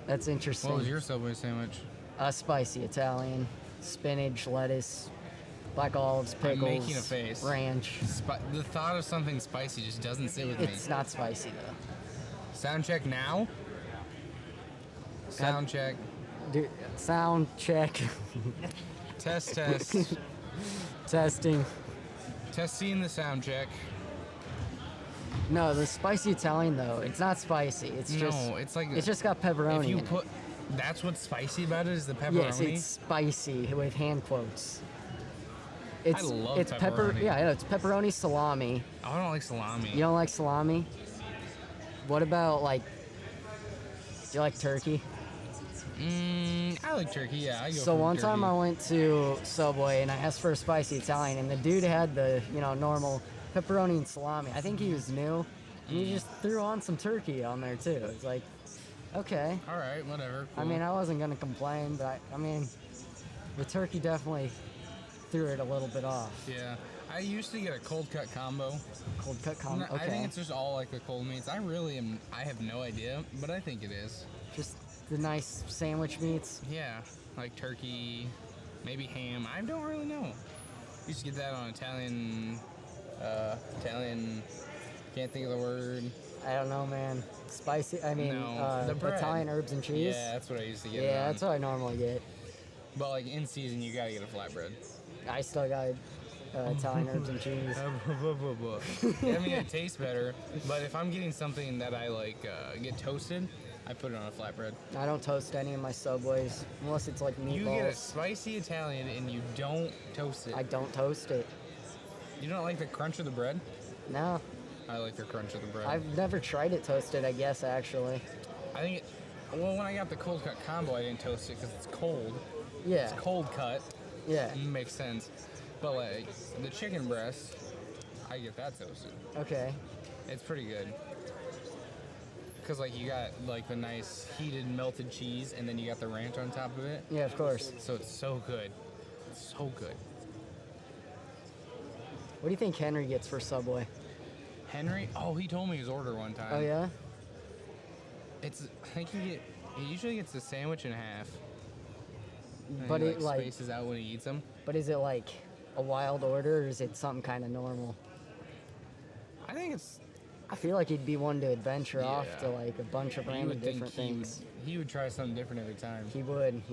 That's interesting. What was your Subway sandwich? Spicy Italian, spinach, lettuce, black olives, pickles, I'm making a face. ranch. The thought of something spicy just doesn't sit with me. It's not spicy though. Sound check now. Sound check. Dude, sound check. Test. Testing. Testing the sound check. No, the spicy Italian though, it's not spicy. It's just got pepperoni. If you in put, it. that's what's spicy about it is the pepperoni. Yes, it's spicy with hand quotes. I love pepperoni. Yeah, it's pepperoni salami. I don't like salami. You don't like salami? What about do you like turkey? I like turkey. Yeah, I go. So for one turkey. time I went to Subway and I asked for a spicy Italian, and the dude had the normal pepperoni and salami. I think he was new, and he just threw on some turkey on there too. It's like, okay. All right, whatever. Cool. I mean, I wasn't gonna complain, but I mean, the turkey definitely threw it a little bit off. Yeah, I used to get a cold cut combo. Cold cut combo. Okay. I think it's just all like the cold meats. I have no idea, but I think it is. Just the nice sandwich meats. Yeah, like turkey, maybe ham. I don't really know. Used to get that on Italian. Can't think of the word. I don't know, man. Spicy. I mean, the bread. Italian herbs and cheese. Yeah, that's what I used to get. Yeah, that's what I normally get. But like in season, you gotta get a flatbread. I still got Italian herbs and cheese. Yeah, I mean, it tastes better. But if I'm getting something that I like get toasted, I put it on a flatbread. I don't toast any of my Subways unless it's like meatballs. You get a spicy Italian and you don't toast it. I don't toast it. You don't like the crunch of the bread? No. I like the crunch of the bread. I've never tried it toasted, I guess, actually. I think well, when I got the cold cut combo, I didn't toast it because it's cold. Yeah. It's cold cut. Yeah. Makes sense. But like the chicken breast, I get that toasted. Okay. It's pretty good. Because like you got like the nice heated melted cheese and then you got the ranch on top of it. Yeah, of course. So it's so good. It's so good. What do you think Henry gets for Subway? Henry? Oh, he told me his order one time. Oh, yeah? I think he usually gets the sandwich in half. And But he, it spaces out when he eats them. But is it like a wild order or is it something kind of normal? I think it's... I feel like he'd be one to adventure off to like a bunch of random different things. He would try something different every time. He would.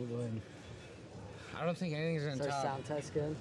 I don't think anything's gonna Is our top. sound test good?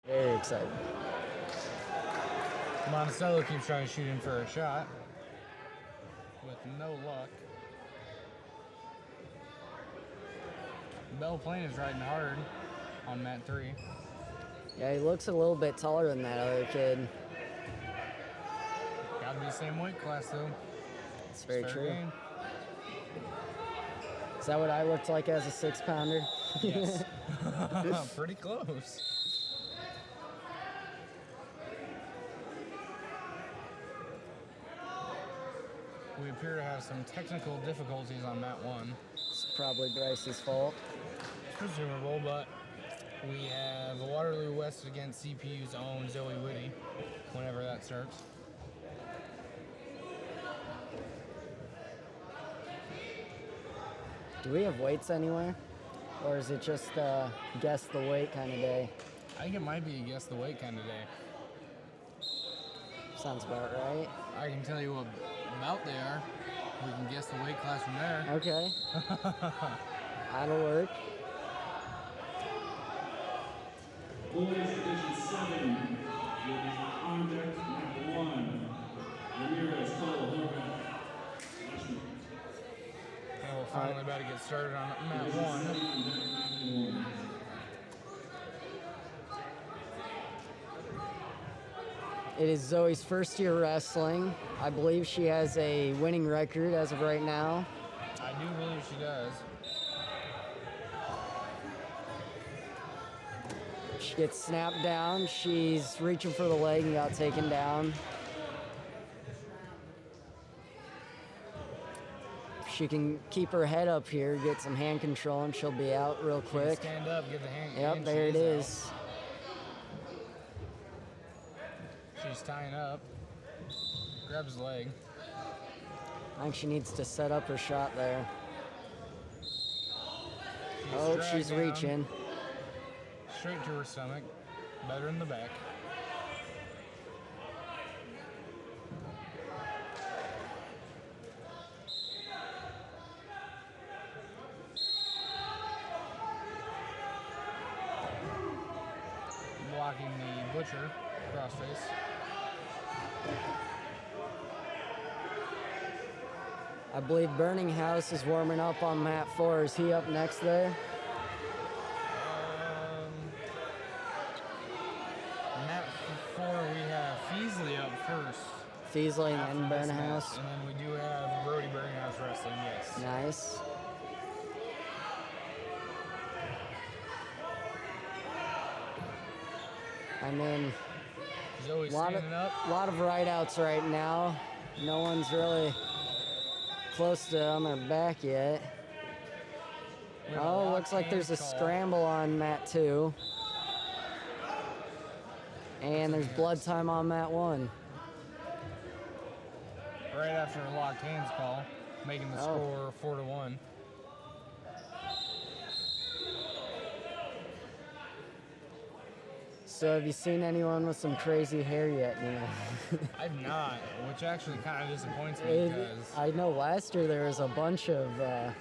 Very excited. Monticello keeps trying to shoot in for a shot with no luck. Belle Plaine is riding hard on mat 3. Yeah, he looks a little bit taller than that other kid. Gotta be the same weight class though. It's very Fair true. game. Is that what I looked like as a 6-pounder? Yes. Pretty close. We appear to have some technical difficulties on mat 1. It's probably Bryce's fault. Presumable, but we have Waterloo West against CPU's own Zoe Whitty, whenever that starts. Do we have weights anywhere? Or is it just guess the weight kind of day? I think it might be a guess the weight kind of day. Sounds about right. I can tell you what amount they are. We can guess the weight class from there. Okay. That'll work. Boys Division 7 will be on deck mat 1. Ramirez, Cole, Hogan, Washington. And we're finally about to get started on mat 1. It is Zoe's first year wrestling. I believe she has a winning record as of right now. I do believe she does. She gets snapped down. She's reaching for the leg and got taken down. She can keep her head up here, get some hand control, and she'll be out real quick. Stand up, get the hand. Yep, there it she's is. out. She's tying up. Grabs his leg. I think she needs to set up her shot there. She's dragged She's down, reaching. straight to her stomach. Better in the back. Blocking the Butcher crossface. I believe Burning House is warming up on mat 4. Is he up next there? Mat 4, we have Feasley up first. Feasley and after then this Burning match. House. And then we do have Brody Burning House wrestling, yes. Nice. And then Zoe a lot standing up. of ride-outs right now. No one's really close to on their back yet. We have a Oh, lock looks like there's a hand call. scramble on mat 2. And there's blood time on mat 1. Right after a locked hands call, making the Oh. score 4-1. So have you seen anyone with some crazy hair yet, Neil? I've not, which actually kind of disappoints me because I know last year there was a bunch of, I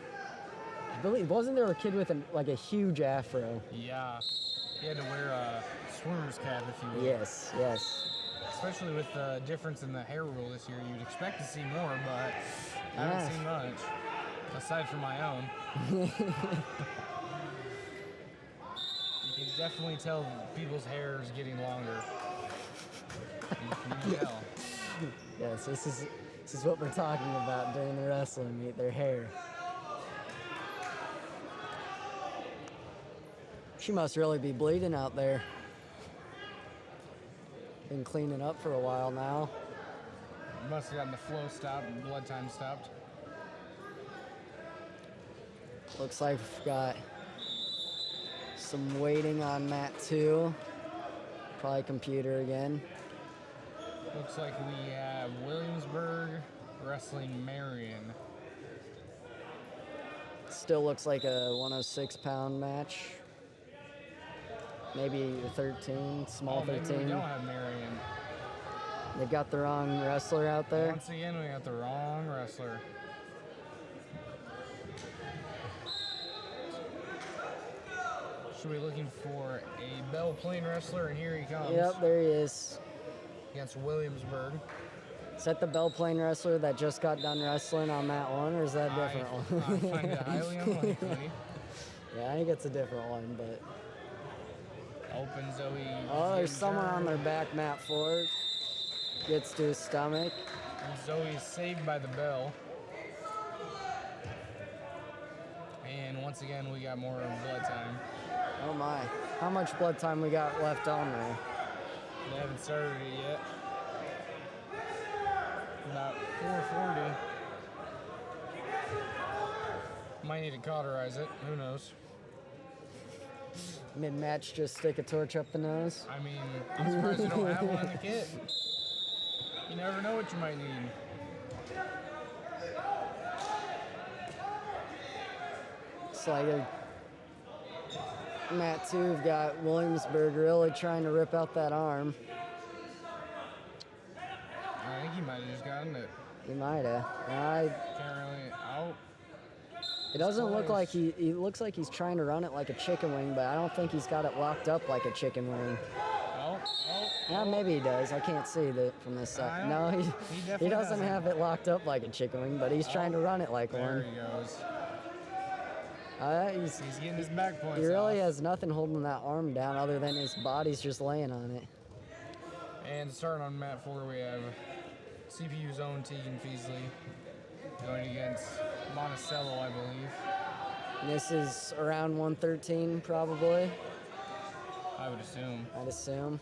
believe, wasn't there a kid with like a huge afro? yeah, he had to wear a swimmer's cap if you will. Yes, yes. Especially with the difference in the hair rule this year, you'd expect to see more, but I Yeah. haven't seen much aside from my own. You can definitely tell people's hair is getting longer. You can tell. Yes, this is what we're talking about during the wrestling meet, their hair. She must really be bleeding out there. Been cleaning up for a while now. Must have gotten the flow stopped, and blood time stopped. Looks like we've got some waiting on mat 2. Probably computer again. Looks like we have Williamsburg wrestling Marion. Still looks like a 106-pound match. Maybe a 13, small Oh, maybe we 13. don't have Marion. They've got the wrong wrestler out there. Once again, we got the wrong wrestler. Next, we're looking for a Bell Plain wrestler, and here he comes. Yep, there he is. Against Williamsburg. Is that the Bell Plain wrestler that just got done wrestling on that one, or is that a different I one? find it highly unlikely. Yeah, I think it's a different one, but. Open Zoe. Oh, there's someone on their back, Matt Ford. Gets to his stomach. And Zoe is saved by the bell. And once again, we got more blood time. Oh my. How much blood time we got left on there? They haven't started it yet. About 4:40. Might need to cauterize it. Who knows? Mid-match, just stick a torch up the nose. I mean, I'm surprised you don't have one in the kit. You never know what you might need. It's like Matt too. We've got Williamsburg really trying to rip out that arm. I think he might have just gotten it. He might have. Can't really. Oh. It doesn't look close. like he looks like he's trying to run it like a chicken wing, but I don't think he's got it locked up like a chicken wing. Oh. Yeah, maybe he does. I can't see that from this side. No, He he definitely doesn't have it locked up like a chicken wing, but he's trying to run it like There one. he goes. He's He's getting his back points He really off. has nothing holding that arm down other than his body's just laying on it. And starting on mat 4, we have CPU's own Tegan Feasley going against Monticello, I believe. And this is around 113 probably, I would assume. I'd assume.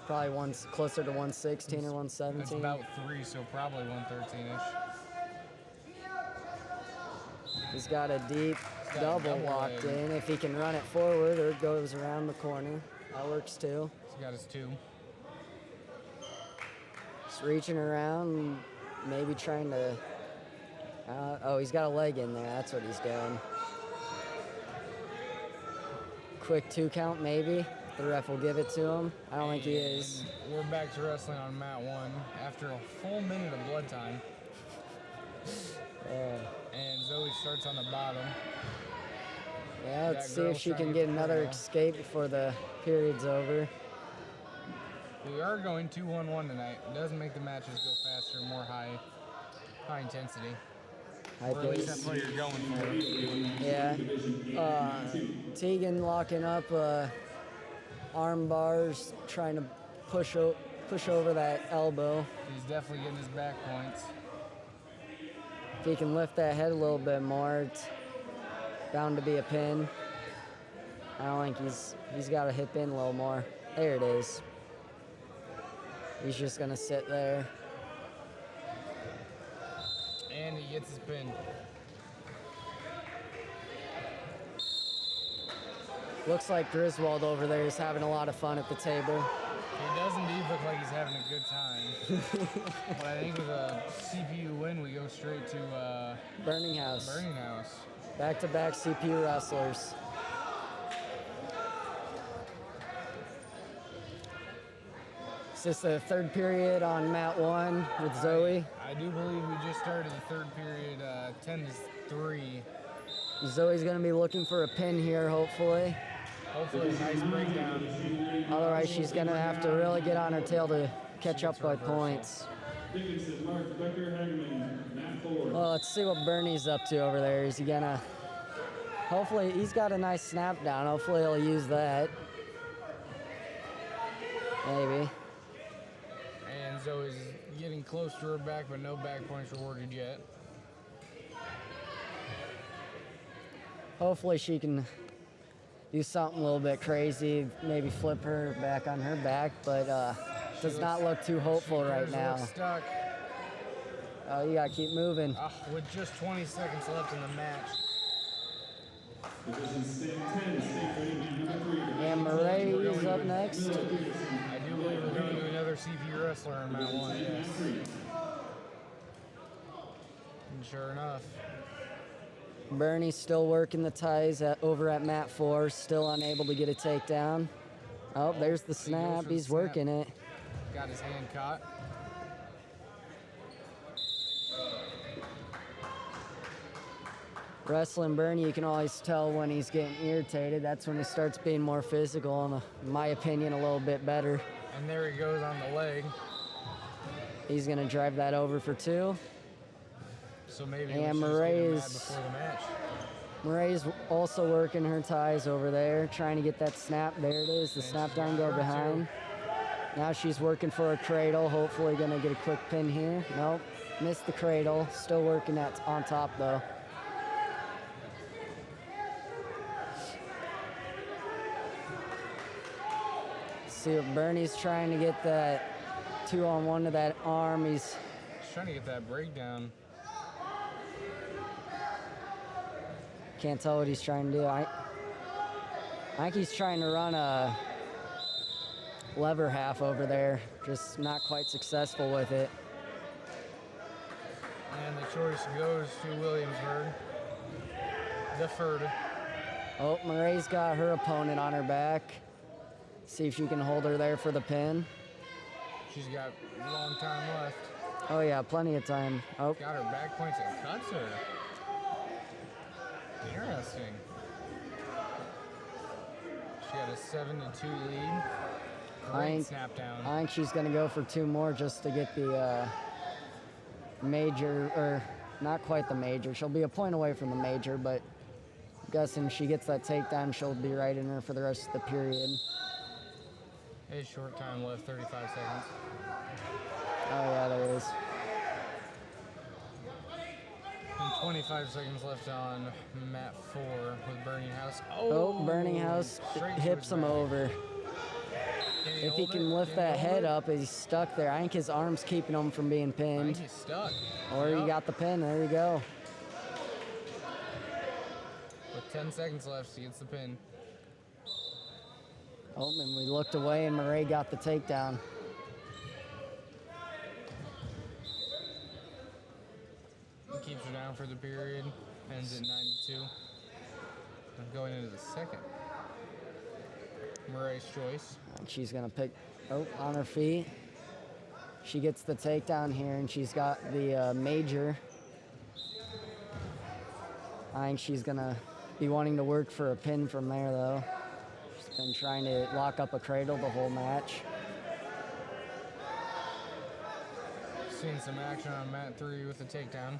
Probably closer to 116 or It's 117. about 3, so probably 113-ish. He's got a deep got a double double locked leg. in. If he can run it forward or it goes around the corner, that works too. He's got his 2. Just reaching around, maybe trying to. Oh, he's got a leg in there. That's what he's doing. Quick 2 count, maybe. The ref will give it to him. I don't think he is. And we're back to wrestling on mat 1 after a full minute of blood time. And Zoe starts on the bottom. Yeah, let's That see if girl's she trying can to get get the another girl. escape before the period's over. We are going 2-1-1 tonight. It doesn't make the matches go faster, more high intensity. High Or at least pace. that's what you're going for. Yeah. Tegan locking up arm bars, trying to push over that elbow. He's definitely getting his back points. If he can lift that head a little bit more, it's bound to be a pin. I don't think he's got to hip in a little more. There it is. He's just gonna sit there. And he gets his pin. Looks like Griswold over there is having a lot of fun at the table. He does indeed look like he's having a good time. But I think with a CPU win, we go straight to Burning House. Burning House. Back-to-back CPU wrestlers. Is this the third period on mat 1 with Zoe? I do believe we just started the third period 10-3. Zoe's gonna be looking for a pin here, hopefully. Hopefully a nice breakdown. Otherwise, she's gonna have to really get on her tail to catch up by points. Dickinson, Mark, Becker, Hageman, Matt 4. Well, let's see what Bernie's up to over there. Is he gonna? Hopefully, he's got a nice snap down. Hopefully, he'll use that. Maybe. And Zoe's getting close to her back, but no back points rewarded yet. Hopefully, she can do something a little bit crazy. Maybe flip her back on her back, but does not look too hopeful right Appears to look now. Stuck. Oh, you gotta keep moving. With just 20 seconds left in the match. Division stand 10, state rating number 3. And Murray is up next. I do believe we're going to do another CP wrestler in mat 1. Yes. And sure enough, Bernie's still working the ties over at mat 4, still unable to get a takedown. Oh, there's the He goes snap. for the He's snap. working it. got his hand caught. Wrestling Bernie, you can always tell when he's getting irritated. That's when he starts being more physical and, in my opinion, a little bit better. And there he goes on the leg. He's going to drive that over for 2. So maybe And we should just get him mad Murray's- before the match. Murray's also working her ties over there, trying to get that snap. There it is, the And snap she's down, got go her behind. Now she's working for a cradle, hopefully going to get a quick pin here. Nope, missed the cradle. Still working that on top, though. See what Bernie's trying to get that 2-on-1 to that arm. He's He's trying to get that breakdown. can't tell what he's trying to do. I think he's trying to run a lever half over there, just not quite successful with it. And the choice goes to Williamsburg. Deferred. Oh, Murray's got her opponent on her back. See if she can hold her there for the pin. She's got a long time left. Oh yeah, plenty of time. Oh, Got her back points and cuts her. Interesting. She got a 7-2 lead. Great think- snap down. I think she's gonna go for 2 more just to get the major, or not quite the major. She'll be a point away from the major, but I'm guessing she gets that takedown, she'll be right in her for the rest of the period. A short time left, 35 seconds. Oh yeah, there is. And 25 seconds left on mat 4 with Burning House. Oh, Burning House Straight to hips his him back. over. Can If he hold can it? lift Can he that hold head it? up, he's stuck there. I think his arm's keeping him from being I pinned. think he's stuck. Or he Yep. got the pin. There you go. With 10 seconds left, he gets the pin. Oh, and we looked away, and Murray got the takedown. He keeps her down for the period. Ends at 9-2. And going into the second. Murray's choice. And she's gonna pick. Oh, on her feet. She gets the takedown here, and she's got the major. I think she's gonna be wanting to work for a pin from there, though. She's been trying to lock up a cradle the whole match. Seeing some action on mat 3 with the takedown.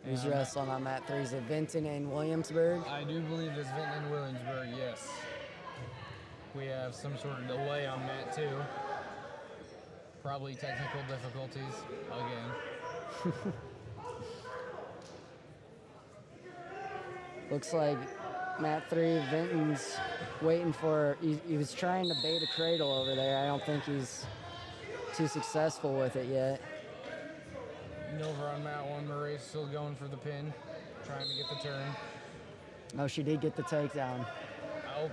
Who's And wrestling on mat 3? Is it Vinton and Williamsburg? I do believe it's Vinton and Williamsburg, yes. We have some sort of delay on mat 2. Probably technical difficulties again. Looks like mat 3, Vinton's waiting for. He was trying to bait a cradle over there. I don't think he's too successful with it yet. And over on mat 1, Murray's still going for the pin, trying to get the turn. Oh, she did get the takedown. Oh,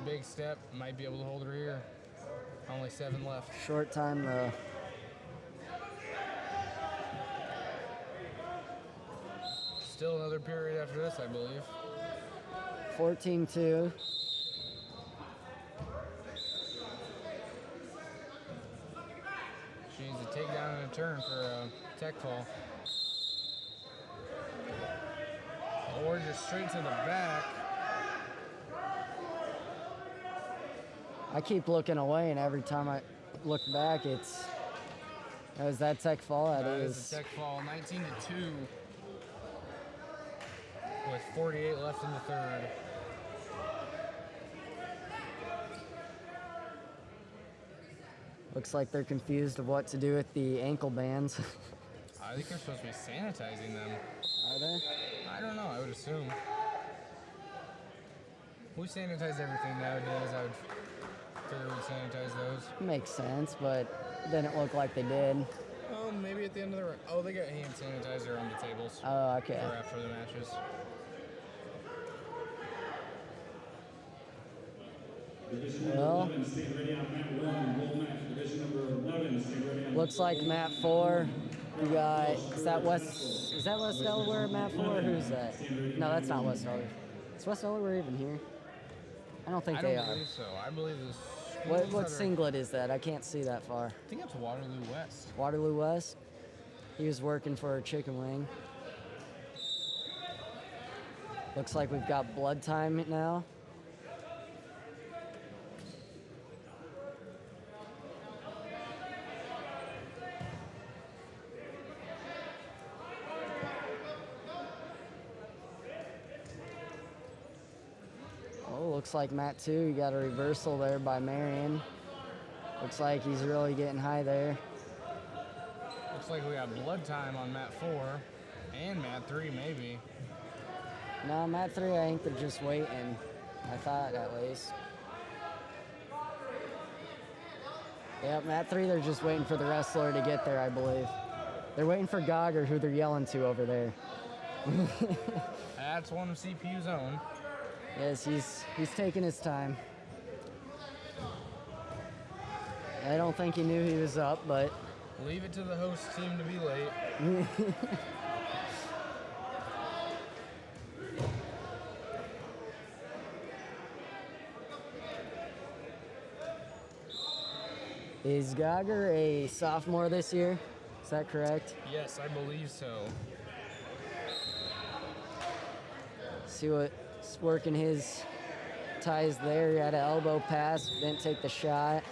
big step. Might be able to hold her here. Only 7 left. Short time though. Still another period after this, I believe. 14-2. She needs a takedown and a turn for a tech fall. Or just straight to the back. I keep looking away, and every time I look back, it's. Is that tech fall? That That is. is a tech fall, 19-2. With 48 left in the third. Looks like they're confused of what to do with the ankle bands. I think they're supposed to be sanitizing them. Are they? I don't know, I would assume. We sanitize everything nowadays. I would figure we'd sanitize those. Makes sense, but it didn't look like they did. Oh, maybe at the end of the round. Oh, they got hand sanitizer on the tables Oh, okay. for after the matches. Division number Well. 11, stand ready on mat 1. Roll match. Division number 11, stand ready on Looks like mat 4. We got. Is that West Delaware at mat 4? Who's that? No, that's not West Delaware. Is West Delaware even here? I don't think I they don't are. believe so. I believe this. What singlet is that? I can't see that far. I think it's Waterloo West. Waterloo West. He was working for a chicken wing. Looks like we've got blood time now. Oh, looks like Mat 2, you got a reversal there by Marion. Looks like he's really getting high there. Looks like we got blood time on mat 4 and mat 3 maybe. No, Mat 3, I think they're just waiting. I thought at least. Yep, Mat 3, they're just waiting for the wrestler to get there, I believe. They're waiting for Gogger, who they're yelling to over there. That's one of CPU's own. Yes, he's taking his time. I don't think he knew he was up, but Leave it to the host team to be late. is Gogger a sophomore this year? Is that correct? Yes, I believe so. See what's working his ties there. He had an elbow pass, didn't take the shot.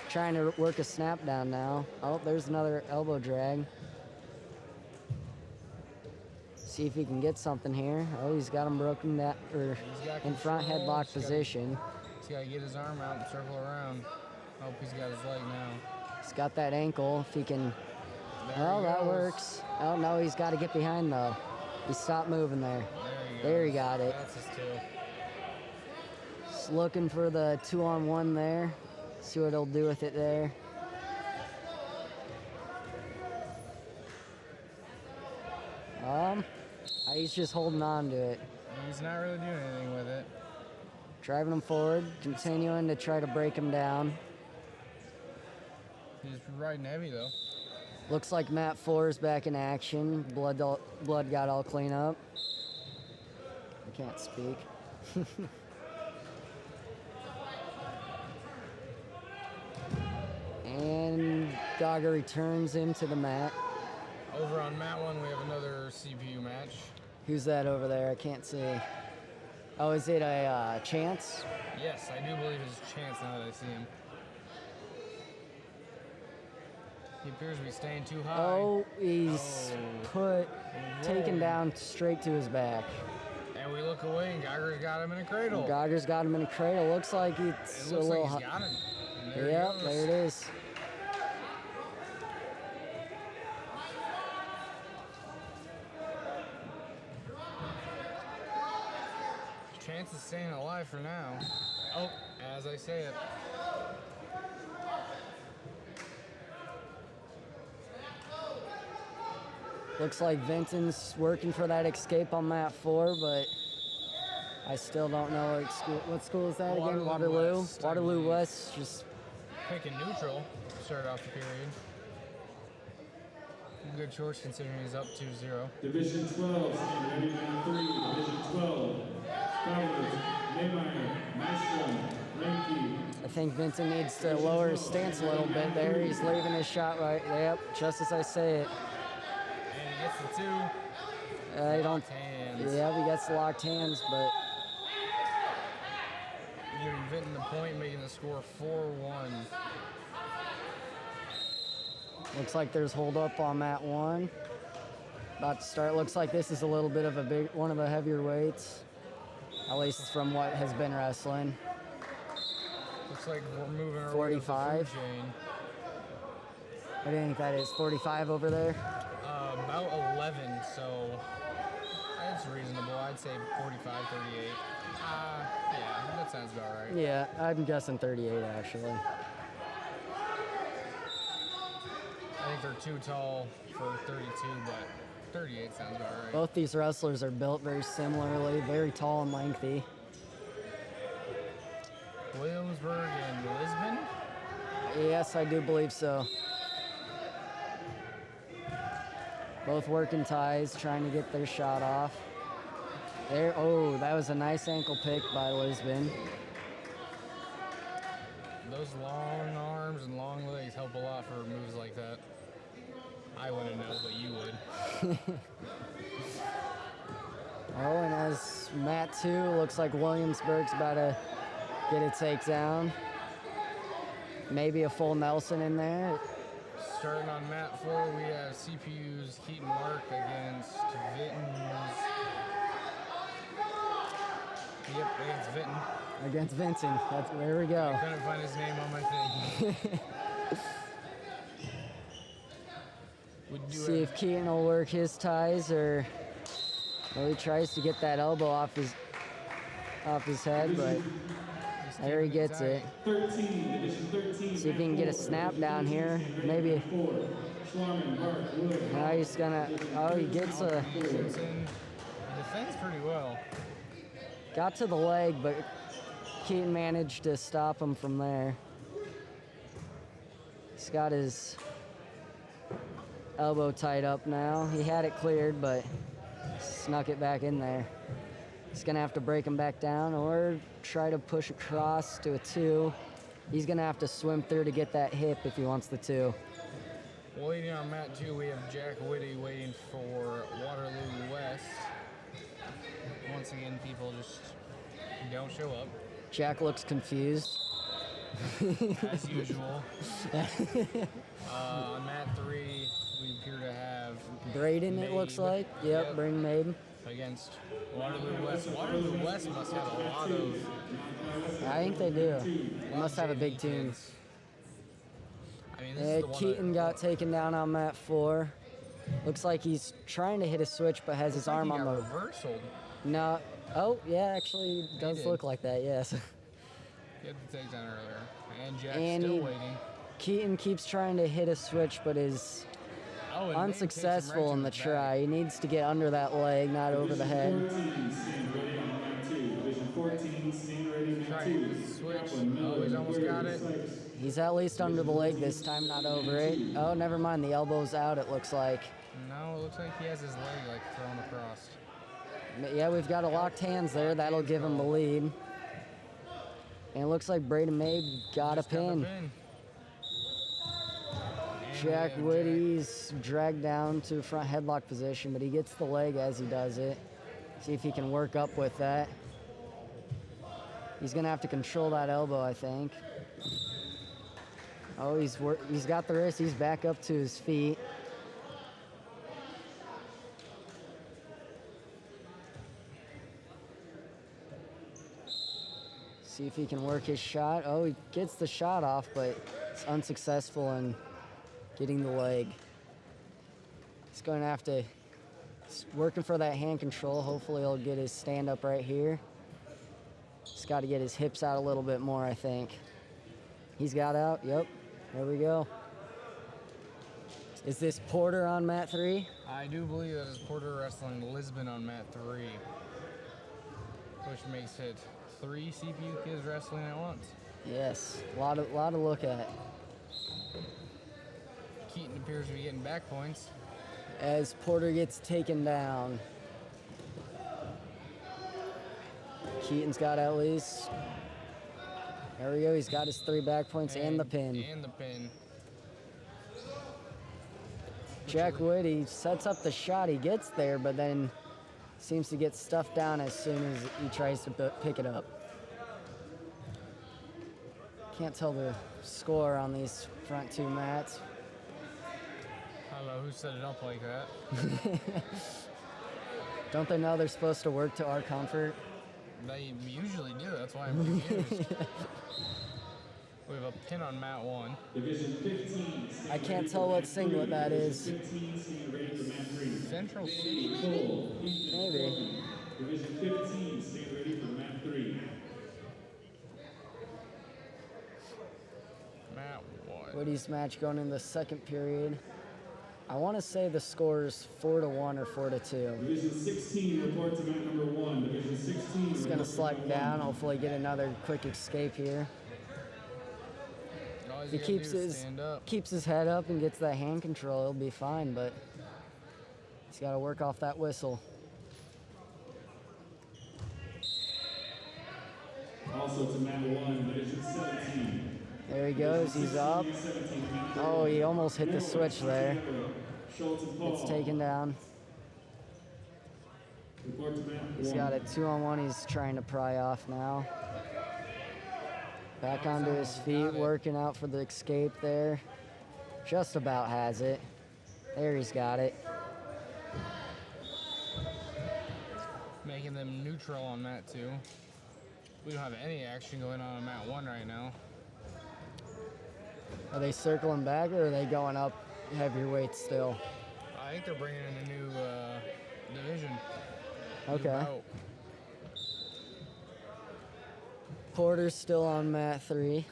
Trying to work a snap down now. Oh, there's another elbow drag. See if he can get something here. Oh, he's got him broken that or He's got in front control. headlock He's gotta- position. He's got to get his arm out and circle around. Hope he's got his leg now. He's got that ankle. If he can. There Oh, he that goes. works. Oh no, he's got to get behind though. He stopped moving there. There he There he goes. got it. That's his two. Just looking for the 2-on-1 there. See what he'll do with it there. He's just holding on to it. He's not really doing anything with it. Driving him forward, continuing to try to break him down. He's riding heavy though. Looks like Mat 4 is back in action. Blood got all clean up. I can't speak. And Gogger returns him to the mat. Over on mat 1, we have another CPU match. Who's that over there? I can't see. Oh, is it a Chance? Yes, I do believe it's Chance now that I see him. He appears to be staying too high. Oh, he's taken Whoa. down straight to his back. And we look away, and Geiger's got him in a cradle. Gogger's got him in a cradle. Looks like it's It looks a little like he's got him. And there he Yep, goes. there it is. Chance is staying alive for now. Oh, as I say it. Looks like Vinton's working for that escape on mat 4, but I still don't know what school is that again? Waterloo Waterloo? West, I Waterloo believe. West, just Picking neutral, start off the period. Good choice considering he's up 2-0. Division 12, stand ready, man 3, Division 12. Fowlers, Neymar, Maestrom, Ranky, I think Vinton needs to lower his stance a little bit there. He's leaving his shot right. Yep, just as I say it. And he gets the 2. I don't. Locked hands. Yeah, he gets locked hands, but Giving Vinton the point, making the score 4-1. looks like there's hold up on mat 1. About to start. Looks like this is a little bit of one of the heavier weights. At least from what has been wrestling. Looks like we're moving our 45. way up the food chain. What do you think that is? 45 over there? About 11, so that's reasonable. I'd say 45, 38. Yeah, that sounds about right. Yeah, I'm guessing 38 actually. I think they're too tall for 32, but 38 sounds about right. Both these wrestlers are built very similarly, very tall and lengthy. Williamsburg and Lisbon. Yes, I do believe so. Both working ties, trying to get their shot off. There, oh, that was a nice ankle pick by Lisbon. Those long arms and long legs help a lot for moves like that. I wouldn't know, but you would. Oh, and as is mat 2. Looks like Williamsburg's about to get a takedown. Maybe a full Nelson in there. Starting on mat 4, we have CPU's Keaton Mark against Vinton's. Yep, against Vinton. Against Vincent. There we go. I couldn't find his name on my thing. See if Keaton will work his ties, or well, he tries to get that elbow off his head, but there he gets it. 13, Division 13. See if he can get a snap down here. Maybe. Now he's gonna. Oh, he gets a. He defends pretty well. Got to the leg, but Keaton managed to stop him from there. He's got his elbow tied up now. He had it cleared, but snuck it back in there. He's gonna have to break him back down or try to push across to a 2. He's gonna have to swim through to get that hip if he wants the 2. Waiting on mat 2, we have Jack Whitty waiting for Waterloo West. Once again, people just don't show up. Jack looks confused. As usual. On mat 3, we appear to have Braden, it looks like. Yep, Braden Maiden. Against Waterloo West. Waterloo West must have a lot of. I think they do. They must have a big team. I mean, this is the one Keaton got taken down on mat 4. Looks like he's trying to hit a switch, but has his arm on the. Reversal. No. Oh, yeah, actually, it does did. look like that, yes. He had the takedown earlier. And Jack's And still he- waiting. Keaton keeps trying to hit a switch, but is Oh, and Maine takes him unsuccessful right in to the his back. try. He needs to get under that leg, not over the head. 14, stand ready on mat 2. Division 14, stand ready mat Trying 2. to switch. Oh, he's almost got it. He's at least under the leg this time, not over it. Oh, never mind. The elbow's out, it looks like. No, it looks like he has his leg like thrown across. Yeah, we've got a locked hands there. That'll give him the lead. And it looks like Braden May got a Just got the pin. And Jack we have Woody's dragged down to front headlock position, but he gets the leg as he does it. See if he can work up with that. He's gonna have to control that elbow, I think. Oh, he's got the wrist. He's back up to his feet. See if he can work his shot. Oh, he gets the shot off, but it's unsuccessful in getting the leg. He's going to have to, he's working for that hand control. Hopefully he'll get his stand up right here. He's got to get his hips out a little bit more, I think. He's got out, yep, there we go. Is this Porter on mat 3? I do believe that is Porter Wrestling Lisbon on mat 3. Which makes it 3 CPU kids wrestling at once. Yes, a lot to look at. Keaton appears to be getting back points. As Porter gets taken down. Keaton's got at least, there we go, he's got his 3 back points and the pin. And the pin. Jack Wood, he sets up the shot, he gets there, but then seems to get stuffed down as soon as he tries to pick it up. Can't tell the score on these front 2 mats. I don't know who set it up like that. Don't they know they're supposed to work to our comfort? They usually do, that's why I'm confused. We have a pin on mat 1. Division 15. I can't tell what singlet that is. 15, stand ready for mat 3. Central City. Maybe. Division 15, stand ready for mat 3. Mat 1. Woody's match going in the second period. I want to say the score is 4-1 or 4-2. Division 16, report to mat number 1. Division 16. He's gonna slide down, hopefully get another quick escape here. All If he he's gotta keeps do is his stand up. keeps his head up and gets that hand control, he'll be fine, but he's got to work off that whistle. Also to mat 1, Division 17. There he goes, he's up. Oh, he almost hit the switch there. Schultz and Paul. It's taken down. Report to mat He's 1. got a 2-on-1 he's trying to pry off now. Back onto his feet, working out for the escape there. Just about has it. There, he's got it. Making them neutral on mat 2. We don't have any action going on mat 1 right now. Are they circling back or are they going up heavyweight still? I think they're bringing in a new division. New Okay. bout. Porter's still on mat 3.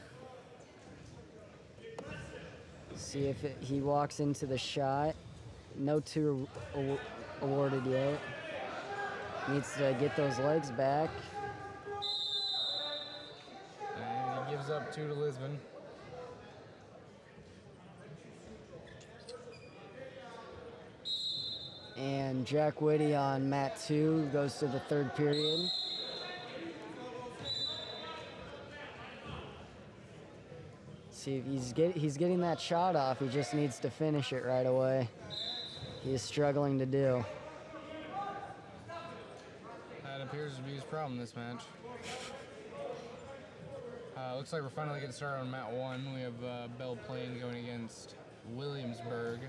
See if he walks into the shot. No 2 awarded yet. Needs to get those legs back. And he gives up 2 to Lisbon. And Jack Whitty on mat 2 goes to the 3rd period. See if he's getting that shot off. He just needs to finish it right away. He is struggling to do. That appears to be his problem this match. Looks like we're finally getting started on mat 1. We have Belle Plaine going against Williamsburg.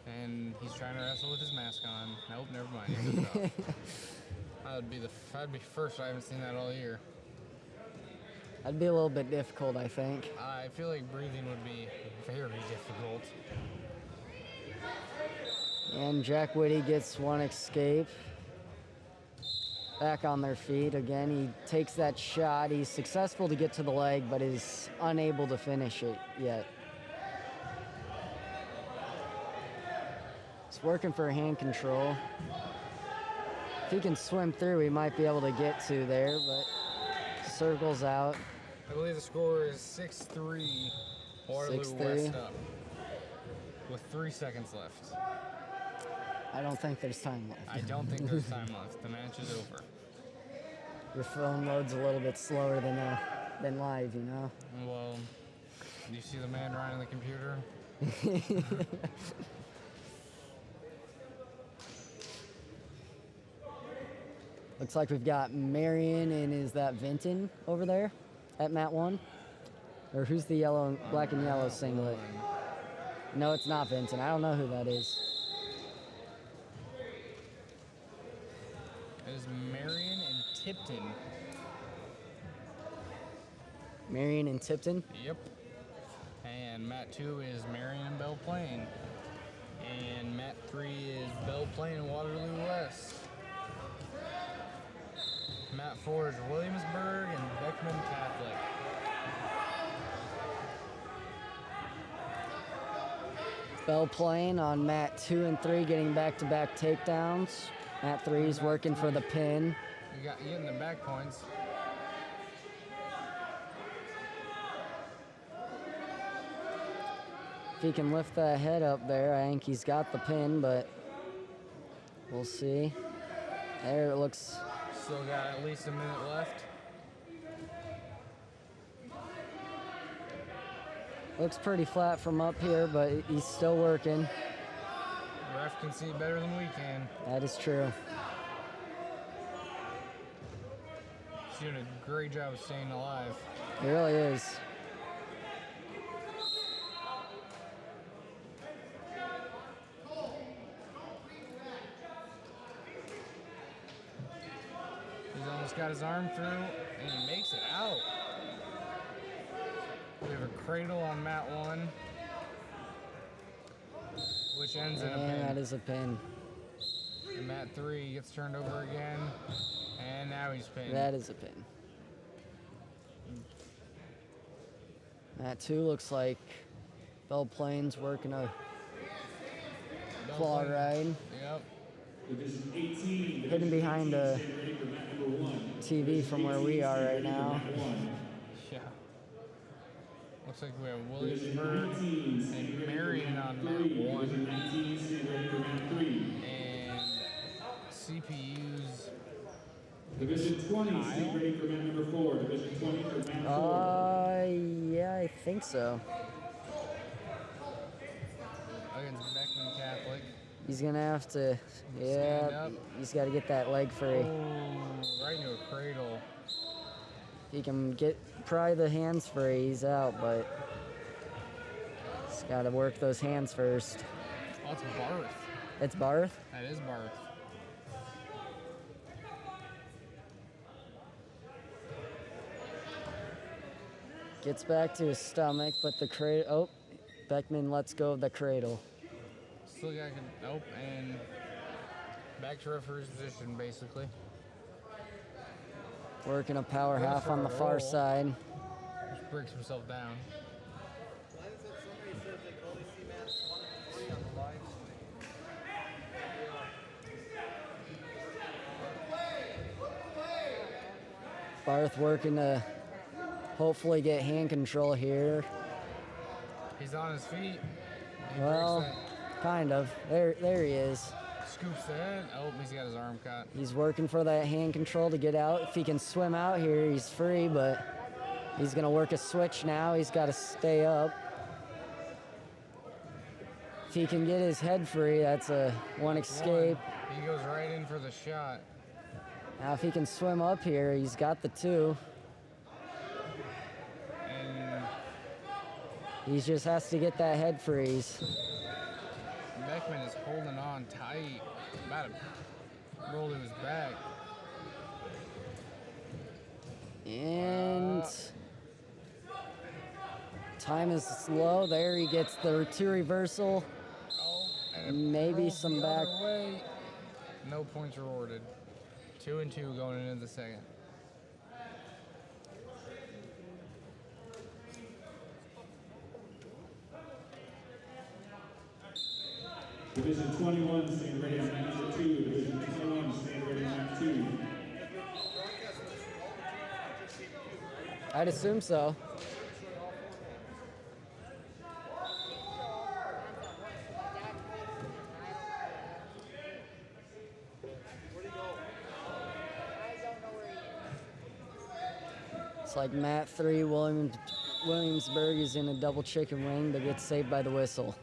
And he's trying to wrestle with his mask on. Nope, never mind. He took it off. That'd be first. I haven't seen that all year. That'd be a little bit difficult, I think. I feel like breathing would be very difficult. And Jack Whitty gets 1 escape. Back on their feet again. He takes that shot. He's successful to get to the leg, but is unable to finish it yet. He's working for hand control. If he can swim through, he might be able to get to there, but circles out. I believe the score is 6-3 Waterloo 6-3. West up with 3 seconds left. I don't think there's time left. I don't think there's time left. The match is over. Your phone loads a little bit slower than live, you know? Well, do you see the man running the computer? Looks like we've got Marion and is that Vinton over there at mat 1? Or who's the yellow and black and yellow singlet? No, it's not Vinton. I don't know who that is. It is Marion and Tipton. Marion and Tipton. Yep. And mat 2 is Marion and Belle Plaine. And mat 3 is Belle Plaine and Waterloo West. Mat 4 is Williamsburg and Beckman Catholic. Belle Plaine on mat 2 and 3 getting back-to-back takedowns. Mat 3 is working for the pin. You getting the back points. If he can lift that head up there, I think he's got the pin, but we'll see. There it looks. Still got at least a minute left. Looks pretty flat from up here, but he's still working. The ref can see better than we can. That is true. He's doing a great job of staying alive. He really is. He's almost got his arm through, and he makes it out. We have a cradle on mat 1, which ends in a And that pin. is a pin. And mat 3 gets turned over again, and now he's pinned. That is a pin. Mat 2 looks like Belle Plaine's working a Belle claw Plaine. ride. Yep. Division 18. Hidden behind a Get ready for mat number 1. TV from where we are right now. Mat 1. Yeah. Looks like we have Division Williamsburg 19. and Marion on mat 3. 1, Division 19. Get ready for mat 3. and CPU's Division 20. Get ready for mat number 4. Division 20 for mat 4. Yeah, I think so. against Beckman Catholic. He's gonna have to, Stand yeah, up. he's got to get that leg free. Oh, right into a cradle. He can pry the hands free, he's out, but he's got to work those hands first. Oh, it's Barth. It's Barth. That is Barth. Gets back to his stomach, but the cradle. Oh, Beckman lets go of the cradle. Still got nope, and back to referee's position basically. Working a power Goes half for on a the far roll. side. Just breaks himself down. Barth working to hopefully get hand control here. He's on his feet. He Well, breaks kind of. There he is. that, scoops the head. Oh, he's got his arm caught. He's working for that hand control to get out. If he can swim out here, he's free, but he's gonna work a switch now. He's got to stay up. If he can get his head free, that's a one escape. He goes right in for the shot. Now if he can swim up here, he's got the two. And He just has to get that head freeze. Beckman is holding on tight. About to roll to his back. And time is low. There he gets the two reversal. Oh, and it Maybe rolls some the back. other way. No points rewarded. 2 and 2 going into the second. Division 21, stand ready on mat number 2. Division 21, stand ready on mat 2. I'd assume so. It's like mat 3, Williamsburg is in a double chicken wing, but gets saved by the whistle.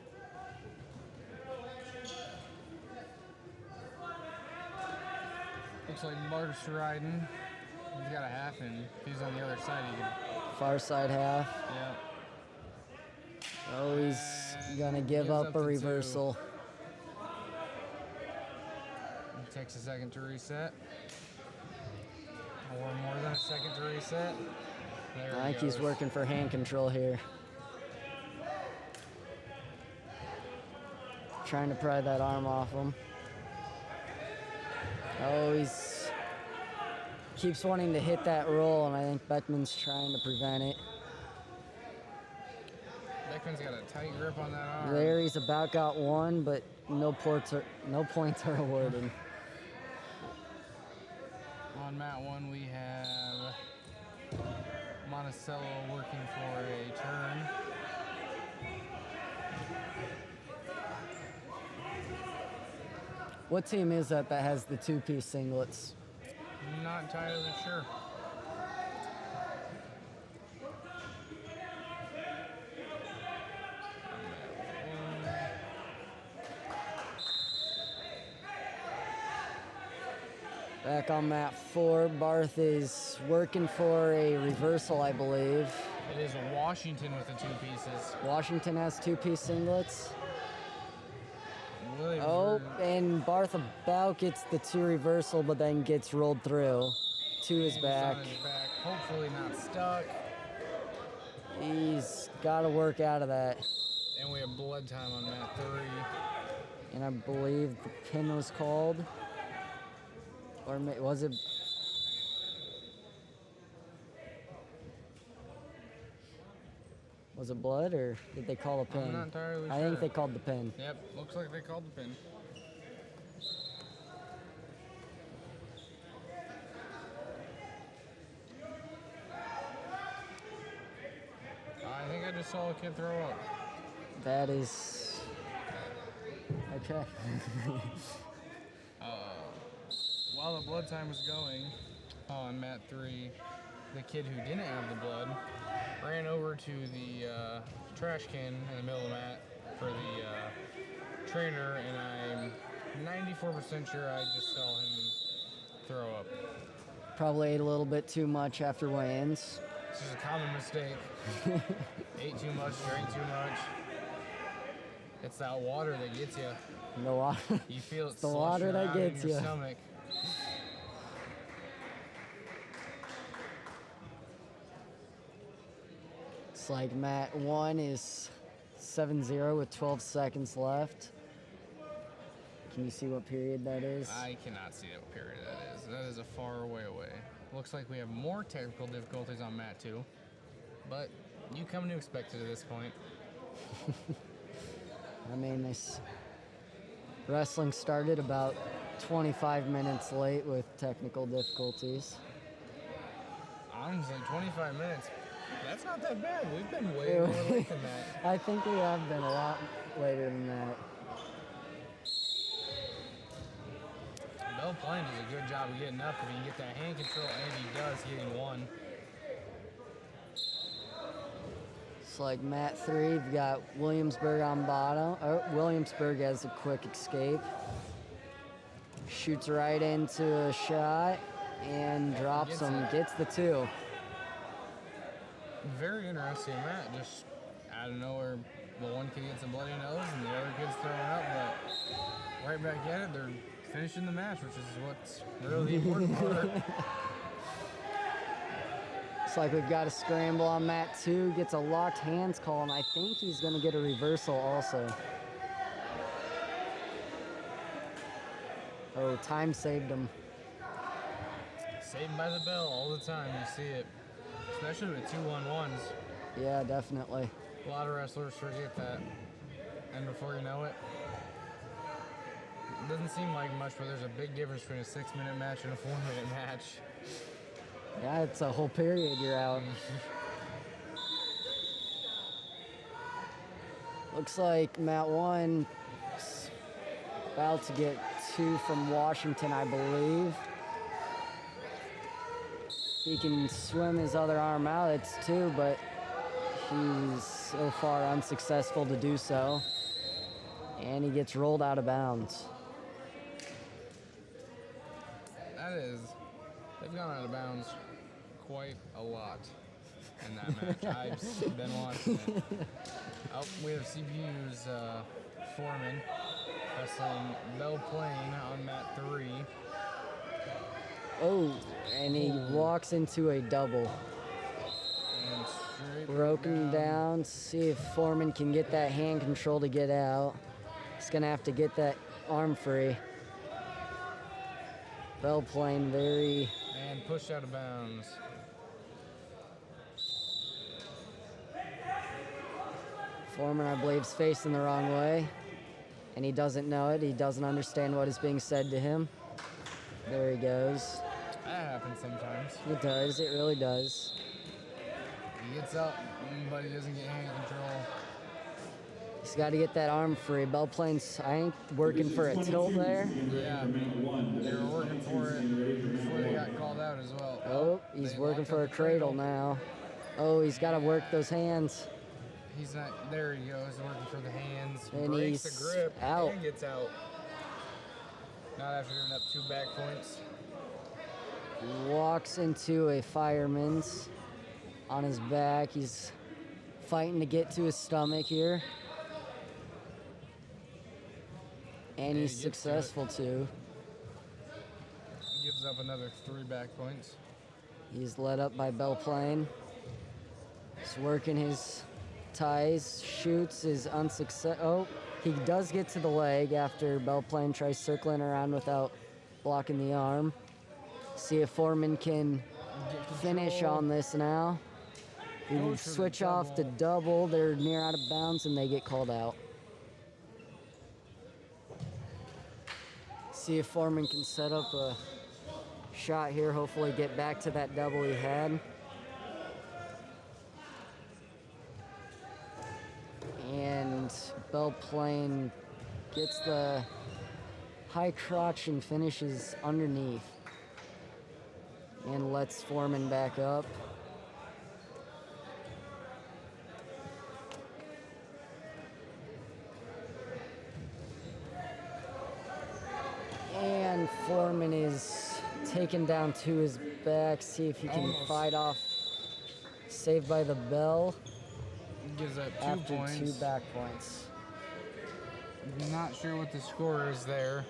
Looks like Bart's riding. He's got a half in. If he's on the other side, he can. Far side half. Yeah. Oh, he's gonna give Gives up up a the two. reversal. It takes a second to reset. Or more than a second to reset. There I he think he's goes. working for hand control here. Trying to pry that arm off him. Oh, he's keeps wanting to hit that roll, and I think Beckman's trying to prevent it. Beckman's got a tight grip on that arm. There, he's about got one, but no points are awarded. On mat 1, we have Monticello working for a turn. What team is that has the two-piece singlets? Not entirely sure. Back on mat 4, Barth is working for a reversal, I believe. It is Washington with the 2 pieces. Washington has two-piece singlets. Williamsburg. Oh, and Barth about gets the two reversal, but then gets rolled through to his He's back. on his back. Hopefully not stuck. He's got to work out of that. And we have blood time on mat 3. And I believe the pin was called. Or was it? Was it blood, or did they call a pin? I'm not entirely I sure. think they called the pin. Yep, looks like they called the pin. I think I just saw a kid throw up. That is okay. While the blood time was going on mat 3, the kid who didn't have the blood ran over to the trash can in the middle of the mat for the trainer, and I'm 94% sure I just saw him throw up. Probably ate a little bit too much after weigh-ins. It's just a common mistake. Ate too much, drank too much. It's that water that gets you. The water. You feel it the water that sloshing around gets in your ya. stomach. It's like Mat 1 is 7-0 with 12 seconds left. Can you see what period that is? I cannot see what period that is. That is a far way away. Looks like we have more technical difficulties on Mat 2, but you come to expect it at this point. I mean, this wrestling started about 25 minutes late with technical difficulties. Honestly, 25 minutes. That's not that bad. We've been way more late than that. I think we have been a lot later than that. Bell Plain does a good job of getting up if he can get that hand control, and he does, getting one. It's like Mat 3, you've got Williamsburg on bottom. Oh, Williamsburg has a quick escape. Shoots right into a shot and drops him. Gets the 2. Very interesting, Matt. Just out of nowhere, the one kid gets a bloody nose and the other kid's throwing up, but right back at it, they're finishing the match, which is what's really the important part. It's like we've got a scramble on Mat 2, gets a locked hands call, and I think he's going to get a reversal also. Oh, time saved him. Saved by the bell all the time, you see it. Especially with 2-1-1s. Yeah, definitely. A lot of wrestlers forget that. And before you know it, it doesn't seem like much, but there's a big difference between a 6-minute match and a 4-minute match. Yeah, it's a whole period you're out. Looks like Mat 1 is about to get 2 from Washington, I believe. He can swim his other arm out, it's 2, but he's so far unsuccessful to do so. And he gets rolled out of bounds. That is, they've gone out of bounds quite a lot in that match. I've been watching it. Oh, we have CPU's Foreman wrestling Bell Plain on Mat 3. Oh, and he walks into a double. And straight Broken down. See if Foreman can get that hand control to get out. He's gonna have to get that arm free. Bell Plain very. And pushed out of bounds. Foreman, I believe, is facing the wrong way. And he doesn't know it. He doesn't understand what is being said to him. There he goes. That happens sometimes. It does. It really does. He gets up, but he doesn't get hand control. He's got to get that arm free. Bell Plain's, I think, working for a tilt there. Yeah, they were working for it before they got called out as well. Oh, he's They working locked for a up the cradle now. Oh, he's got to work those hands. He's not, there he goes, working for the hands. And Breaks he's the grip out. and gets out. Not after giving up 2 back points. Walks into a fireman's on his back. He's fighting to get to his stomach here. And he he's gets to it. successful too. Gives up another 3 back points. He's led up by Bell Plain. He's working his ties, shoots, is unsuccessful. Oh, he does get to the leg after Bell Plain tries circling around without blocking the arm. See if Foreman can finish on this now. He will Goes for the switch off to double. They're near out of bounds and they get called out. See if Foreman can set up a shot here, hopefully get back to that double he had. And Bell Plain gets the high crotch and finishes underneath. And lets Foreman back up. Foreman is taken down to his back. See if he can Almost. fight off. Saved by the bell Gives up 2 after points. 2 back points. Not sure what the score is there.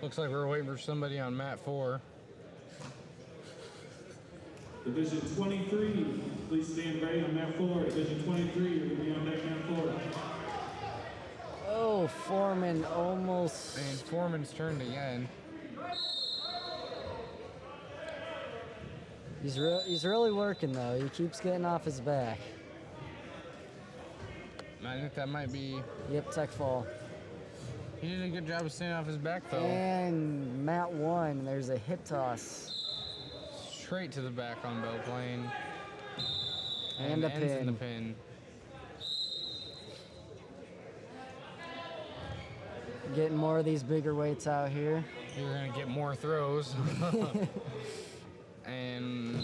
Looks like we're waiting for somebody on mat 4. Division 23, please stand ready on mat 4. Division 23, you're going to be on deck mat 4. Oh, Foreman almost. And Foreman's turned again. He's really working though. He keeps getting off his back. I think that might be. Yep, tech fall. He did a good job of staying off his back though. And mat 1, there's a hip toss. Straight to the back on Bell Plain. And a ends in the pin. pin. Getting more of these bigger weights out here. You're gonna get more throws. And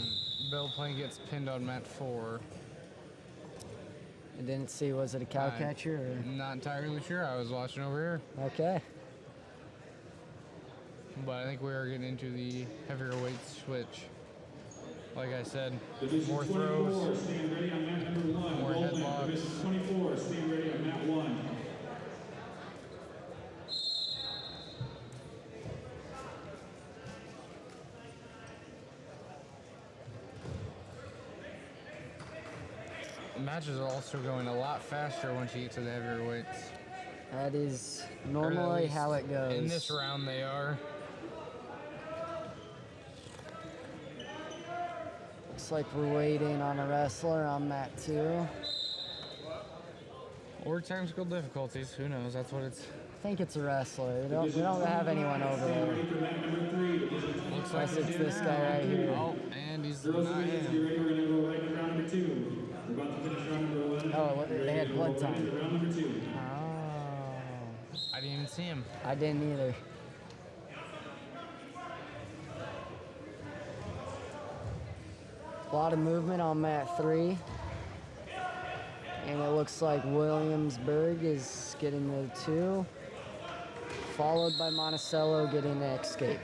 Bell Plain gets pinned on mat 4. I didn't see, was it a cow I'm catcher or? Not entirely sure. I was watching over here. Okay. But I think we are getting into the heavier weight switch. Like I said, Division more 24, throws. stand ready on mat number 1. More Gold mat. headlocks. Division 24, stand ready on mat 1. Matches are also going a lot faster once you get to the heavier weights. That is Or at normally least how it goes. In this round, they are. Looks like we're waiting on a wrestler on mat 2. Or technical difficulties. Who knows? That's what it's. I think it's a wrestler. We don't have anyone over Stand there. ready for mat number 3. Division Looks like Unless it's we do this now. guy right here. Oh, and he's Girls not and ladies, him. get ready. We're going to go right into round number 2. We're about to finish round number 1. Oh, they had blood time. Round number 2. Oh, I didn't even see him. I didn't either. A lot of movement on mat 3. And it looks like Williamsburg is getting the 2. Followed by Monticello getting the escape.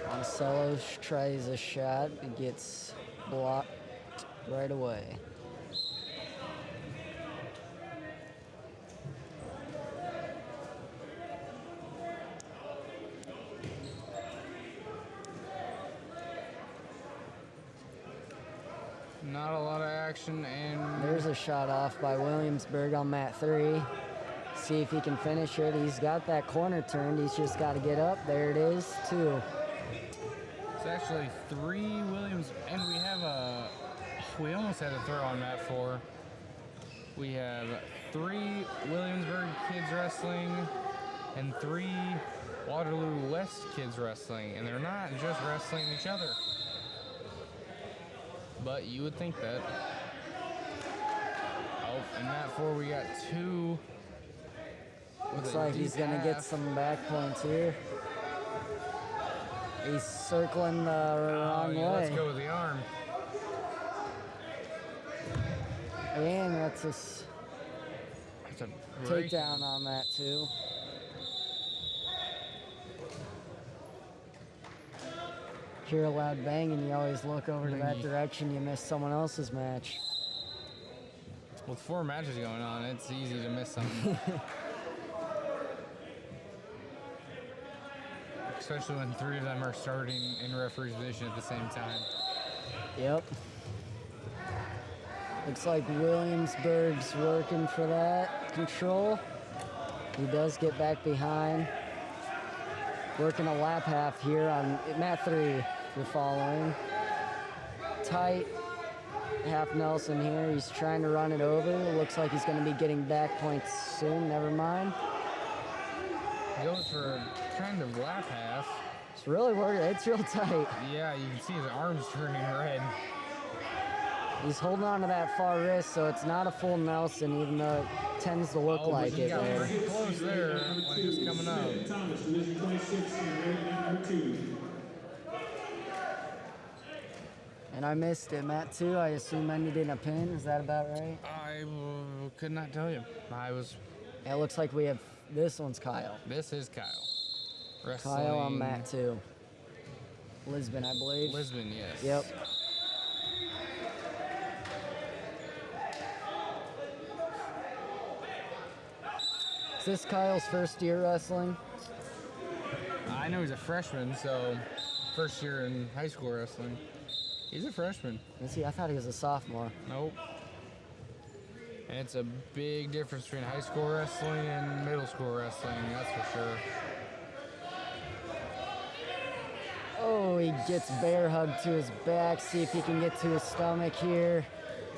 Monticello tries a shot. It gets blocked right away. Not a lot of action, and There's a shot off by Williamsburg on mat 3. See if he can finish it. He's got that corner turned. He's just got to get up. There it is, 2. it's actually 3 Williams, and we have a. We almost had a throw on mat 4. We have 3 Williamsburg kids wrestling and 3 Waterloo West kids wrestling, and they're not just wrestling each other. But you would think that. Oh, in mat 4 we got 2. with Looks a like he's deep going to get half. some back points here. He's circling the wrong yeah, let's way. go with the arm. And that's a s- That's a break. takedown on that, too. Hear a loud bang and you always look over to that direction. You miss someone else's match. With 4 matches going on, it's easy to miss something. Especially when 3 of them are starting in referee's position at the same time. Yep. Looks like Williamsburg's working for that control. He does get back behind. Working a lap half here on mat 3, if you're following. Tight half Nelson here. He's trying to run it over. Looks like he's going to be getting back points soon. Never mind. Goes for kind of lap half. It's really working. It's real tight. Yeah, you can see his arms turning red. He's holding on to that far wrist, so it's not a full Nelson, even though it tends to look Oh, but like he it got there. pretty close there when he was coming up. Smith Thomas, Division 26, stand ready at number 2. And I missed it. Mat 2, I assume ended in a pin. Is that about right? I could not tell you. It looks like we have, this one's Kyle. This is Kyle. Wrestling. Kyle on Mat 2. Lisbon, I believe. Lisbon, yes. Yep. Is this Kyle's first year wrestling? I know he's a freshman, so first year in high school wrestling. He's a freshman. Is he? I thought he was a sophomore. Nope. And it's a big difference between high school wrestling and middle school wrestling, that's for sure. Oh, he gets bear hugged to his back. See if he can get to his stomach here.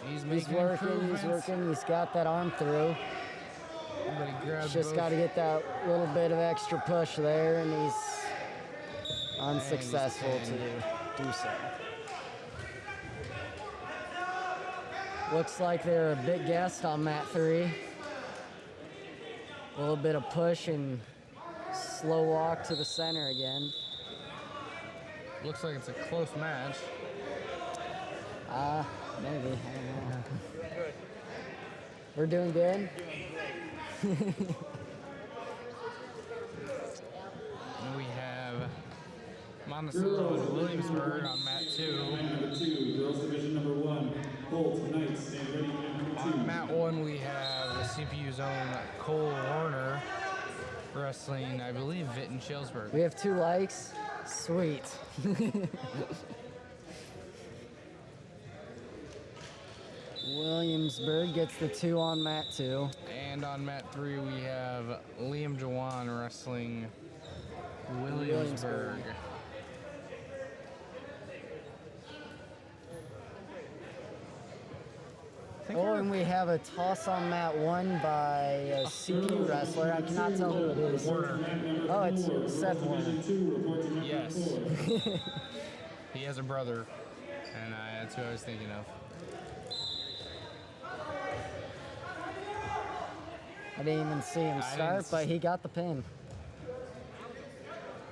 He's He's making working, improvements. He's got that arm through. But he grabs Just both. got to get that little bit of extra push there, and he's unsuccessful to do so. Looks like they're a bit gassed on Mat 3. A little bit of push and slow walk to the center again. Looks like it's a close match. Maybe. I don't know. We're doing good? And we have Monticello and Williamsburg on mat 2. Number 2, girls division number 1. Holt Knights, stand ready at number 2. On mat 1, we have the CPU's own Cole Warner wrestling, I believe, Vinton Shellsburg. We have 2 likes? Sweet. Williamsburg gets the 2 on Mat 2. And on mat 3, we have Liam Jawan wrestling Williamsburg. Oh, and we have a toss on Mat 1 by a CP wrestler. I cannot tell who it is. Oh, it's Seth Warner. Yes. He has a brother, and that's who I was thinking of. I didn't even see him I start, didn't but he got the pin.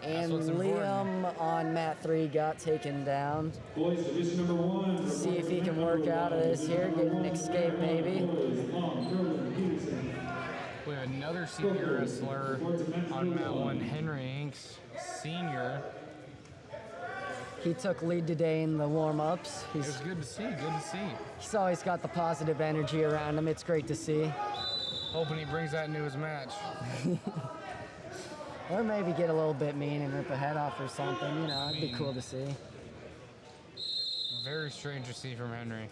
And what's Liam on Mat 3 got taken down. Boys division number 1. See if he can work out of this here, get an escape maybe. We have another senior wrestler on mat 1, Henry Hinks, senior. He took lead today in the warm-ups. It was good to see, He's always got the positive energy around him. It's great to see. Hoping he brings that into his match. Or maybe get a little bit mean and rip a head off or something. You know, it'd be cool to see. Very strange to see from Henry.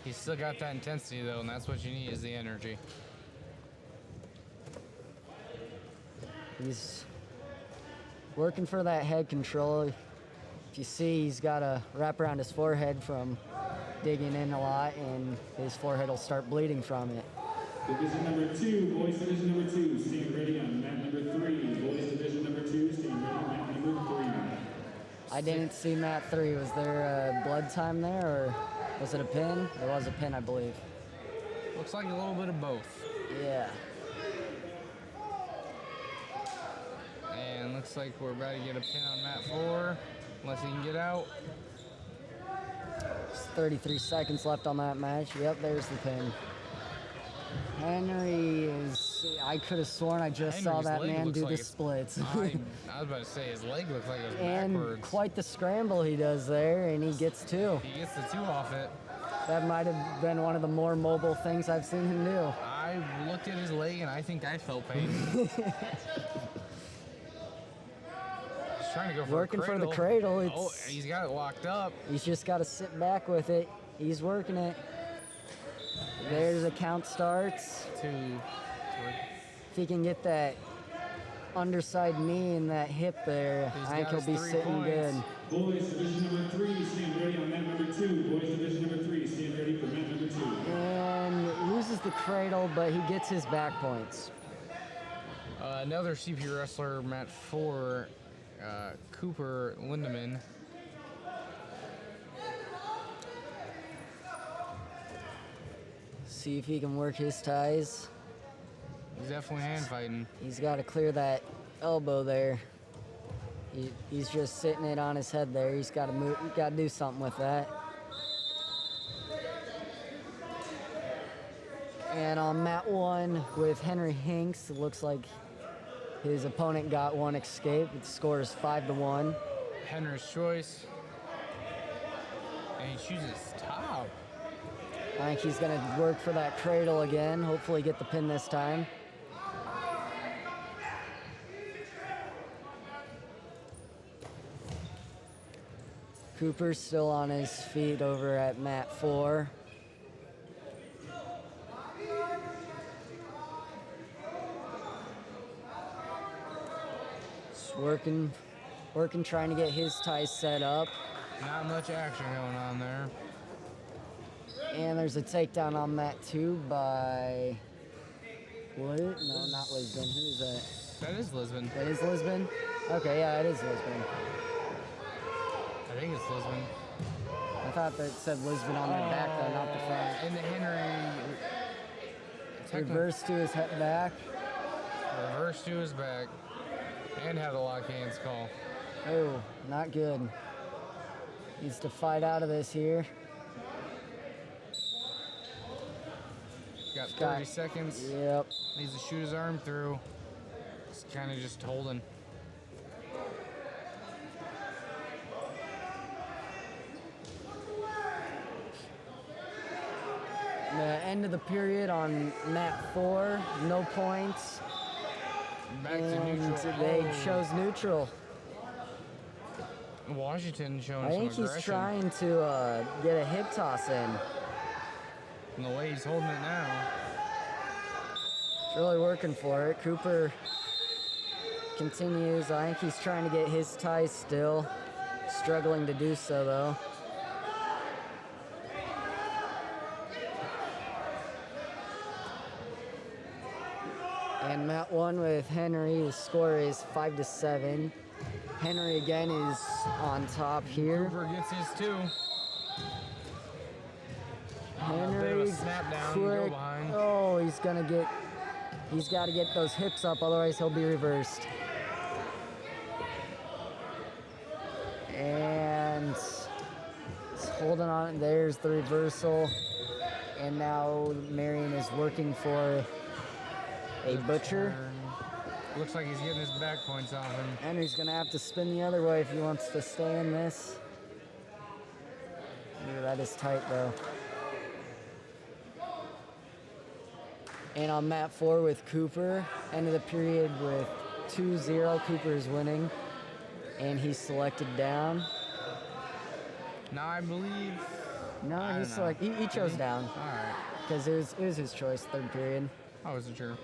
He's still got that intensity though, and that's what you need is the energy. He's working for that head control. If you see, he's got a wrap around his forehead from digging in a lot, and his forehead will start bleeding from it. Division number 2, boys division number 2, stand ready on mat number 3. Boys division number 2, stand ready on mat number 3. I didn't see Mat 3. Was there a blood time there, or was it a pin? There was a pin, I believe. Looks like a little bit of both. Yeah. And looks like we're about to get a pin on mat 4, unless he can get out. There's 33 seconds left on that match. Yep, there's the pin. Henry is... I could have sworn I just saw Henry's that leg man looks do like the it's- splits. I was about to say his leg looks like it was And backwards. quite the scramble he does there, and he gets 2. He gets the 2 off it. That might have been one of the more mobile things I've seen him do. I looked at his leg and I think I felt pain. He's trying to go for Working a for the cradle. cradle. Oh, It's, he's got it locked up. he's just got to sit back with it. He's working it. There's a count starts. 2, 3. If he can get that underside knee and that hip there, He's I think got he'll his be 3 sitting points. good. Boys division number 3, stand ready on mat number 2. Boys division number 3, stand ready for mat number 2. And loses the cradle, but he gets his back points. Another CP wrestler, mat 4, Cooper Lindemann. See if he can work his ties. He's definitely hand fighting. He's got to clear that elbow there. He's just sitting it on his head there. He's got to move. He's got to do something with that. And on mat 1 with Henry Hinks, it looks like his opponent got one escape. The score is 5-1. Henry's choice. And he chooses top. I think he's going to work for that cradle again. Hopefully get the pin this time. Cooper's still on his feet over at mat 4. Just working, trying to get his ties set up. Not much action going on there. And there's a takedown on mat 2 by... What? No, not Lisbon. Who is that? That is Lisbon. That is Lisbon? Okay, yeah, it is Lisbon. I think it's Lisbon. I thought that said Lisbon on their back, though, not the front. And the Henry... Reverse to his back. Reverse to his back. And had a lock hands call. Oh, not good. Needs to fight out of this here. Got 30 seconds. Yep. Needs to shoot his arm through. He's kind of just holding. The end of the period on mat 4, no points. Back to And neutral. they chose neutral. Washington showing I some think aggression. he's trying to get a hip toss in. And the way he's holding it now. It's really working for it. Cooper continues. I think he's trying to get his ties still. Struggling to do so, though. And mat 1 with Henry, the score is 5-7. Henry again is on top here. Cooper gets his two. Bit of Henry, a snap down, go quick. behind. Oh, he's got to get those hips up, otherwise he'll be reversed. And he's holding on. There's the reversal. And now Marion is working for a butcher. Looks like he's getting his back points off him. Henry's gonna have to spin the other way if he wants to stay in this. Ooh, that is tight though. And on mat 4 with Cooper, end of the period with 2-0. Cooper is winning, and he's selected down. Now I believe. No, I he's don't know. he chose down All right. because it was his choice. Third period. I wasn't sure.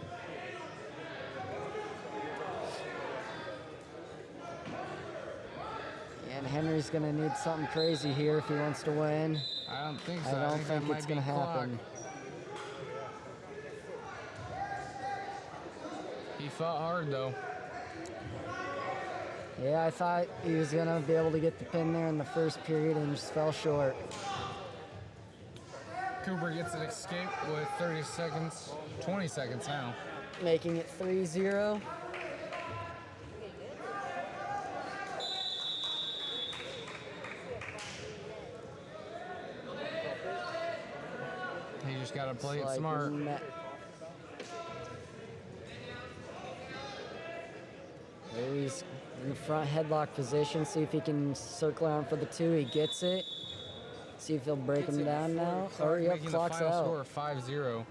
And Henry's gonna need something crazy here if he wants to win. I don't think so. I don't that think might it's be gonna clock. happen. He fought hard though. Yeah, I thought he was gonna be able to get the pin there in the first period and just fell short. Cooper gets an escape with 30 seconds, 20 seconds now. Making it 3-0. He just gotta play it Like smart. There he's in front headlock position. See if he can circle around for the 2. He gets it. See if he'll break Gets him it down before now. Clark, Hurry up, making the clock's final out. score 5-0.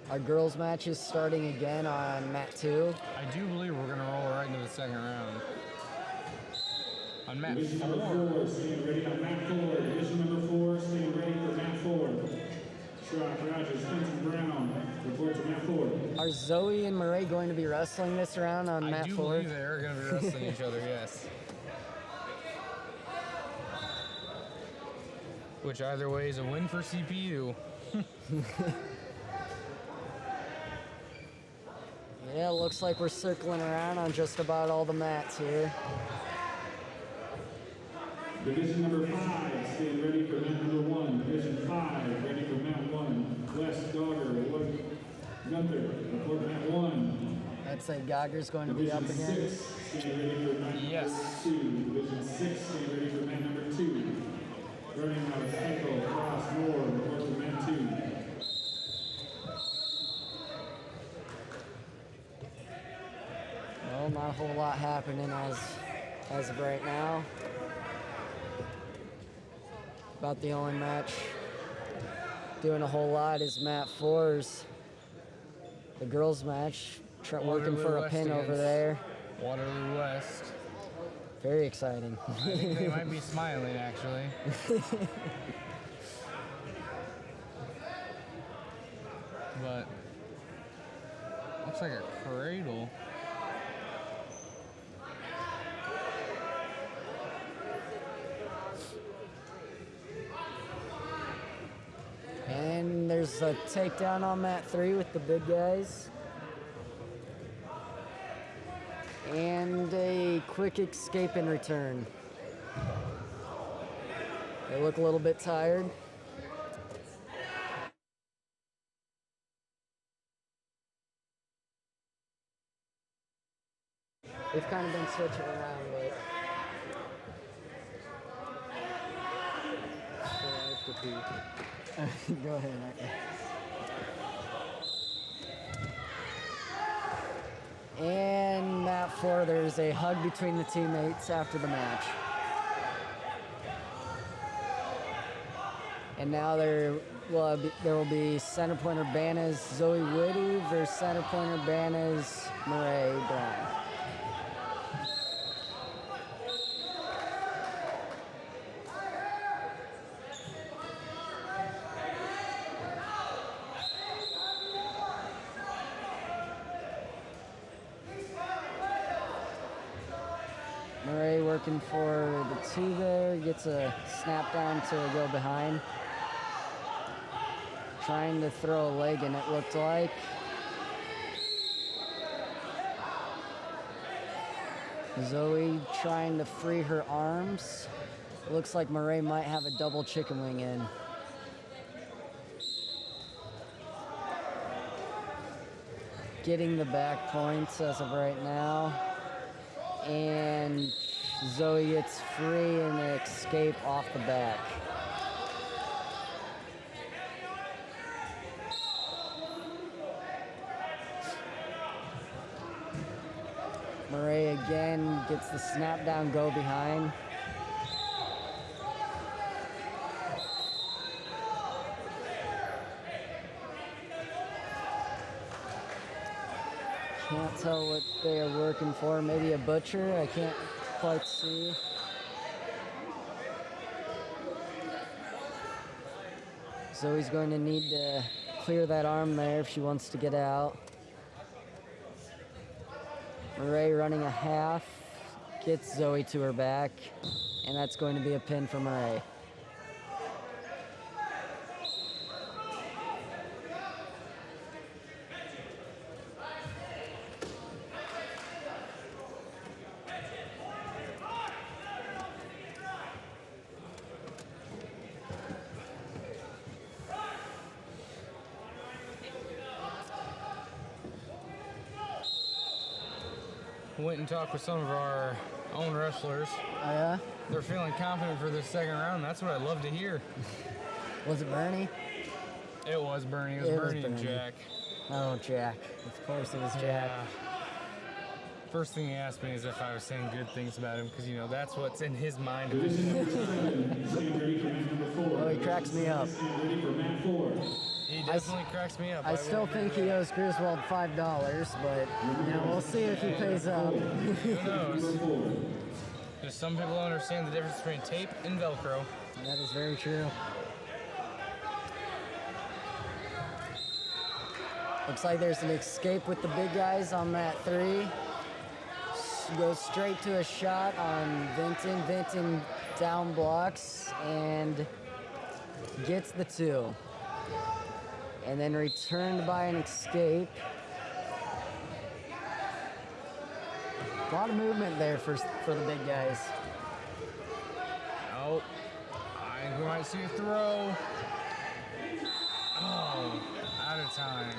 Our girls match is starting again on mat 2. I do believe we're gonna roll right into the second round. On mat Division 4. number 4, stand ready on mat 4. Division number 4, stand ready for mat 4. Schrock, Rogers, Clinton, Brown, report to mat 4. Are Zoe and Murray going to be wrestling this round on I mat do 4? believe they are gonna be wrestling each other, yes. Which either way is a win for CPU. Yeah, looks like we're circling around on just about all the mats here. Division number 5, stand ready for mat number 1. Division 5, ready for mat 1. West Dogger, Gunther, report mat 1. I'd say Gogger's going to be up Division again. 6, stand ready for mat Yes. number 2. Division 6, stand ready for mat number 2. Running out of Echo, Cross, Moore, report to mat 2. Well, not a whole lot happening as of right now. About the only match doing a whole lot is Mat 4's, the girls' match, working for a West pin over against there. Waterloo West. Very exciting. I think they might be smiling, actually. But looks like a cradle. And there's a takedown on Mat 3 with the big guys. And a quick escape and return. They look a little bit tired. They've kind of been switching around, but go ahead. And Mat 4, there's a hug between the teammates after the match. And now there will be center pointer Bana's Zoe Whitty versus center pointer Bana's Murray Brown. Murray working for the 2 there, gets a snap down to a go behind. Trying to throw a leg in, it looked like. Zoe trying to free her arms. Looks like Murray might have a double chicken wing in. Getting the back points as of right now. And Zoe gets free and an escape off the back. Murray again gets the snap down go behind. Can't tell what they are working for. Maybe a butcher. I can't quite see. Zoe's going to need to clear that arm there if she wants to get out. Murray running a half, gets Zoe to her back, and that's going to be a pin for Murray. Went and talked with some of our own wrestlers. Oh yeah? They're feeling confident for this second round. That's what I love to hear. Was it Bernie? It was Bernie. It was Bernie and Jack. Oh, Jack. Of course it was Jack. Yeah. First thing he asked me is if I was saying good things about him, because, you know, that's what's in his mind. Division number 7, stand ready for mat number 4. Oh, he cracks me up. Stand ready for mat 4. He definitely cracks me up. I still think he owes Griswold $5, but you know, we'll see if he pays up. Who knows? Just some people don't understand the difference between tape and Velcro. That is very true. Looks like there's an escape with the big guys on Mat 3. Goes straight to a shot on Vinton. Vinton down blocks and gets the 2. And then returned by an escape. A lot of movement there for the big guys. Oh, I think we might see a throw. Oh, out of time.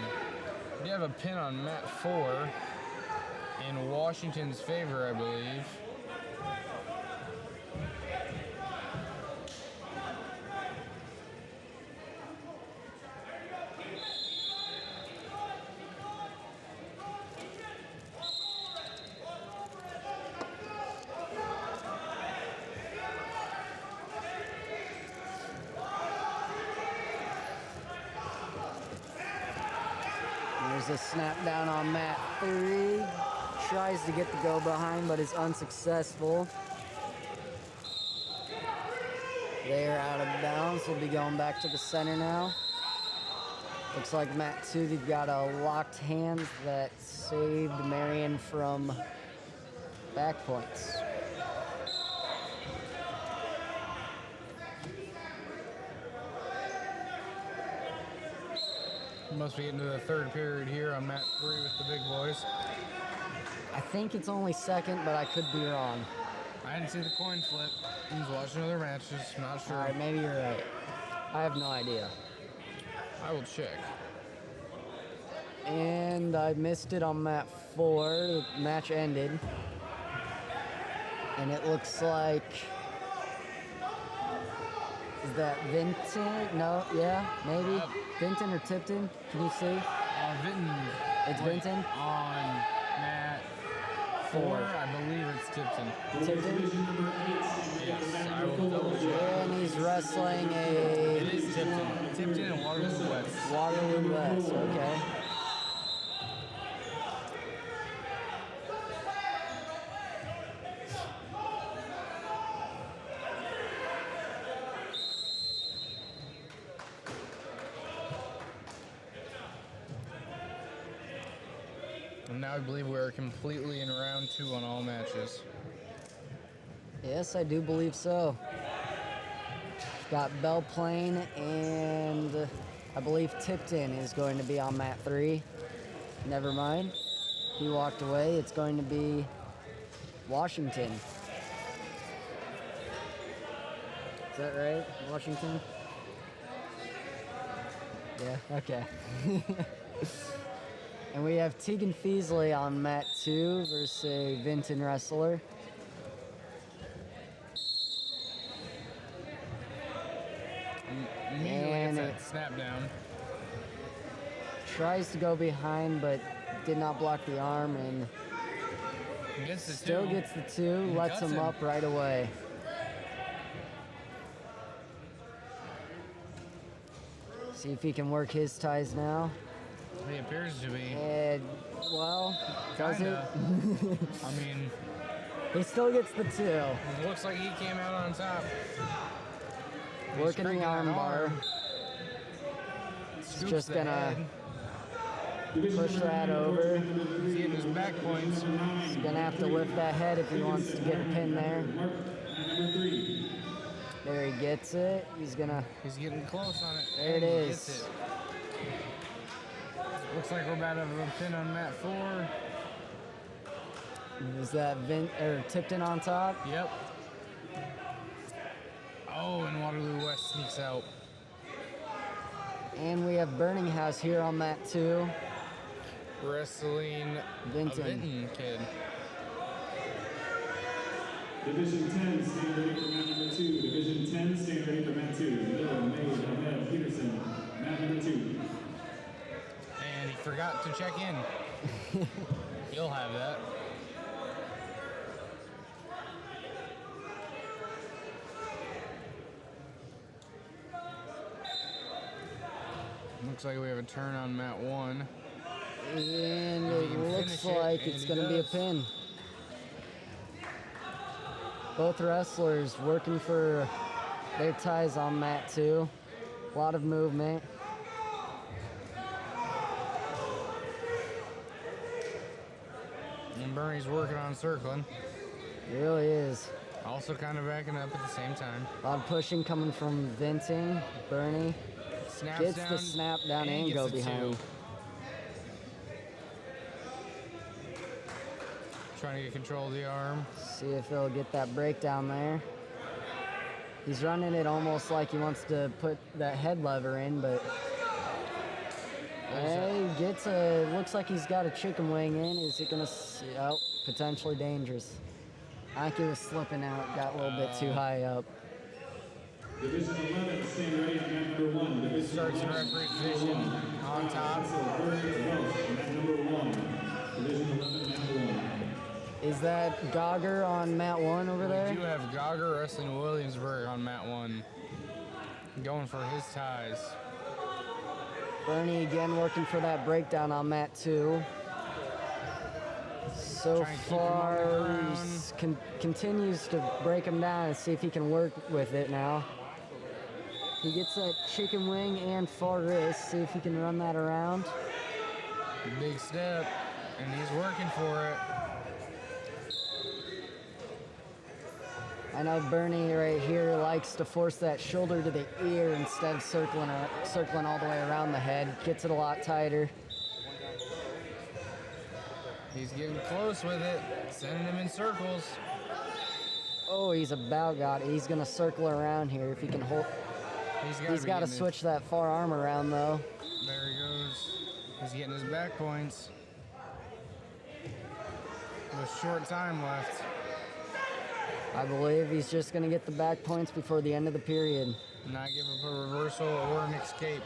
We have a pin on mat 4 in Washington's favor, I believe. There's a snap down on mat 3. Tries to get the go behind, but is unsuccessful. They're out of bounds. We'll be going back to the center now. Looks like mat 2, they've got a locked hand that saved Marion from back points. Must be getting to the third period here on mat 3 with the big boys. I think it's only second, but I could be wrong. I didn't see the coin flip. I was watching other matches. Not sure. All right, maybe you're right. I have no idea. I will check. And I missed it on mat 4. The match ended. And it looks like... Is that Vinton? No, yeah, maybe. Vinton or Tipton? Can you see? Vinton. It's Vinton? On mat 4, I believe it's Tipton. Tipton? Yes, I will double check. And he's wrestling It a is Tipton. Tipton and Waterloo West. Waterloo West, okay. And now I believe we're completely in round 2 on all matches. Yes, I do believe so. Got Belle Plaine and I believe Tipton is going to be on mat 3. Never mind. He walked away. It's going to be Washington. Is that right? Washington? Yeah, okay. And we have Tegan Feasley on mat 2 versus a Vinton wrestler. And that snap down. Tries to go behind, but did not block the arm, and Gets the still 2. gets the 2, lets Guts him him. up right away. See if he can work his ties now. He appears to be. And, well, does it? Kinda. I mean, He still gets the 2. it looks like he came out on top. He's Working the cranking that arm bar. Scoops Just the gonna head. push that over. He's getting his back points. He's gonna have to lift that head if he wants to get a pin there. There he gets it. He's gonna. He's getting close on it. There it And he is. gets it. Looks like we're about to have a pin on mat 4. Is that Tipton on top? Yep. Oh, and Waterloo West sneaks out. And we have Burning House here on mat 2. Wrestling Vinton. a Vinton kid. Division 10, stand ready for mat number 2. Division 10, stand ready for mat 2. Miller, Mays, Ahmed, Peterson, mat number 2. And he forgot to check in. He'll have that. Looks like we have a turn on mat 1. And If he it can looks finish it, like and it's he going to be a does. pin. Both wrestlers working for their ties on mat 2. A lot of movement. And Bernie's working on circling. It really is. Also kind of backing up at the same time. A lot of pushing coming from Vinton. Bernie Snaps gets down, the snap down and gets go the 2. behind. trying to get control of the arm. See if he'll get that breakdown there. He's running it almost like he wants to put that head lever in, but looks like he's got a chicken wing in. Is it gonna, oh, potentially dangerous. I think he was slipping out, got a little bit too high up. Division 11, stand ready on mat number 1. Division Starts in referee position on top. Mat number 1. Division 11, mat 1. Is that Gogger on mat 1 over there? We do have Gogger wrestling Williamsburg on mat 1. Going for his ties. Bernie again working for that breakdown on mat 2. So Trying to keep him on the far, ground. continues to break him down and see if he can work with it now. He gets that chicken wing and far wrist. See if he can run that around. Big step, and he's working for it. I know Bernie right here likes to force that shoulder to the ear instead of circling all the way around the head. Gets it a lot tighter. He's getting close with it, sending him in circles. Oh, he's about got it. He's gonna circle around here if he can hold. He's got to switch that far arm around though. There he goes. He's getting his back points. With short time left. I believe he's just gonna get the back points before the end of the period. Not give up a reversal or an escape.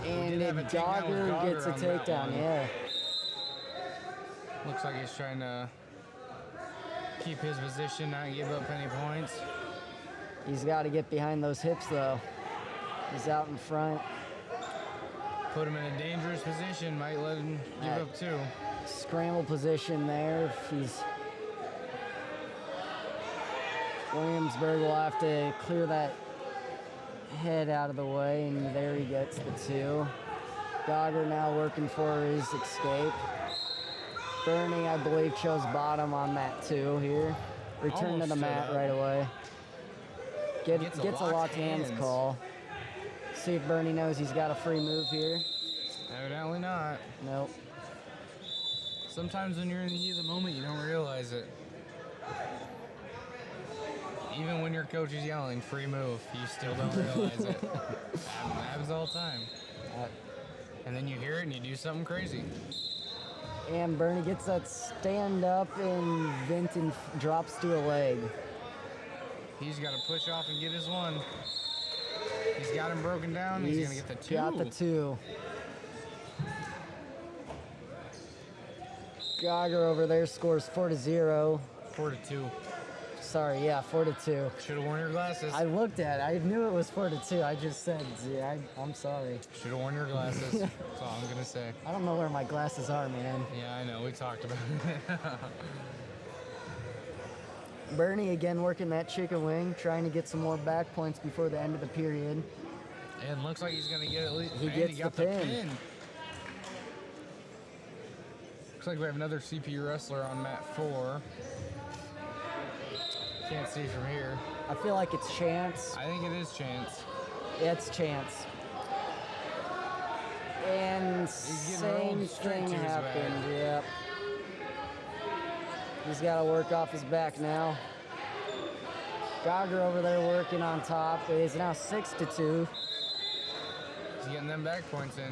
And did have a takedown with Gogger gets a Gogger on that takedown, one. yeah. Looks like he's trying to keep his position, not give up any points. He's got to get behind those hips though. He's out in front. Put him in a dangerous position, might let him give up too. Scramble position there. If he's Williamsburg will have to clear that head out of the way, and there he gets the 2. Gogger now working for his escape. Bernie, I believe, chose bottom on mat 2 here. Return to Almost the mat stood up. right away. Gets a locked locked hands hands. call. See if Bernie knows he's got a free move here. Evidently not. Nope. Sometimes when you're in the heat of the moment, you don't realize it. Even when your coach is yelling, free move, you still don't realize it. Happens all the time. And then you hear it and you do something crazy. And Bernie gets that stand up and Vinton drops to a leg. He's got to push off and get his one. He's got him broken down. He's going to get the 2. Got the 2. Gogger over there scores 4-0. 4-2. Sorry, yeah, 4-2. Should have worn your glasses. I looked at it. I knew it was 4-2. I just said, yeah, I'm sorry. Should have worn your glasses. That's all I'm going to say. I don't know where my glasses are, man. Yeah, I know. We talked about it. Bernie again working that chicken wing, trying to get some more back points before the end of the period. And looks like he's going to get at least. He and gets got the pin. Looks like we have another CP wrestler on mat 4. Can't see from here. I feel like it's Chance. I think it is Chance. Yeah, it's Chance. And getting same rolled straight thing to his happened, back. yep. He's got to work off his back now. Gogger over there working on top. It is now 6-2. He's getting them back points in.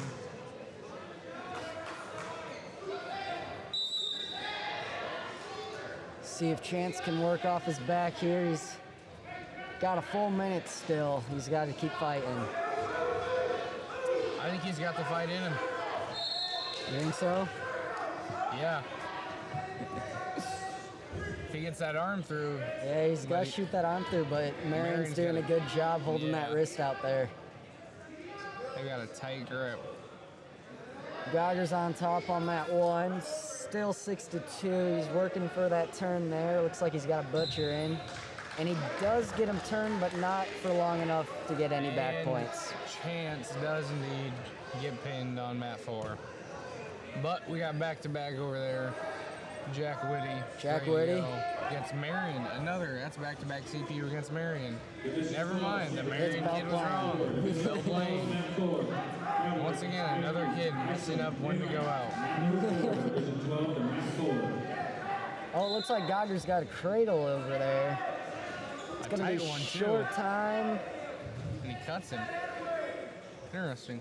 See if Chance can work off his back here. He's got a full minute still. He's got to keep fighting. I think he's got the fight in him. You think so? Yeah. If he gets that arm through, Yeah, he's got to shoot that arm through, but Marion's Marion's doing a got good job holding that Yeah. wrist out there. they got a tight grip. Gogger's on top on that 1. Still 6-2. He's working for that turn there. Looks like he's got a butcher in. And he does get him turned, but not for long enough to get any back And points. Chance does indeed get pinned on mat 4. But we got back-to-back over there. Jack Whitty. Jack ready to Whitty. go Against Marion. That's back-to-back CPU against Marion. Never mind, the Marion belt kid was wrong. It's belt playing. Once again, another kid in, messing up when to go out. Division 12 to Matt Fuller. Oh, it looks like Gogger's got a cradle over there. It's gonna be tight one, too. short time. And he cuts him. Interesting.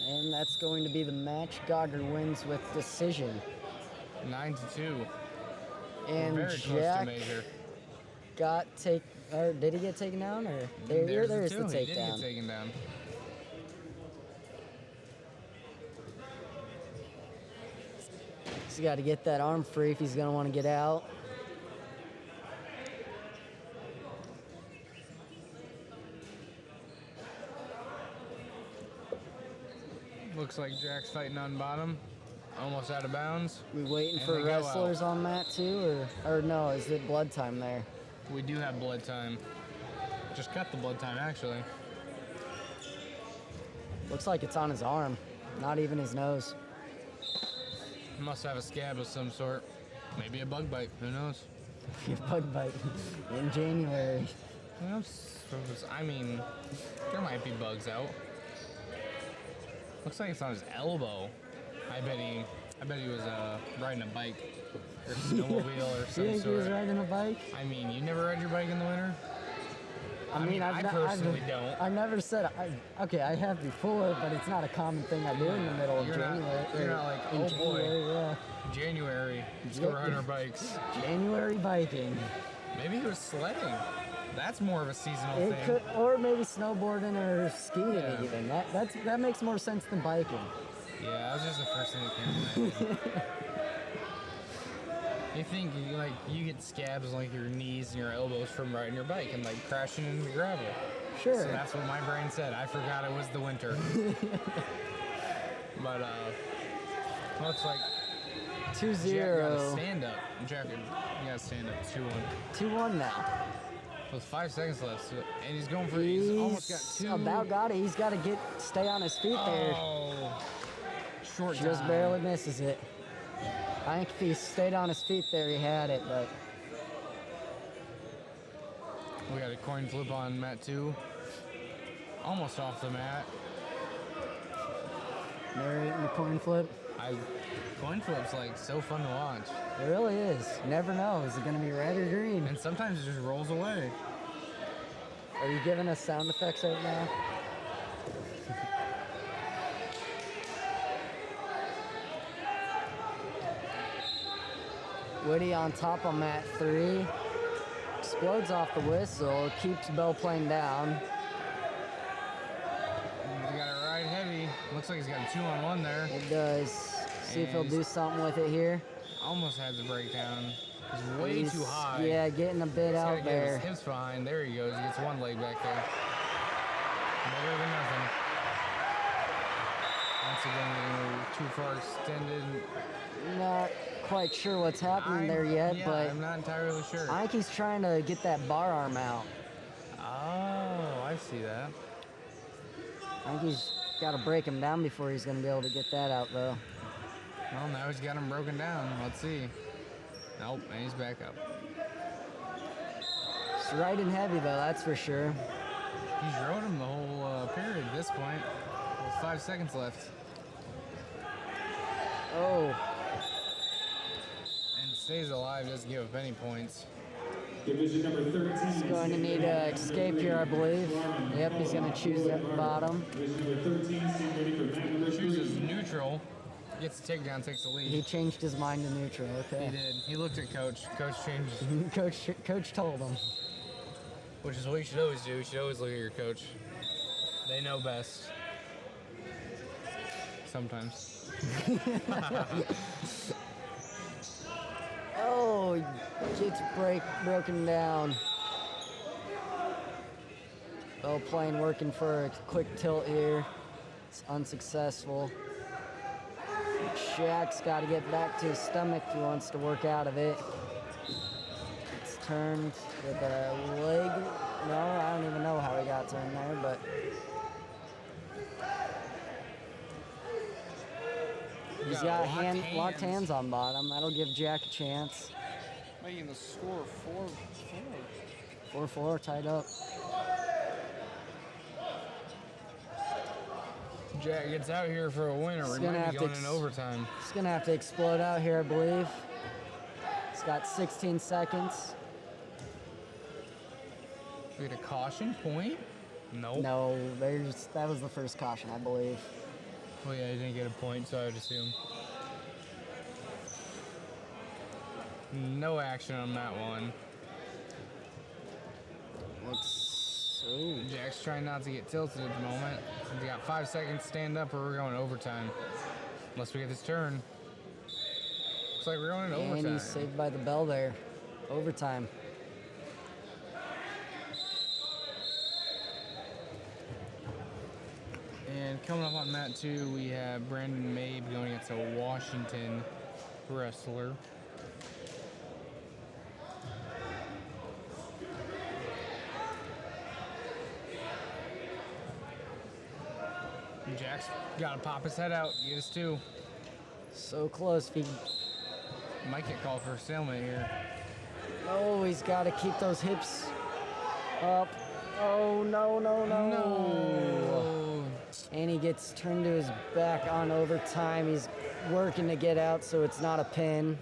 And that's going to be the match. Gogger wins with decision. 9-2. And Very close to Jack major. or did he get taken down? Or there's the two. He did get takedown. taken down. He's got to get that arm free if he's going to want to get out. Looks like Jack's fighting on bottom. Almost out of bounds. We waiting And for they go wrestlers on mat too, or no? Is it blood time there? We do have blood time. Just cut the blood time, actually. Looks like it's on his arm, not even his nose. Must have a scab of some sort. Maybe a bug bite. Who knows? Bug bite in January. I mean, there might be bugs out. Looks like it's on his elbow. I bet he was riding a bike or snowmobile or You some think he was sort. riding a bike? I mean, you never ride your bike in the winter? I mean, I personally don't. I never said. Okay, I have before, but it's not a common thing I do in the middle of You're not- January. you're or not like, in oh boy. January, yeah. January, let's go ride our bikes. January biking. Maybe he was sledding. That's more of a seasonal It thing. could, or maybe snowboarding or skiing Yeah. even. That makes more sense than biking. Yeah, that was just the first thing that came to mind. You think you get scabs on like your knees and your elbows from riding your bike and like crashing into the gravel. Sure. So that's what my brain said. I forgot it was the winter. But looks like 2-0. Jack got a stand up. Jack, you got to stand up 2-1. 2-1 now. With 5 seconds left, and he's going for. He's almost got He's 2. about got it. He's got to stay on his feet there. Oh, short Just time. barely misses it. I think if he stayed on his feet there, he had it, but We got a coin flip on mat 2. Almost off the mat. narrating the coin flip. Coin flip's like so fun to watch. It really is. You never know. Is it going to be red or green? And sometimes it just rolls away. Are you giving us sound effects right now? Woody on top on mat 3. Explodes off the whistle. Keeps Bell playing down. He got it right heavy. Looks like he's got a 2-on-1 there. It does. See if he'll do something with it here. Almost has a breakdown. He's way He's- too high. Yeah, getting a bit He's gotta out get there. his hips behind. There he goes. He gets one leg back there. Better than nothing. Once again, getting too far extended. Not quite sure what's happening there yet, yeah, but I'm not entirely sure. I think he's trying to get that bar arm out. Oh, I see that. I think he's got to break him down before he's going to be able to get that out, though. Well, now he's got him broken down. Let's see. Nope, and he's back up. It's right and heavy, though, that's for sure. He's rode him the whole period at this point. With 5 seconds left. Oh, And stays alive, doesn't give up any points. Division number 13. he's going to need to escape here, I believe. Yep, he's going to choose that bottom. Division number 13, stand ready for mat number 3. Chooses neutral. Gets the takedown, takes the lead. He changed his mind to neutral, He okay. did. He looked at coach. Coach changed, Coach told him. which is what you should always do. You should always look at your coach. They know best. Sometimes. Oh, gets broken down. Bell plane working for a quick tilt here. It's unsuccessful. Shaq's got to get back to his stomach if he wants to work out of it. It's turned with a leg. No, I don't even know how he got turned there, but he's got locked hands on bottom. That'll give Jack a chance. Making the score 4-4. 4-4 tied up. Jack gets out here for a winner. We gonna might have be to going in overtime. He's gonna have to explode out here, I believe. He's got 16 seconds. We get a caution point? Nope. No, that was the first caution, I believe. Well, yeah, he didn't get a point, so I would assume. No action on that one. Looks. Ooh. Jack's trying not to get tilted at the moment. We got 5 seconds to stand up or we're going overtime. Unless we get this turn. Looks like we're going in And overtime. he's saved by the bell there. Overtime. And coming up on mat 2, we have Brandon Mabe going against a Washington wrestler. Jack's got to pop his head out, get his 2. So close. If he, Might get called for a stalemate here. oh, he's got to keep those hips up. Oh, no, no, no. No. And he gets turned to his back on overtime. He's working to get out so it's not a pin.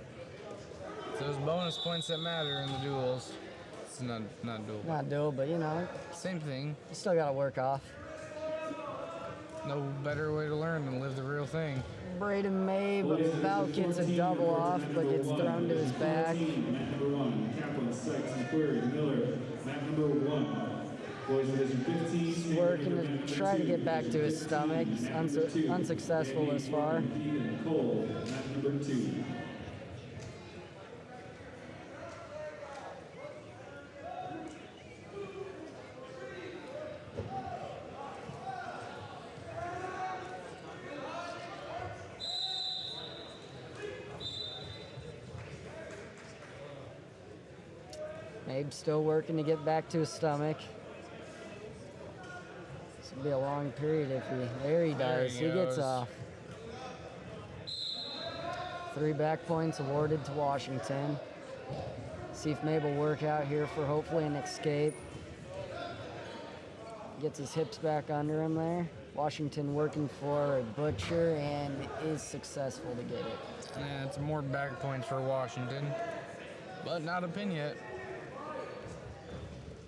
It's those bonus points that matter in the duels. It's not doable. Not doable, but you know, Same thing. you still got to work off. No better way to learn than live the real thing. Braden Mabe about gets a double off, but gets thrown to his back. Mat number 1, Kaplan, Sykes, McQuarrie, Miller. Mat number 1. Boys Division 15. He's working to try to get back to his stomach. Unsuccessful thus far. Keegan Cole, mat number 2. Mabe still working to get back to his stomach. This will be a long period if he. There he There does. he He gets goes. off. 3 back points awarded to Washington. See if Mabe will work out here for hopefully an escape. Gets his hips back under him there. Washington working for a butcher and is successful to get it. Yeah, it's more back points for Washington, but not a pin yet.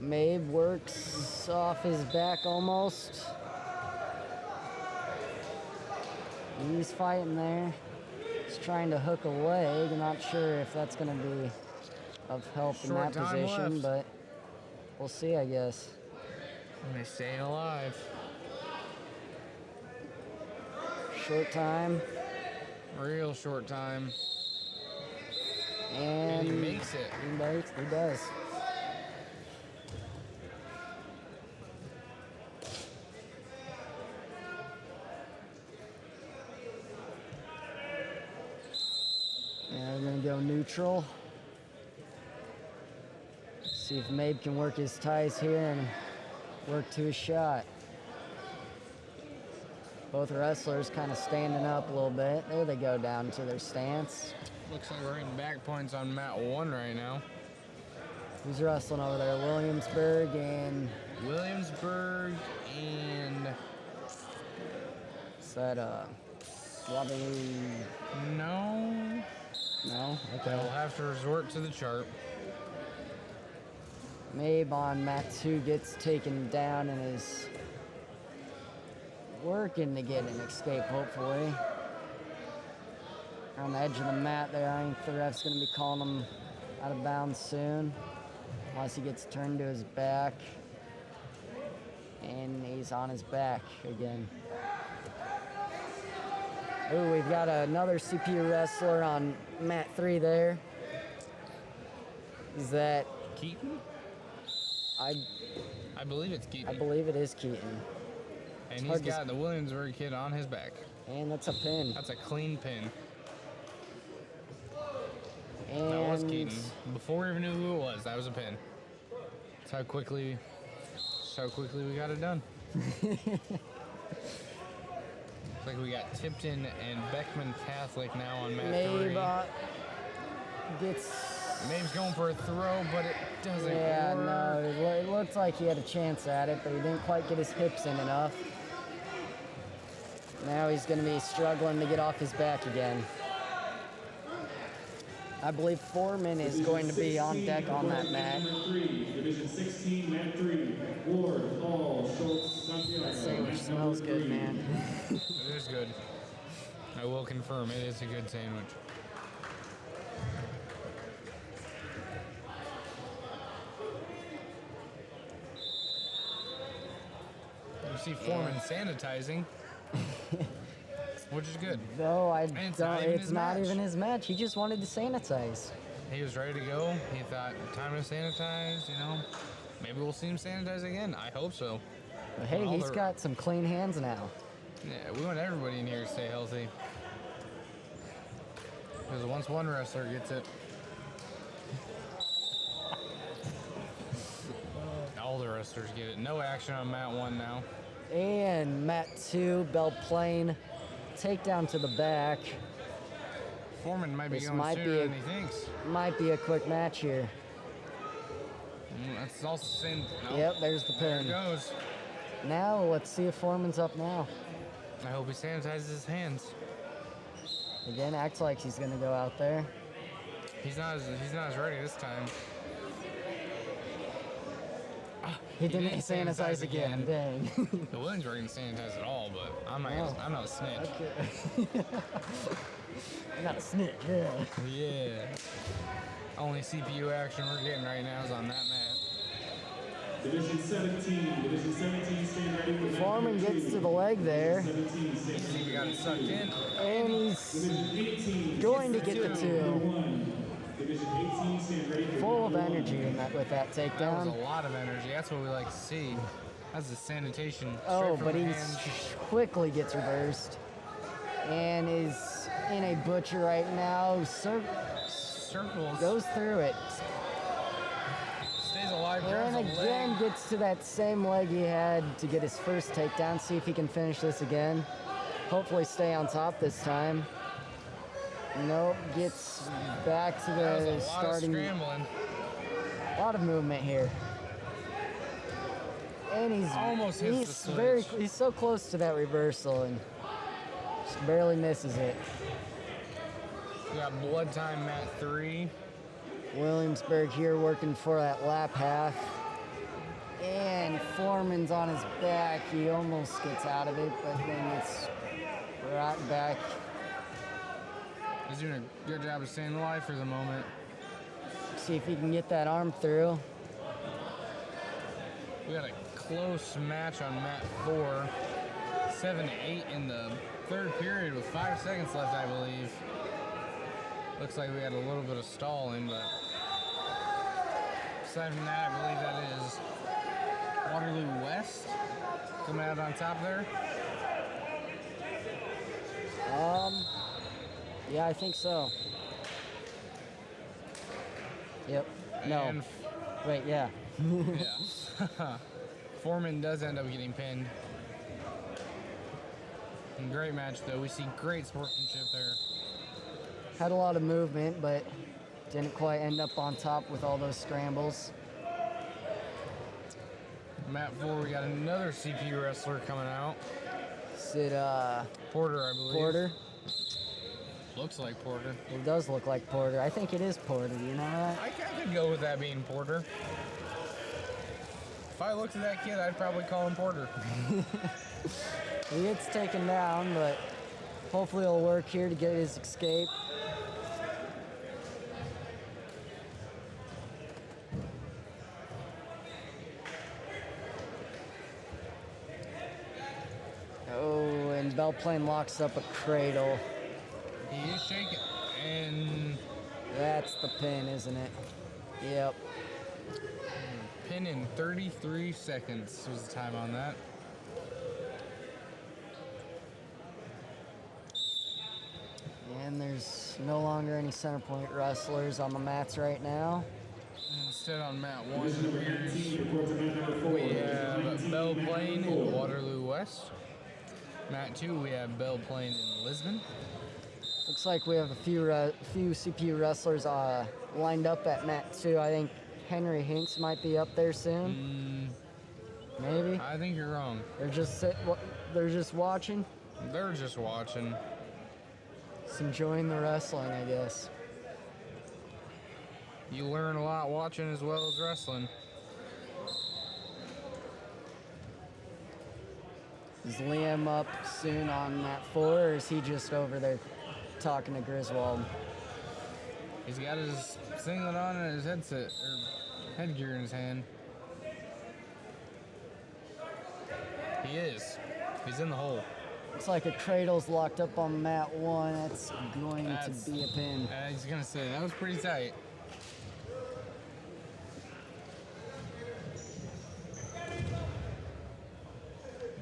Mabe works off his back almost. He's fighting there. He's trying to hook a leg. I'm not sure if that's going to be of help in Short that time position, left. but we'll see, I guess. And they staying alive. Short time. Real short time. And he makes it. He does. And we're gonna go neutral. See if Mabe can work his ties here and work to his shot. Both wrestlers kind of standing up a little bit. There they go down to their stance. Looks like we're getting back points on mat 1 right now. Who's wrestling over there? Williamsburg and Williamsburg and is that Waterloo? no. No? We'll Okay. have to resort to the chart. Mabe on mat 2 gets taken down and is working to get an escape, hopefully. On the edge of the mat there, I think the ref's going to be calling him out of bounds soon. Unless he gets turned to his back. And he's on his back again. Ooh, we've got another CPU wrestler on mat 3 there. Is that... Keaton? I believe it's Keaton. believe it is Keaton. And he's hard to got the Williamsburg kid on his back. And that's a pin. That's a clean pin. And That was Keaton. Before we even knew who it was, that was a pin. That's how quickly we got it done. Looks like we got Tipton and Beckman Catholic now on mat 3. Mabe gets... Mabe's going for a throw, but it doesn't Yeah, work. no, it looked like he had a chance at it, but he didn't quite get his hips in enough. Now he's going to be struggling to get off his back again. I believe Foreman is going to be on deck on that mat. Division 16, mat 3. Ward, Hall, Schultz, Santiago. That sandwich smells good, man. It is good. I will confirm it is a good sandwich. You see Foreman sanitizing, which is good. No, I And it's don't. not even It's his not match. even his match. He just wanted to sanitize. He was ready to go. He thought, time to sanitize, you know. Maybe we'll see him sanitize again. I hope so. But hey, All he's the- got some clean hands now. Yeah, we want everybody in here to stay healthy. Because once one wrestler gets it, all the wrestlers get it. No action on mat 1 now. And mat 2, Bell Plain, takedown to the back. Foreman might be This going might sooner be a- than he thinks. Might be a quick match here. That's also the same. No. Yep, there's the There it pin. goes. Now, let's see if Foreman's up now. I hope he sanitizes his hands. Again, acts like he's going to go out there. He's not as ready this time. He didn't sanitize again. Dang. The Williams were going to sanitize at all, but I'm not a snitch. Okay. I got a snitch, yeah. Yeah. Only CPU action we're getting right now is on that mat. Division 17, stand ready for mat Foreman number gets 2. to the leg there, 17, stand ready. We got it sucked in. and he's Division 18, going to get the number 2. 1. Division 18, stand ready for Full of mat number energy in that with that That was takedown. a lot of energy. That's what we like to see. That's the sanitation. Oh, straight from but the he hands. quickly gets reversed and is in a butcher right now. Circles. Goes through it. Stays alive. And grabs a again leg. gets to that same leg he had to get his first takedown. See if he can finish this again. Hopefully stay on top this time. Nope, gets back to That was a the lot of starting. scrambling. A lot of movement here. And he's Almost hits the switch. he's so close to that reversal and just barely misses it. We got blood time mat 3. Williamsburg here working for that lap half. And Foreman's on his back. He almost gets out of it, but then it's right back. He's doing a good job of staying alive for the moment. See if he can get that arm through. We got a close match on mat 4. 7-8 in the third period with 5 seconds left, I believe. Looks like we had a little bit of stalling, but aside from that, I believe that is Waterloo West coming out on top there. Yeah, I think so. Yep. No. And Wait, yeah. yeah. Foreman does end up getting pinned. Great match, though. We see great sportsmanship there. Had a lot of movement, but didn't quite end up on top with all those scrambles. Mat 4, we got another CPU wrestler coming out. Is it Porter, I believe. Porter? Looks like Porter. It does look like Porter. I think it is Porter, you know that? I could go with that being Porter. If I looked at that kid, I'd probably call him Porter. He gets taken down, but hopefully it'll work here to get his escape. Oh, and Bell Plain locks up a cradle. He is shaking. And That's the pin, isn't it? Yep. pin in 33 seconds was the time on that. And there's no longer any center point wrestlers on the mats right now. Instead on mat 1, it number appears 19, report to mat number 4. we have Belle Plaine in Waterloo West. Mat 2, we have Belle Plaine in Lisbon. Looks like we have a few CPU wrestlers lined up at mat 2. I think Henry Hinks might be up there soon. Maybe. I think you're wrong. They're just watching. They're just watching. Just enjoying the wrestling, I guess. You learn a lot watching as well as wrestling. Is Liam up soon on mat 4, or is he just over there talking to Griswold? He's got his singlet on and his headset, or headgear in his hand. He is. He's in the hole. Looks like a cradle's locked up on mat 1. That's going to be a pin. I was gonna say, that was pretty tight.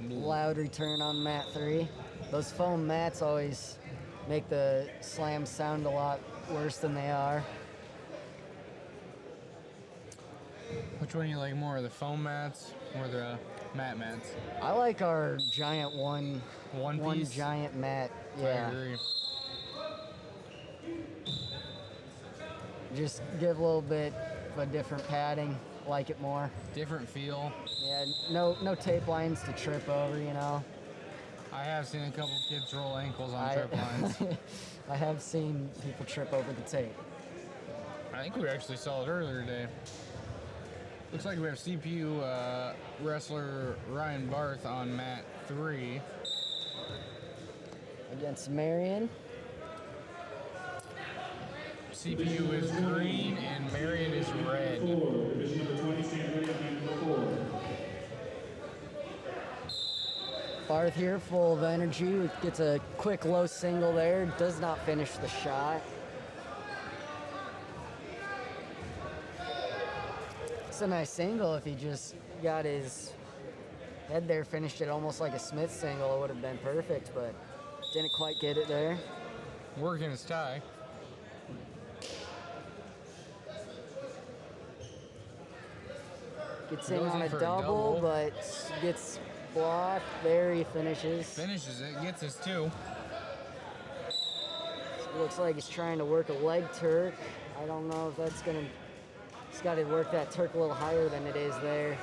Loud return on mat 3. Those foam mats always make the slams sound a lot worse than they are. Which one do you like more, the foam mats or the mat mats? I like our giant one One piece? giant mat. I Yeah. agree. Just give a little bit of a different padding. Like it more. Different feel. Yeah, no tape lines to trip over, you know. I have seen a couple kids roll ankles on trip lines. I have seen people trip over the tape. I think we actually saw it earlier today. Looks like we have CPU wrestler Ryan Barth on mat 3. Against Marion. CPU is green and Marion is red. 4, division number 20, stand ready on mat number 4. Barth here, full of energy, gets a quick low single there, does not finish the shot. It's a nice single. If he just got his head there, finished it almost like a Smith single, it would have been perfect, but didn't quite get it there. Working his tie. Gets in Goes on in a for a double, double. but gets blocked. There he finishes. Finishes it, gets his 2. Looks like he's trying to work a leg Turk. I don't know if that's gonna. He's got to work that Turk a little higher than it is there.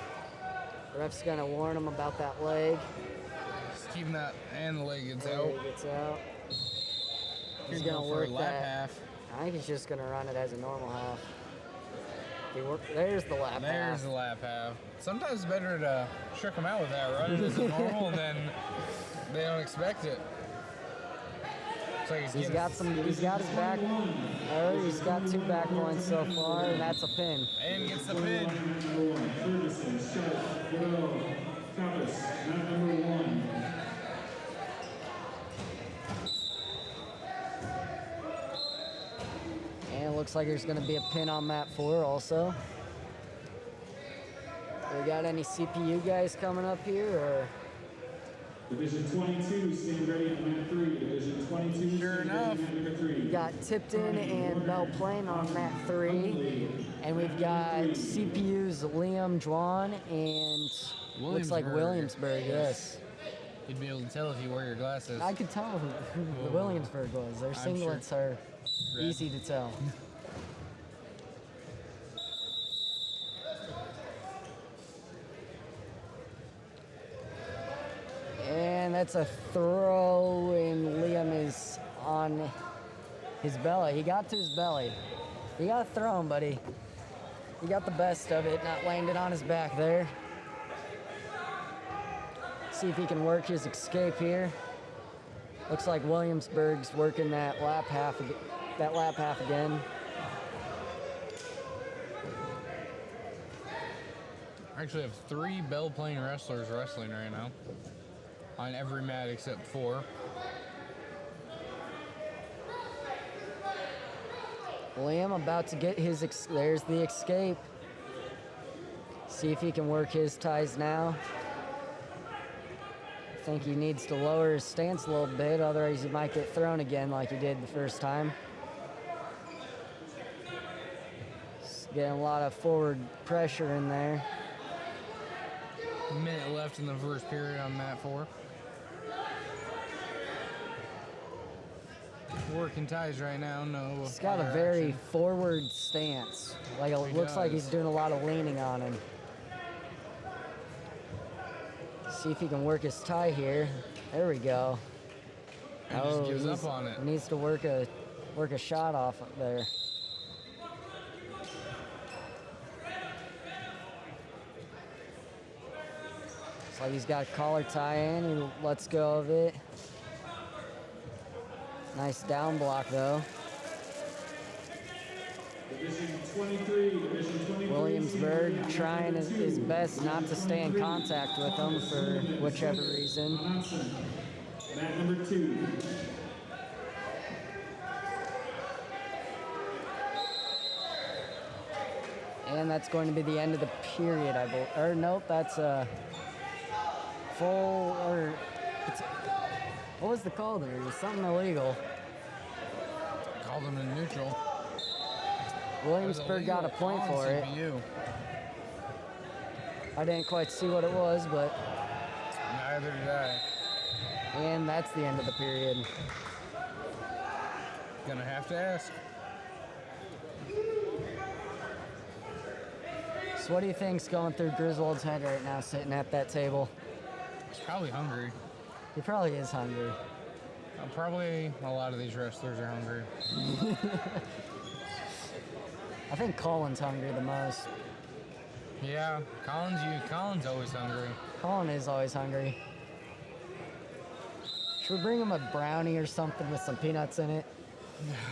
Ref's gonna warn him about that leg. Just keeping that, and the leg gets There out. he gets out. He's Gonna gonna go for a work lap that. half. I think he's just gonna run it as a normal half. There's the lap There's half. the lap half. Sometimes it's better to trick them out with that, run it as a normal, and then they don't expect it. Looks like He's got his back. He's got 2 back points so far, and that's a pin. And gets the pin. Number 1, Ferguson, Sharp, Goodell, Thomas, mat number 1. And it looks like there's gonna be a pin on mat 4 also. We got any CPU guys coming up here, or? Division 22, stand ready on mat 3. Division 22, Sure stand enough. ready on mat number 3. We got Tipton and Bell Plain on mat 3. And we've got CPU's Liam Juan and looks like Williamsburg, yes. You'd be able to tell if you wear your glasses. I could tell who the Williamsburg was. Their I'm singlets are easy to tell. And that's a throw, and Liam is on his belly. He got to his belly. He got thrown, but he got the best of it, not landed on his back there. See if he can work his escape here. Looks like Williamsburg's working that lap half again. I actually have 3 Bell Plain wrestlers wrestling right now. On every mat except 4. Liam about to get his, there's the escape. See if he can work his ties now. I think he needs to lower his stance a little bit, otherwise he might get thrown again like he did the first time. Just getting a lot of forward pressure in there. A minute left in the first period on mat 4. Working ties right now, no. He's got a fire very action. forward stance. Like it He looks like does. he's doing a lot of leaning on him. See if he can work his tie here. There we go. He just gives he's- up on it. He needs to work a shot off up there. Looks like he's got a collar tie in. He lets go of it. Nice down block though. Division 23, Division 23. Williamsburg trying his best not to stay in contact with him for whichever reason. Johnson, mat number 2. And that's going to be the end of the period, I believe. Or nope, that's a full, or it's, what was the call there? It was something illegal. Called him in neutral. Williamsburg got a point for it. CPU. I didn't quite see what it was, but, Neither did I. and that's the end of the period. Gonna have to ask. So what do you think's going through Griswold's head right now, sitting at that table? He's probably hungry. He probably is hungry. Probably a lot of these wrestlers are hungry. I think Colin's hungry the most. Yeah, Colin's always hungry. Colin is always hungry. Should we bring him a brownie or something with some peanuts in it?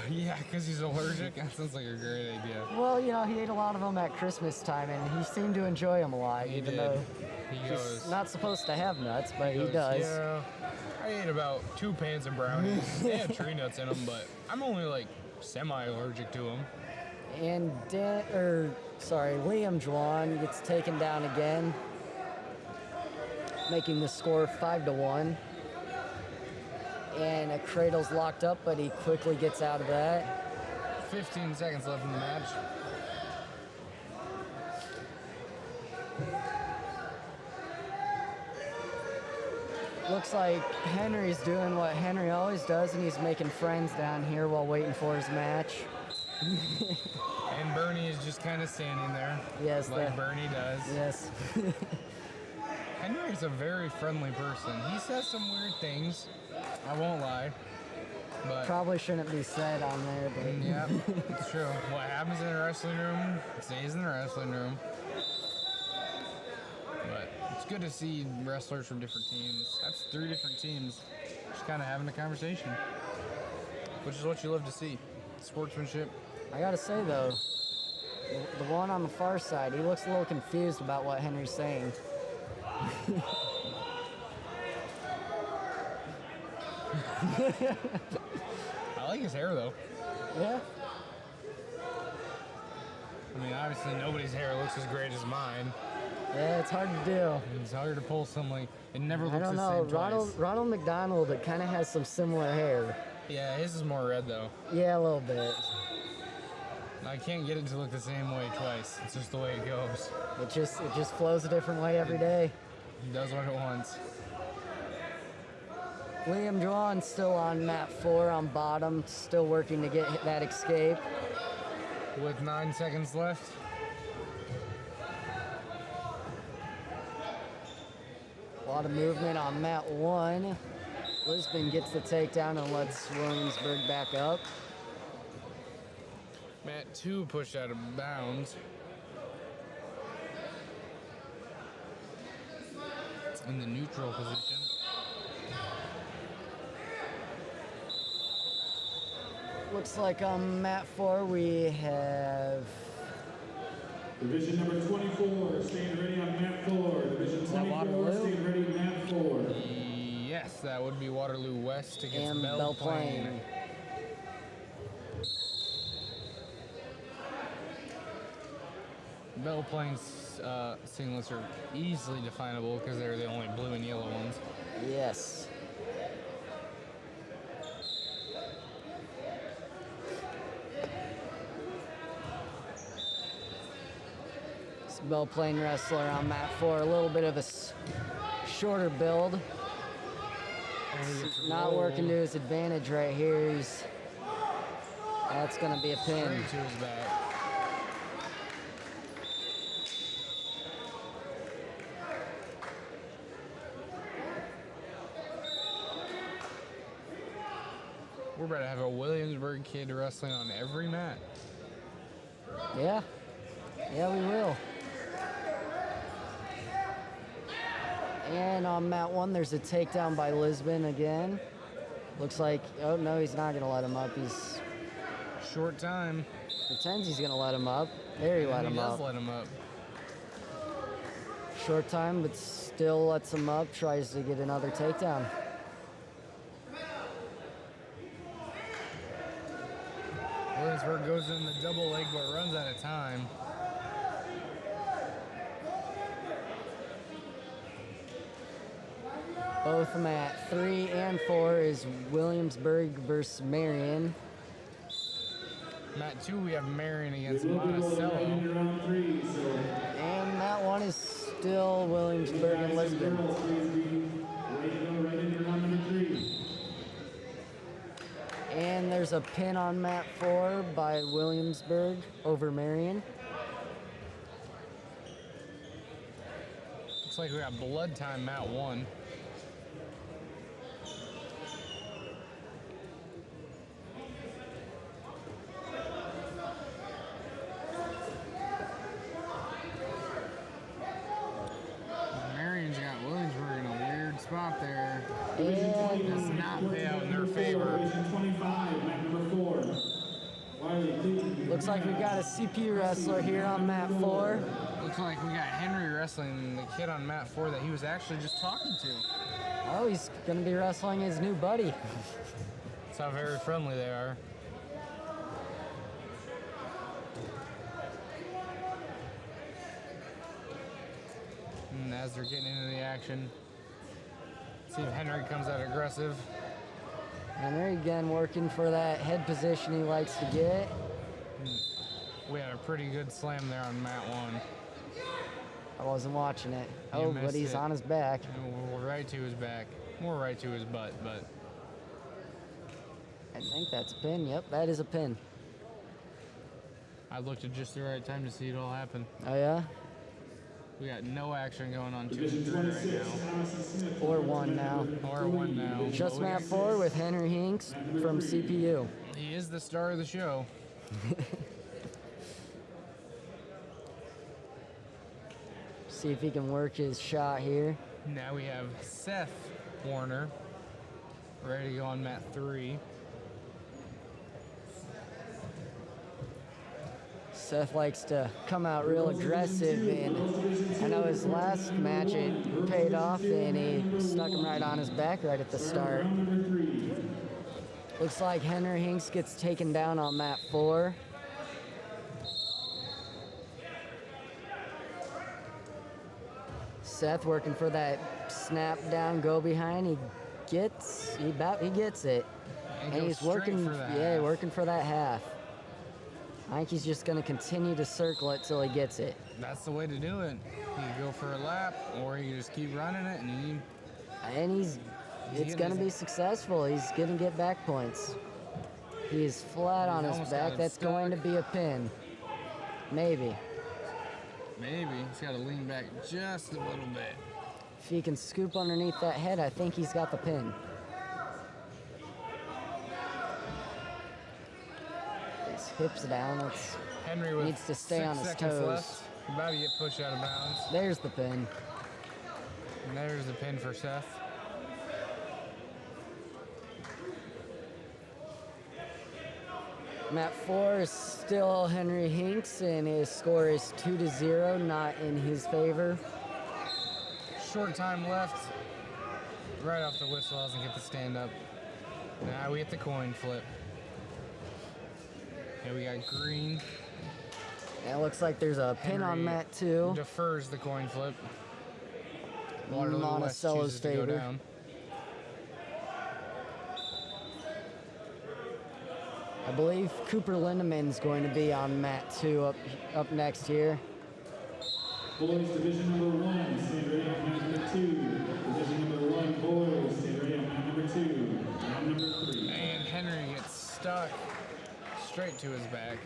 Yeah, because he's allergic. That sounds like a great idea. Well, you know, he ate a lot of them at Christmas time, and he seemed to enjoy them a lot, He even did. though He he's goes. not supposed to have nuts, but he goes, does. Yeah, I ate about 2 pans of brownies. They had tree nuts in them, but I'm only like semi-allergic to them. And Liam Juan gets taken down again, making the score 5-1. And a cradle's locked up, but he quickly gets out of that. 15 seconds left in the match. Looks like Henry's doing what Henry always does, and he's making friends down here while waiting for his match. And Bernie is just kind of standing there. Yes, Like Bernie does. yes. Henry is a very friendly person. He says some weird things. I won't lie. But Probably shouldn't be said on there, but yeah, it's true. What happens in the wrestling room stays in the wrestling room. But it's good to see wrestlers from different teams. That's 3 different teams just kind of having a conversation, which is what you love to see. Sportsmanship. I gotta say though, the one on the far side, he looks a little confused about what Henry's saying. I like his hair though. Yeah. I mean, obviously nobody's hair looks as great as mine. Yeah, it's hard to do. It's hard to pull something. It never looks I don't the know. same twice. Ronald McDonald, it kind of has some similar hair. Yeah, his is more red though. Yeah, a little bit. I can't get it to look the same way twice. It's just the way it goes. It just flows a different way every day. He does what it wants. Liam Juan still on mat 4 on bottom, still working to get that escape. With 9 seconds left. A lot of movement on mat 1. Lisbon gets the takedown and lets Williamsburg back up. Mat 2 pushed out of bounds. In the neutral position. Looks like on mat 4 we have Division number 24, staying ready on mat 4. Division that 24, Waterloo? staying ready mat 4. Yes, that would be Waterloo West against and Belle Belle Plaine. Plaine. Belle Plaine's singlets are easily definable because they're the only blue and yellow ones. Yes. This Belle Plaine wrestler on mat 4, a little bit of a shorter build. Not working to his advantage right here. That's gonna be a pin. Straight to his back. We're about to have a Williamsburg kid wrestling on every mat. Yeah. Yeah, we will. And on mat 1, there's a takedown by Lisbon again. Looks like, oh no, he's not gonna let him up. He's Short time. pretends he's gonna let him up. There, he let And him he does up. let him up. Short time, but still lets him up. Tries to get another takedown. Williamsburg goes in the double leg but runs out of time. Both mat 3 and 4 is Williamsburg versus Marion. Mat 2, we have Marion against We will be rolling right Monticello. into round 3, so And mat 1 is still Williamsburg and guys and Lisbon. girls, please be ready to go right into round number 3. And there's a pin on mat 4 by Williamsburg over Marion. Looks like we got blood time, mat 1. Marion's got Williamsburg in a weird spot there. And Does not pay out in their favor. Division 25, mat number 4. Wiley, please. looks like we got a CP wrestler here on mat 4. Looks like we got Henry wrestling the kid on mat 4 that he was actually just talking to. Oh, he's gonna be wrestling his new buddy. That's how very friendly they are. And as they're getting into the action, see if Henry comes out aggressive. Henry again working for that head position he likes to get. We had a pretty good slam there on mat 1. I wasn't watching it. You Oh, but missed he's it. on his back. And we're right to his back. More right to his butt, but I think that's a pin. Yep, that is a pin. I looked at just the right time to see it all happen. Oh yeah? We got no action going on 2 Division and 3 right 26, now. Allison Smith. Or 1 now. Or 1 now. Just But we- mat 4 with Henry Hinks from CPU. He is the star of the show. See if he can work his shot here. Now we have Seth Warner ready to go on mat 3. Seth likes to come out real aggressive, and I know his last match it paid off, and he stuck him right on his back right at the start. Round number 3. Looks like Henry Hinks gets taken down on mat 4. Seth working for that snap down, go behind. He gets it, and goes he's straight working. for that Yeah, half. working for that half. I think he's just gonna continue to circle it till he gets it. That's the way to do it. You can go for a lap, or you just keep running it, and you And it's getting gonna his- be successful. He's gonna get back points. He is flat on his almost got back. him That's going to stuck. be a pin. Maybe. maybe he's got to lean back just a little bit. If he can scoop underneath that head, I think he's got the pin. His hips down. It's, Henry with Needs to stay 6 on his seconds toes. left. About to get pushed out of bounds. there's the pin. And there's the pin for Seth. Mat 4 is still Henry Hinks, and his score is 2-0, not in his favor. Short time left. Right off the whistle, doesn't get the stand up. Now we get the coin flip. Here we got Green. And it looks like there's a pin on Henry mat 2. defers the coin flip. Waterloo West Monticello's chooses to go favor. down. I believe Cooper Lindemann's going to be on mat 2 up next here. Boys Division number 1, stand ready on mat number 2. Division number 1, boys, stand ready on mat number 2. Round number 3. And Henry gets stuck straight to his back.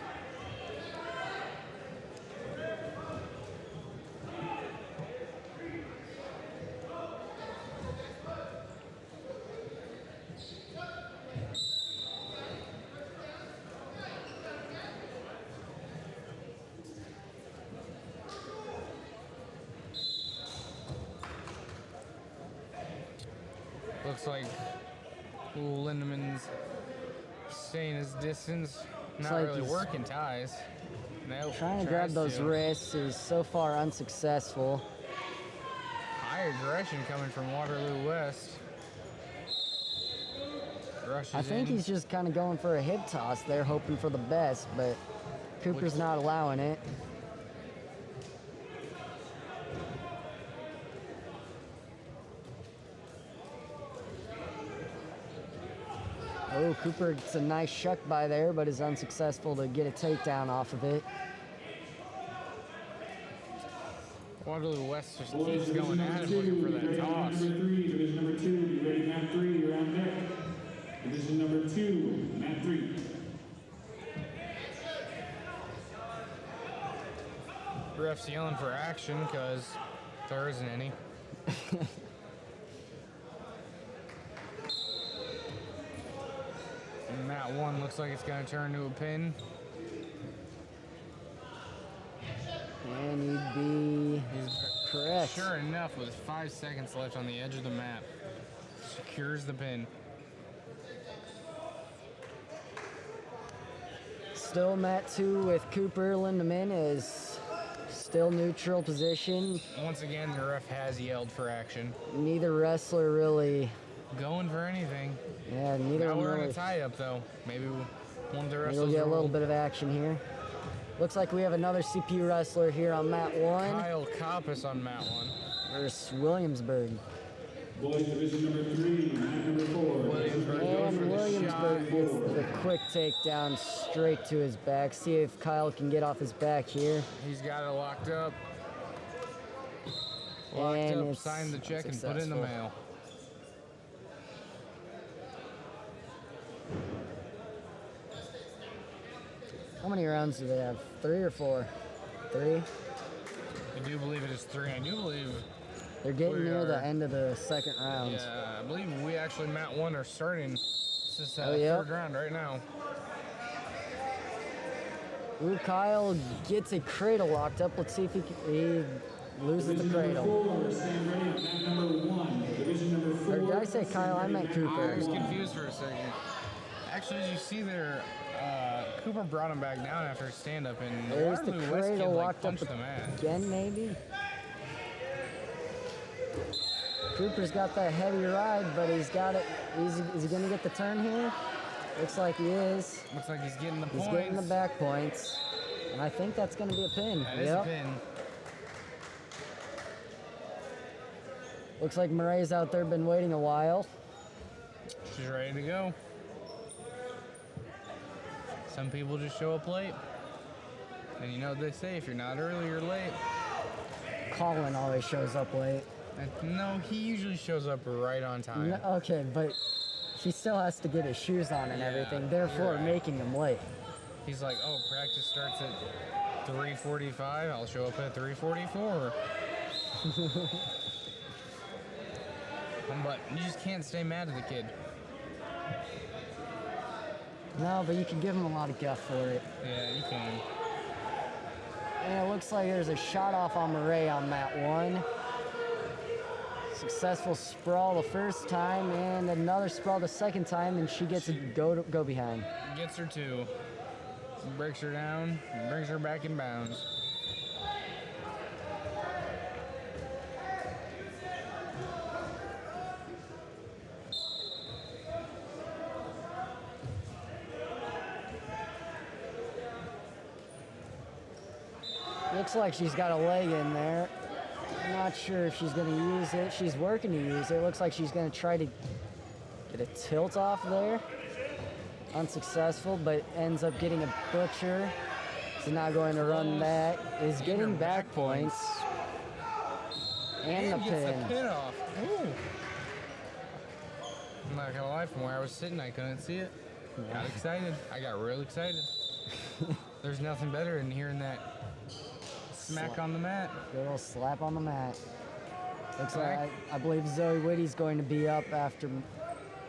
looks like Lindemann's staying his distance, not like really he's working ties. Nope, Trying to grab tries those to. wrists is so far unsuccessful. High aggression coming from Waterloo West. Rushes I think in. he's just kind of going for a hip toss there, hoping for the best, but Cooper's not allowing it. Oh, Cooper gets a nice shuck by there, but is unsuccessful to get a takedown off of it. Waterloo West just Boys, keeps division going number at him two, looking for be that ready, toss. Number 3, division number 2, be ready, Mat 3, you're on deck. Division number 2, Mat 3. Ref's yelling for action because there isn't any. And Mat 1 looks like it's going to turn to a pin. And you'd be He's correct. sure enough, with 5 seconds left on the edge of the mat, secures the pin. Still mat 2 with Cooper. Lindemann is still neutral position. Once again, the ref has yelled for action. Neither wrestler really, Going for anything. yeah, neither Now one we're in really. a tie-up, though. Maybe one of the We'll wrestlers get a little will- bit of action here. Looks like we have another CPU wrestler here on mat 1 Kyle Koppas on mat 1. versus Williamsburg. Boys, division number 3, Mat number 4. Williamsburg goes for And the Williamsburg shot. gets the quick takedown straight to his back. See if Kyle can get off his back here. He's got it locked up. Locked And up, it's sign the check, and put it in the unsuccessful. mail. How many rounds do they have? 3 or 4? 3? I do believe it is 3. I do believe, They're getting We near the are- end of the second round. yeah, I believe we actually, mat 1 are starting. This is Oh, yeah? third round right now. Ooh, Kyle gets a cradle locked up. Let's see if he loses the Division number cradle. 4, stand ready, Mat number 1. Division number 4. Or did I say Kyle? I meant I Cooper. was confused for a second. Actually, as you see there, Cooper brought him back down after a stand-up, and the There's the Waterloo West kid cradle like locked up punched the mat. again, maybe? Cooper's got that heavy ride, but he's got it. Is he going to get the turn here? Looks like he is. Looks like he's getting the He's points. getting the back points. And I think that's going to be a pin. That is a pin. Looks like Murray's out there, been waiting a while. She's ready to go. Some people just show up late. And you know what they say, if you're not early, you're late. Colin always shows up late. And no, he usually shows up right on time. No, okay, but he still has to get his shoes on and Yeah, everything, you're therefore right. making him late. He's like, oh, practice starts at 3:45. I'll show up at 3:44. But you just can't stay mad at the kid. No, but you can give him a lot of guff for it. Yeah, you can. And it looks like there's a shot off on Murray on mat 1. Successful sprawl the first time and another sprawl the second time, and she gets a go behind. Gets her two. Breaks her down. Brings her back in bounds. Looks like she's got a leg in there. I'm not sure if she's going to use it. She's working to use it. Looks like she's going to try to get a tilt off there. Unsuccessful, but ends up getting a butcher. So now going to run that. Is getting back points. And the gets pin. the pin off. Ooh. I'm not gonna lie, from where I was sitting, I couldn't see it. Got excited. I got real excited. There's nothing better than hearing that smack on the mat. Good little slap on the mat. Looks Back. like I believe Zoe Whitty's going to be up after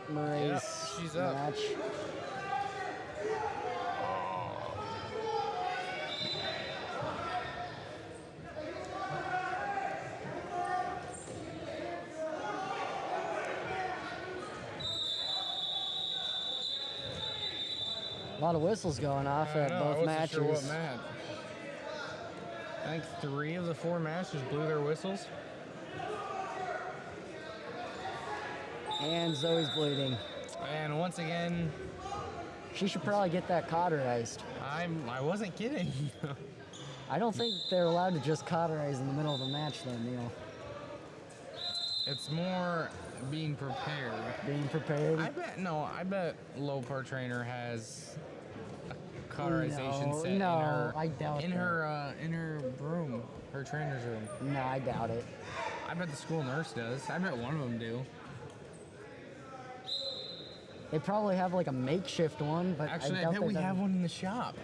Murray's Yep, she's up. match. A lot of whistles going off at I both wasn't sure what matches. match. I think 3 of the 4 matches blew their whistles. And Zoe's bleeding. And once again, She should probably get that cauterized. I wasn't kidding. I don't think they're allowed to just cauterize in the middle of a match, though, Neil. It's more being prepared. Being prepared. I bet Lopar Trainer has a cauterization No, set no, I doubt in that. her room, her trainer's room. No, I doubt it. I bet the school nurse does. I bet one of them do. They probably have like a makeshift one, but Actually, I I doubt bet they we don't- have one in the shop.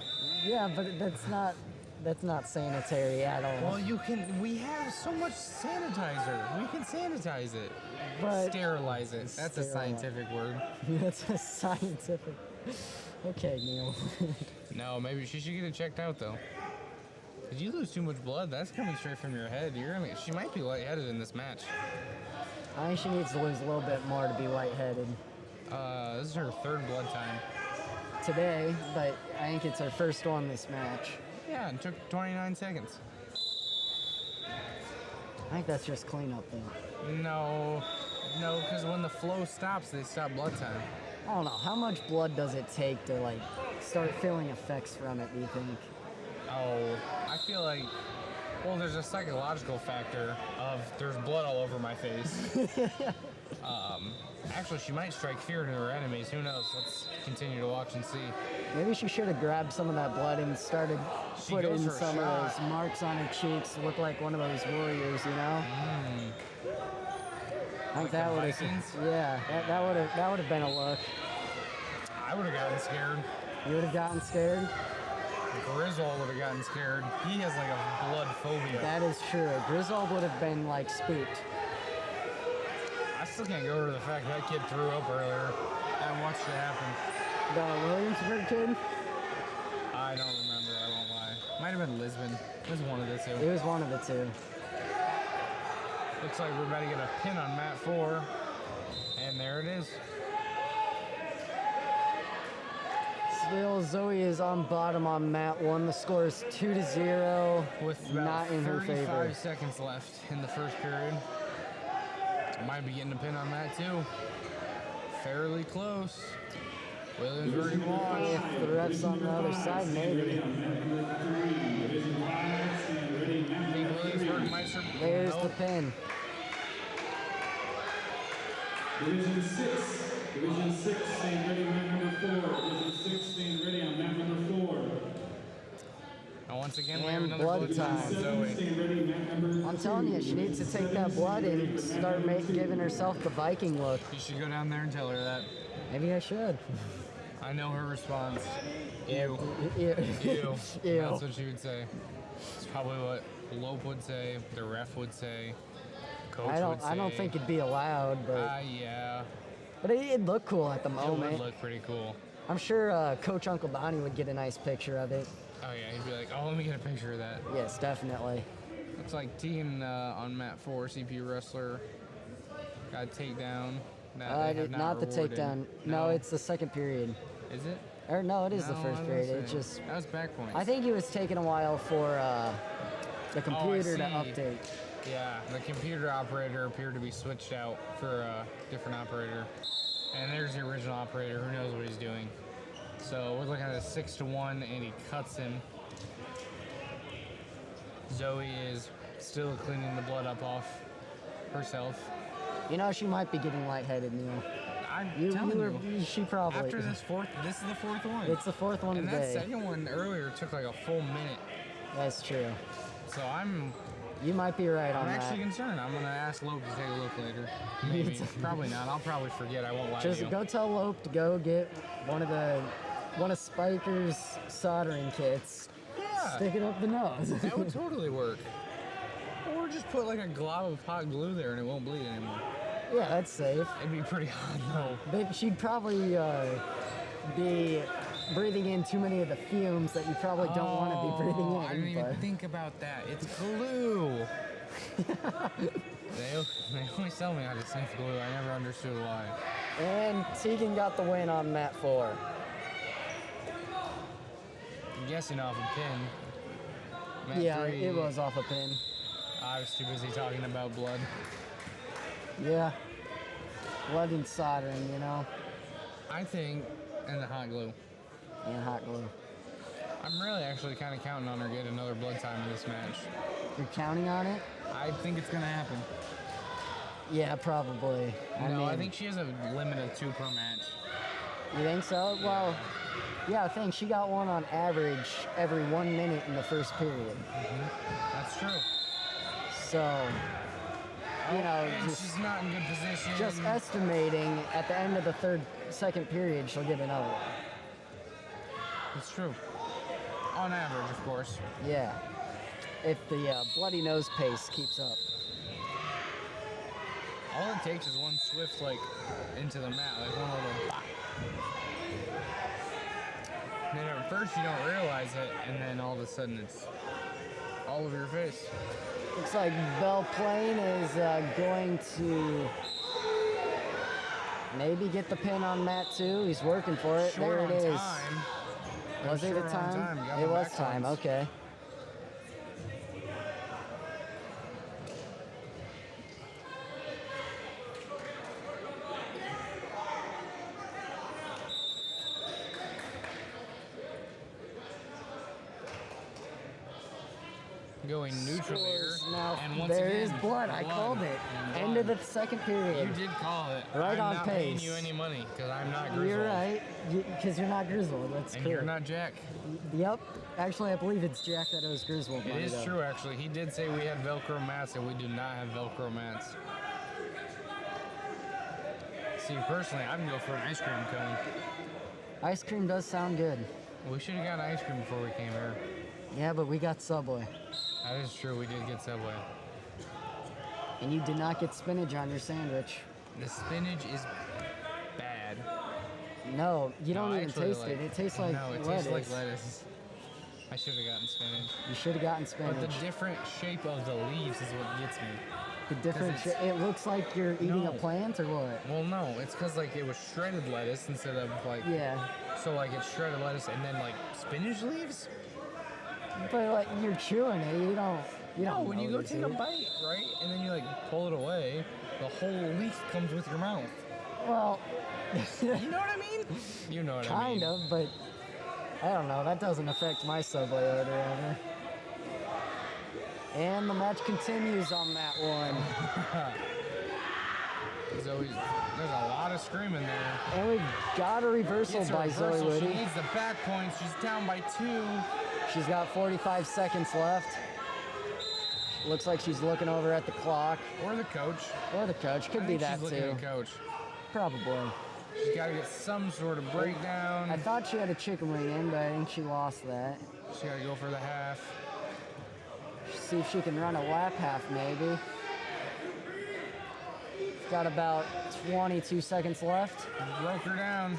Yeah, but that's not sanitary at all. Well, we have so much sanitizer. We can sanitize it. But- Sterilize it. That's a Sterilize. scientific word. That's a scientific. Okay, Neil. No, maybe she should get it checked out though. Did you lose too much blood? That's coming straight from your head. She might be lightheaded in this match. I think she needs to lose a little bit more to be lightheaded This is her 3rd blood time. today, but I think it's her first one this match. Yeah, it took 29 seconds. I think that's just cleanup though. No, because when the flow stops, they stop blood time. I don't know. How much blood does it take to like start feeling effects from it, do you think? Oh, I feel like, well, there's a psychological factor of there's blood all over my face. Actually, she might strike fear into her enemies. Who knows? Let's continue to watch and see. Maybe she should have grabbed some of that blood and started She putting goes for a some shot. of those marks on her cheeks to look like one of those warriors, you know? I think Like that the would Vikings? have, yeah, that would have been a look. I would have gotten scared. You would have gotten scared. Griswold would have gotten scared. He has like a blood phobia. That is true. Griswold would have been like spooked. I still can't get over the fact that kid threw up earlier. I watched it happen. The Williamsburg kid. I don't remember, I won't lie. Might have been Lisbon. It was one of the It two. was one of the two. Looks like we're about to get a pin on mat 4. And there it is. Still, Zoe is on bottom on mat 1. The score is 2-0. With about Not in her 35 favor. seconds left in the first period. Might be getting a pin on mat 2. Fairly close. Williamsburg won. If the ref's on the other side, maybe. I think Williamsburg might survive. There's the pin. Division 6, staying ready, mat number 4. Division 6, staying ready on mat number 4. And once again, we have And another blood blood time. time. Zoe. Staying ready, mat number I'm telling you, she needs to take that blood and start giving herself the Viking look. You should go down there and tell her that. Maybe I should. I know her response. Ew. Ew. Ew. Ew. That's what she would say. It's probably what Lope would say, the ref would say, coach I would say. don't think it'd be allowed, but Yeah. it'd look cool at the It would moment. look pretty cool. I'm sure Coach Uncle Donnie would get a nice picture of it. Oh yeah, he'd be like, oh, let me get a picture of that. Yes, definitely. Looks like Tegan on mat 4, CPU wrestler, got a takedown. That they have Not the rewarded. takedown. No, it's the second period. Is it? Or no, it is the No, first I was period. gonna It say, just, that was back points. I think it was taking a while for the computer to see. update. Yeah, the computer operator appeared to be switched out for a different operator. And there's the original operator, who knows what he's doing. So we're looking at a 6-1, and he cuts him. Zoe is still cleaning the blood up off herself. You know, she might be getting lightheaded, Neil. I'm telling you, She probably. after this is the fourth one. It's the fourth one and today. that second one earlier took like a full minute. That's true. So I'm You might be right on that. actually concerned. I'm gonna ask Lope to take a look later. Maybe. Probably not. I'll probably forget. I won't lie to Just you. go tell Lope to go get one of Spiker's soldering kits. Yeah. Stick it up the nose. That would totally work. Or just put like a glob of hot glue there and it won't bleed anymore. Yeah, that's safe. It'd be pretty hot though. But she'd probably be breathing in too many of the fumes that you probably don't want to be breathing in. I didn't even but- think about that. It's glue. they only sell me how to sniff glue. I never understood why. And Tegan got the win on mat 4. guessing off a pin. Mat Yeah, 3, it was off a pin. I was too busy talking about blood. Yeah. Blood and soldering, you know, I think, and the hot glue. and hot glue. I'm really actually kind of counting on her getting another blood time in this match. You're counting on it? I think it's gonna happen. Yeah, probably. I think she has a limit of 2 per match. You think so? Well, yeah, I think she got one on average every 1 minute in the first period. That's true. So, you know, And she's not in good position. just estimating at the end of the second period, she'll get another one. It's true. On average, of course. Yeah. If the bloody nose pace keeps up. All it takes is one swift, like, into the mat, like one little bop. And then at first you don't realize it, and then all of a sudden it's all over your face. Looks like Belle Plaine is going to maybe get the pin on Matt 2. He's working for it. Short There on it is. time. Was it Short a on time? Got It the was back time. ones. Okay. Going neutral here. Scores now. And once There again, is blood. I called it. End of the second period. You did call it. Right I'm on not pace. paying you any money because I'm not grizzled. You're right, because you're not Grizzled. That's And correct. you're not Jack. Yep. Actually, I believe it's Jack that owes Griswold It money, is though. true, actually. He did say we had Velcro mats, and we do not have Velcro mats. See, personally, I can go for an ice cream cone. Ice cream does sound good. We should have gotten ice cream before we came here. Yeah, but we got Subway. That is true. We did get Subway. And you did not get spinach on your sandwich. The spinach is bad. No, you don't No, I even actually taste like- it. It tastes like no, it lettuce. tastes like lettuce. I should have gotten spinach. You should have gotten But the spinach. different shape of the leaves is what gets me. The different it's- it looks like you're eating a No. plant or what? Well, no, it's because like it was shredded lettuce instead of like. Yeah. So like it's shredded lettuce and then like spinach leaves. But like you're chewing it, you don't No, when you know go this, take a dude. bite, right, and then you like pull it away, the whole leaf comes with your mouth. Well, You know what I mean? You know what I mean. kind of, but I don't know. That doesn't affect my Subway order ever. And the match continues on that one. There's a lot of screaming there. And we've got a reversal Gets a by Zoe reversal. She Woody. needs the back points. She's down by 2. She's got 45 seconds left. Looks like she's looking over at the clock. Or the coach. Or the coach. Could I be think that she's looking too. at coach. Probably. She's got to get some sort of breakdown. I thought she had a chicken wing in, but I think she lost that. She got to go for the half. See if she can run a lap half, maybe. Got about 22 seconds left. Broke her down.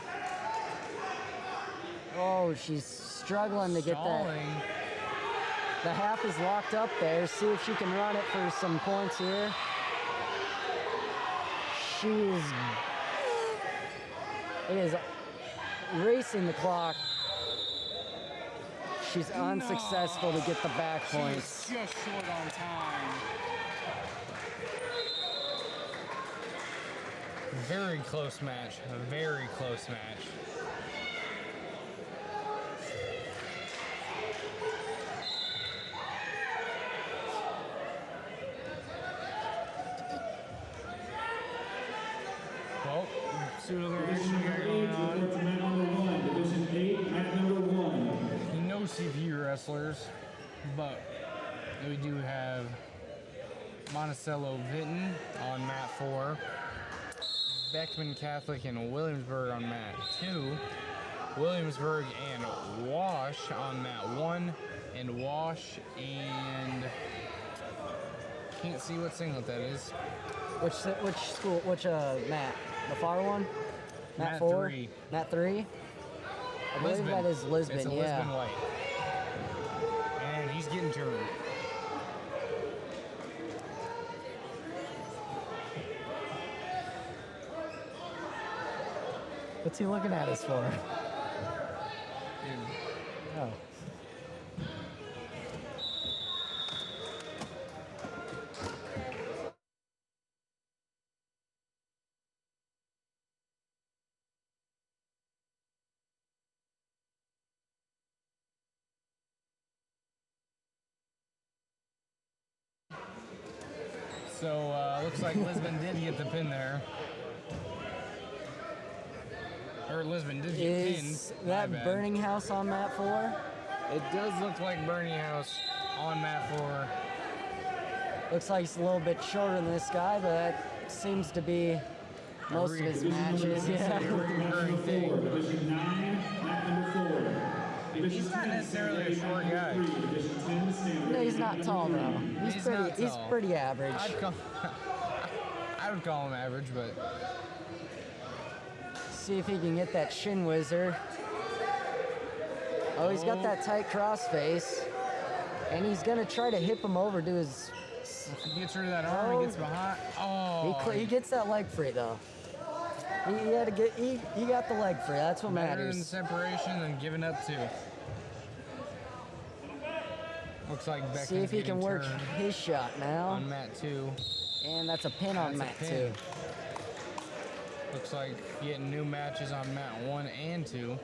Oh, she's struggling to get that. Stalling. The half is locked up there. See if she can run it for some points here. She is. It is racing the clock. She's unsuccessful to get the back points. She's just short on time. Very close match. A very close match. Well, see what other action we got going on. Report to mat number 1, Division 8, mat number 1. No CPU wrestlers, but we do have Monticello Vinton on mat 4, Beckman Catholic and Williamsburg on mat 2, Williamsburg and Wash on mat 1, and Wash and can't see what singlet that is. Which school? Which Matt? The far one? Mat 4? 3. Mat 3? I believe that is Lisbon, It's a yeah. Lisbon white. And he's getting turned. What's he looking at us for? Dude, Oh. So looks like Lisbon did get the pin there. Or Lisbon did get pinned. Is My that bad. Burning House on mat 4? It does look like Burning House on mat 4. Looks like he's a little bit shorter than this guy, but that seems to be most of his matches. Yeah. Recurring thing. Division 9, mat number 4. He's not necessarily a short guy. Division 10, standard. No, he's not tall though. He's not He's tall. pretty average. I would call him average, but See if he can get that shin whizzer. Oh, he's got that tight crossface. And he's gonna try to hip him over to his. he gets rid of that arm, he gets behind. Oh, He gets that leg free though. He had to get. He got the leg free. That's what better than matters. separation than giving up too. Looks like Beckman's See if he getting can work turned his shot now. on mat 2. And that's a pin on mat That's a pin. 2. Looks like getting new matches on mat 1 and 2.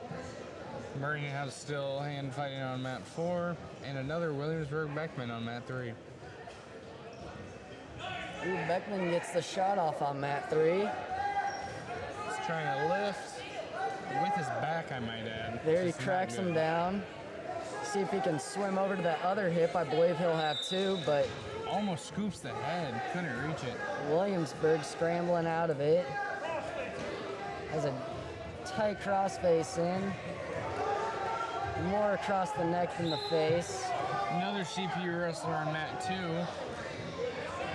Burning House still hand fighting on mat 4, and another Williamsburg Beckman on mat 3. Ooh, Beckman gets the shot off on mat 3. He's trying to lift with his back, I might add. There he Just not cracks him good. down. See if he can swim over to that other hip. I believe he'll have 2, but Almost scoops the head, couldn't reach it. Williamsburg scrambling out of it. Has a tight crossface in. More across the neck than the face. Another CPU wrestler on mat 2.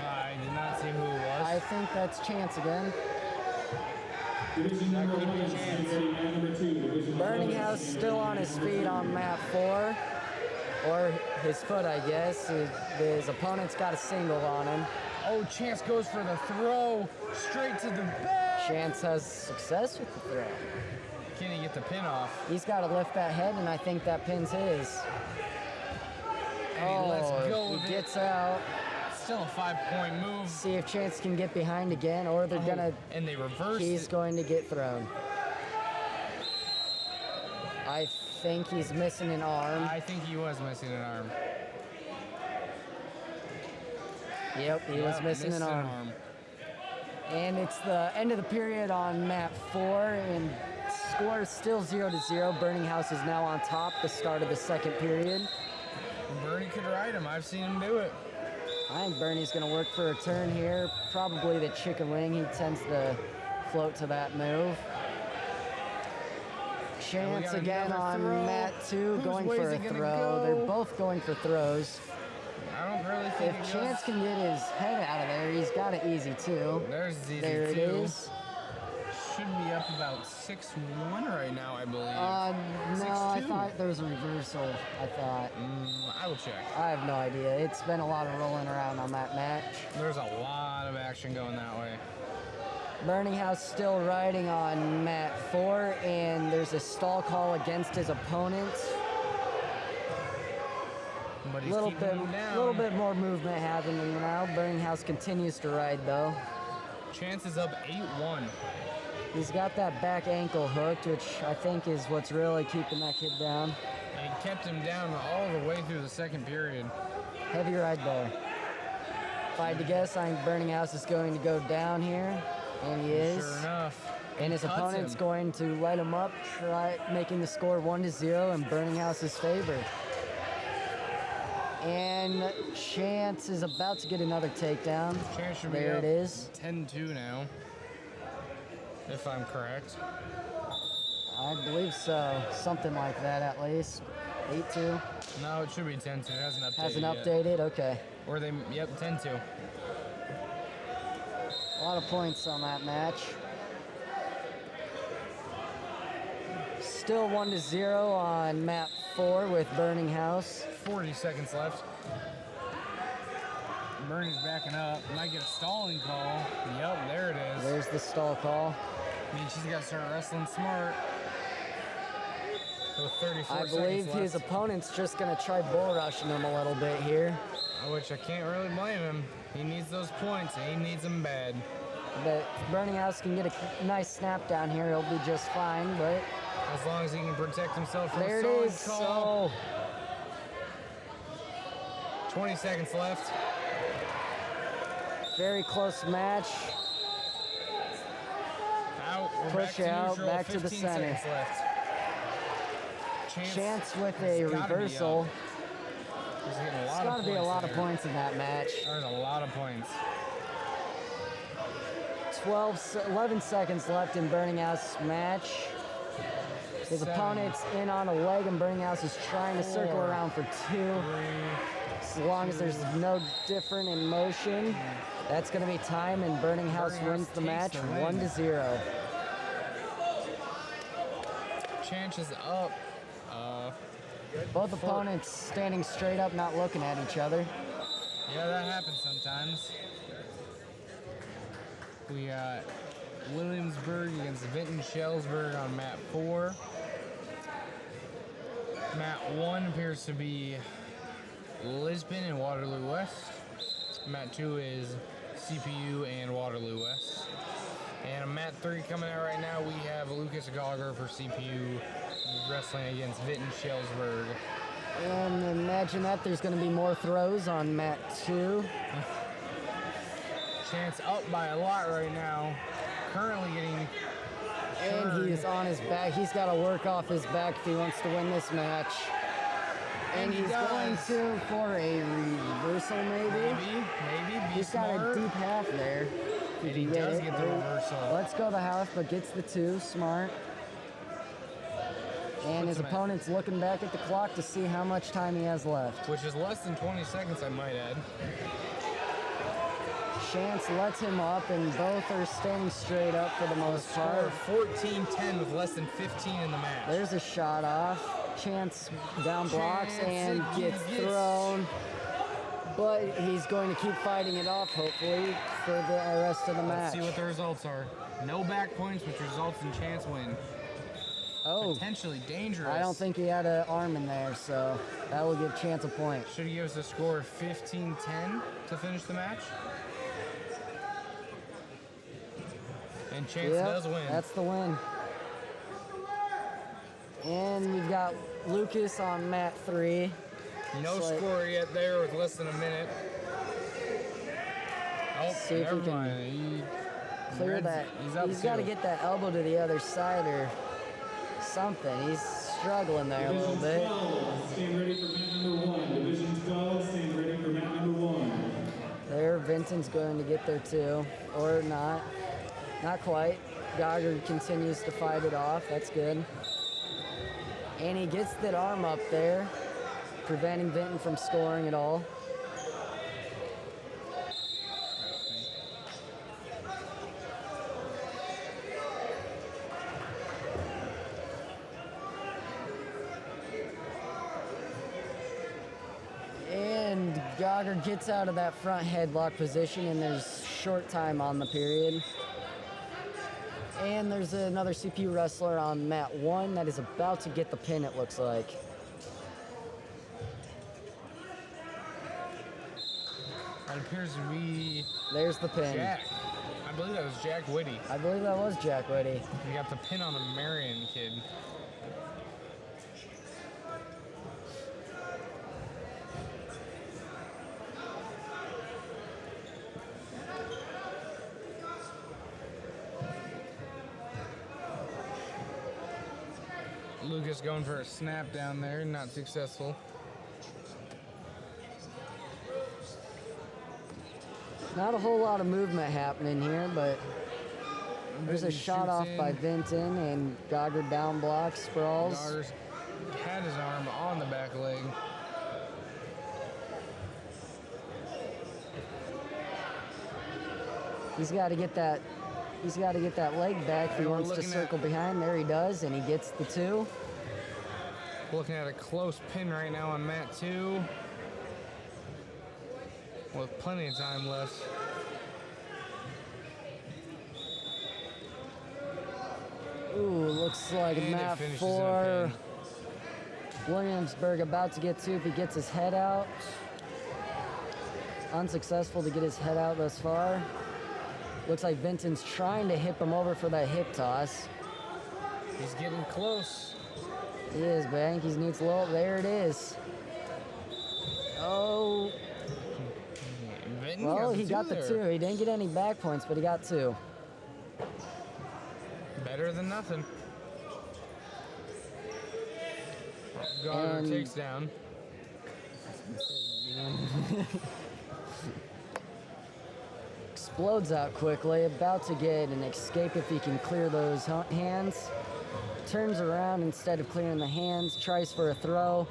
I did not see who it was. I think that's Chance again. Division number could be 11, Chance. stand ready, mat number 2. Division Burning 11, House stand still ready, on his mat number feet 2. on mat 4. Or his foot, I guess. His opponent's got a single on him. Oh, Chance goes for the throw straight to the back. Chance has success with the throw. Can he get the pin off? He's got to lift that head, and I think that pin's his. And he lets go He with it. gets out. Still a 5-point move. See if Chance can get behind again, or they're gonna. And they reversed He's it. going to get thrown. I think he's missing an arm. I think he was missing an arm. Yep, he was Yep, missing missed an arm. And it's the end of the period on mat 4, and score is still 0-0. Burning House is now on top. The start of the second period. Bernie could ride him. I've seen him do it. I think Bernie's going to work for a turn here. Probably the chicken wing. He tends to float to that move. Chance got again another on throw. mat 2, Whose going way for is a it gonna throw. go? They're both going for throws. I don't really think If it Chance goes. can get his head out of there, he's got it easy too. There's ZZ2. There it is. Should be up about 6-1 right now, I believe. No, I 6-2. thought there was a reversal. I thought. I will check. I have no idea. It's been a lot of rolling around on that match. There's a lot of action going that way. Burning House still riding on mat 4, and there's a stall call against his opponent. But A he's keeping him down. little bit more movement happening now. Burning House continues to ride though. Chance is up 8-1. He's got that back ankle hooked, which I think is what's really keeping that kid down. And he kept him down all the way through the second period. Heavy ride there. If I had to guess, I think Burning House is going to go down here, and he is. Sure enough. And his Cuts opponent's him. going to light him up, try making the score 1-0 in Burning House's favor. And Chance is about to get another takedown. Chance should be There up it is. 10-2 now. If I'm correct. I believe so. Something like that at least. 8-2. No, it should be 10-2. It hasn't updated Hasn't yet. updated? Okay. Or they, yep, 10-2. A lot of points on that match. Still 1-0 on map 4 with Burning House. 40 seconds left. Bernie's backing up. Might get a stalling call. Yep, there it is. There's the stall call. I mean, she's got to start wrestling smart. With 34 I seconds believe left. his opponent's just going to try bull rushing him a little bit here. Which I can't really blame him. He needs those points. And he needs them bad. But if Burning House can get a nice snap down here, he'll be just fine. But As long as he can protect himself from there a it stalling is. call. So 20 seconds left. Very close match. Out. We're Push back to out, neutral, back to the 15 center. seconds left. Chance with has a gotta be reversal. up. He's getting a There's lot got of to be a lot of there. points in that match. There's a lot of points. 11 seconds left in Burninghouse match. His 7, opponent's in on a leg, and Burninghouse is trying to circle 4, around for 2. 3, As long as there's no different in motion, that's going to be time, and Burninghouse wins the takes match the win. 1-0. Chance is up. Both opponents standing straight up, not looking at each other. Yeah, that happens sometimes. We got Williamsburg against Vinton Shellsburg on mat 4. Mat 1 appears to be Lisbon and Waterloo West. Mat 2 is CPU and Waterloo West. And on mat 3 coming out right now, we have Lucas Gauger for CPU wrestling against Vinton Shellsburg. And imagine that there's going to be more throws on mat 2. Chance up by a lot right now. Currently getting And he is on his back. He's got to work off his back if he wants to win this match. And he he's going does. to for a reversal, maybe. maybe be He's got smart. a deep half there. And he does get the reversal. Let's go the half, but gets the 2. Smart. And his him at- opponent's looking back at the clock to see how much time he has left. Which is less than 20 seconds, I might add. Chance lets him up, and both are standing straight up for the most Score part. of 14-10 with less than 15 in the match. There's a shot off. Chance down blocks Chance and gets thrown. But he's going to keep fighting it off, hopefully, for the rest of the Let's match. see what the results are. No back points, which results in Chance win. Oh, Potentially dangerous. I don't think he had an arm in there, so that will give Chance a point. Should he give us a score of 15-10 to finish the match? And Chance Yep, does win. that's the win. And we've got Lucas on mat 3. No It's like- score yet there with less than a minute. Oh, See if he never can mind. Clear Red's- that. He's up He's got to too. get that elbow to the other side or something. He's struggling there a little Division bit. 12, stand ready for mat number 1. Division 12, stand ready for mat number 1. There, Vinton's going to get there too, or not. Not quite. Gauger continues to fight it off. That's good. And he gets that arm up there, preventing Vinton from scoring at all. And Gauger gets out of that front headlock position, and there's short time on the period. And there's another CPU wrestler on mat 1 that is about to get the pin, it looks like. That appears to be There's the pin. Jack. I believe that was Jack Whitty. I believe that was Jack Whitty. We got the pin on the Marion kid. Lucas going for a snap down there, not successful. Not a whole lot of movement happening here, but there's a Vinton shot shoots off in. by Vinton, and Gauger down blocks, sprawls. Gauger's had his arm on the back leg. He's got to get that. He's got to get that leg back if he And we're wants to looking at- circle behind. There he does, and he gets the 2. Looking at a close pin right now on mat 2. With plenty of time left. Ooh, looks like And it mat finishes in a 4. pin. Williamsburg about to get 2 if he gets his head out. Unsuccessful to get his head out thus far. Looks like Vinton's trying to hip him over for that hip toss. He's getting close. He is, but I think he needs a little. There it is. Oh, Vinton Well, he got the there. 2. He didn't get any back points, but he got 2. Better than nothing. Goddard And- takes down. Explodes out quickly, about to get an escape if he can clear those hands. Turns around instead of clearing the hands, tries for a throw.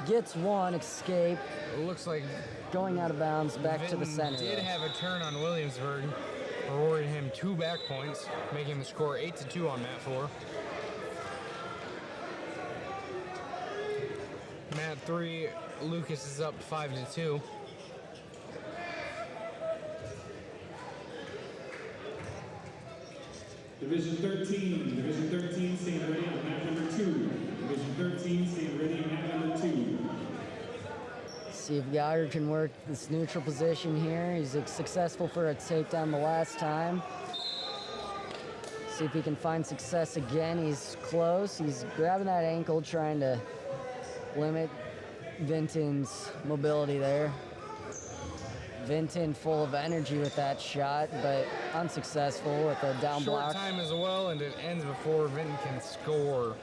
Gets one, escape, It looks like going out of bounds back to the Vinton center. did have a turn on Williamsburg, rewarding him 2 back points, making the score 8-2 on Mat 4. Mat 3, Lucas is up 5-2. Division 13, stand ready on mat number 2. Division 13, stand ready on mat number 2. See if Geiger can work this neutral position here. He's successful for a takedown the last time. See if he can find success again. He's close. He's grabbing that ankle, trying to limit Vinton's mobility there. Vinton full of energy with that shot, but unsuccessful with a down Short block. time as well, and it ends before Vinton can score.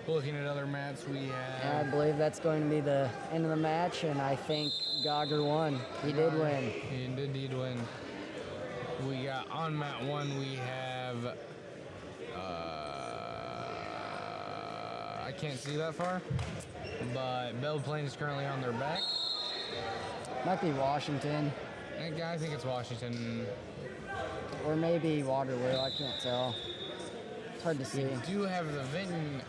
Looking at other mats, we I have... believe that's going to be the end of the match, and I think Geiger won. He did win. He did indeed win. We got on mat 1, we have... I can't see that far, but Belle Plaine is currently on their back. Might be Washington, I think it's Washington. or maybe Waterloo. I can't tell. It's hard to see. We do have the Vinton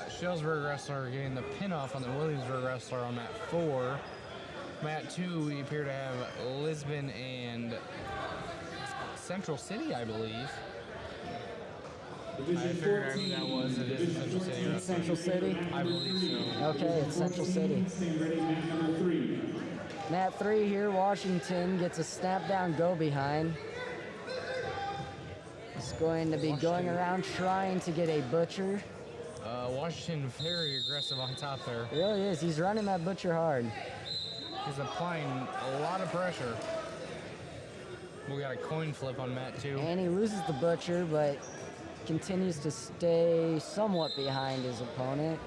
Shellsburg wrestler getting the pin off on the Williamsburg wrestler on mat 4. Mat 2, we appear to have Lisbon and Central City, I believe. I Division figured I 14, knew that was. It is Central City. It's Central City? I believe so. Okay, it's Central City. stand ready mat number 3. Mat 3 here, Washington gets a snap down, go behind. He's going to be going around trying to get a butcher. Washington very aggressive on top there. He really is. He's running that butcher hard. He's applying a lot of pressure. We got a coin flip on mat 2. And he loses the butcher, but continues to stay somewhat behind his opponent.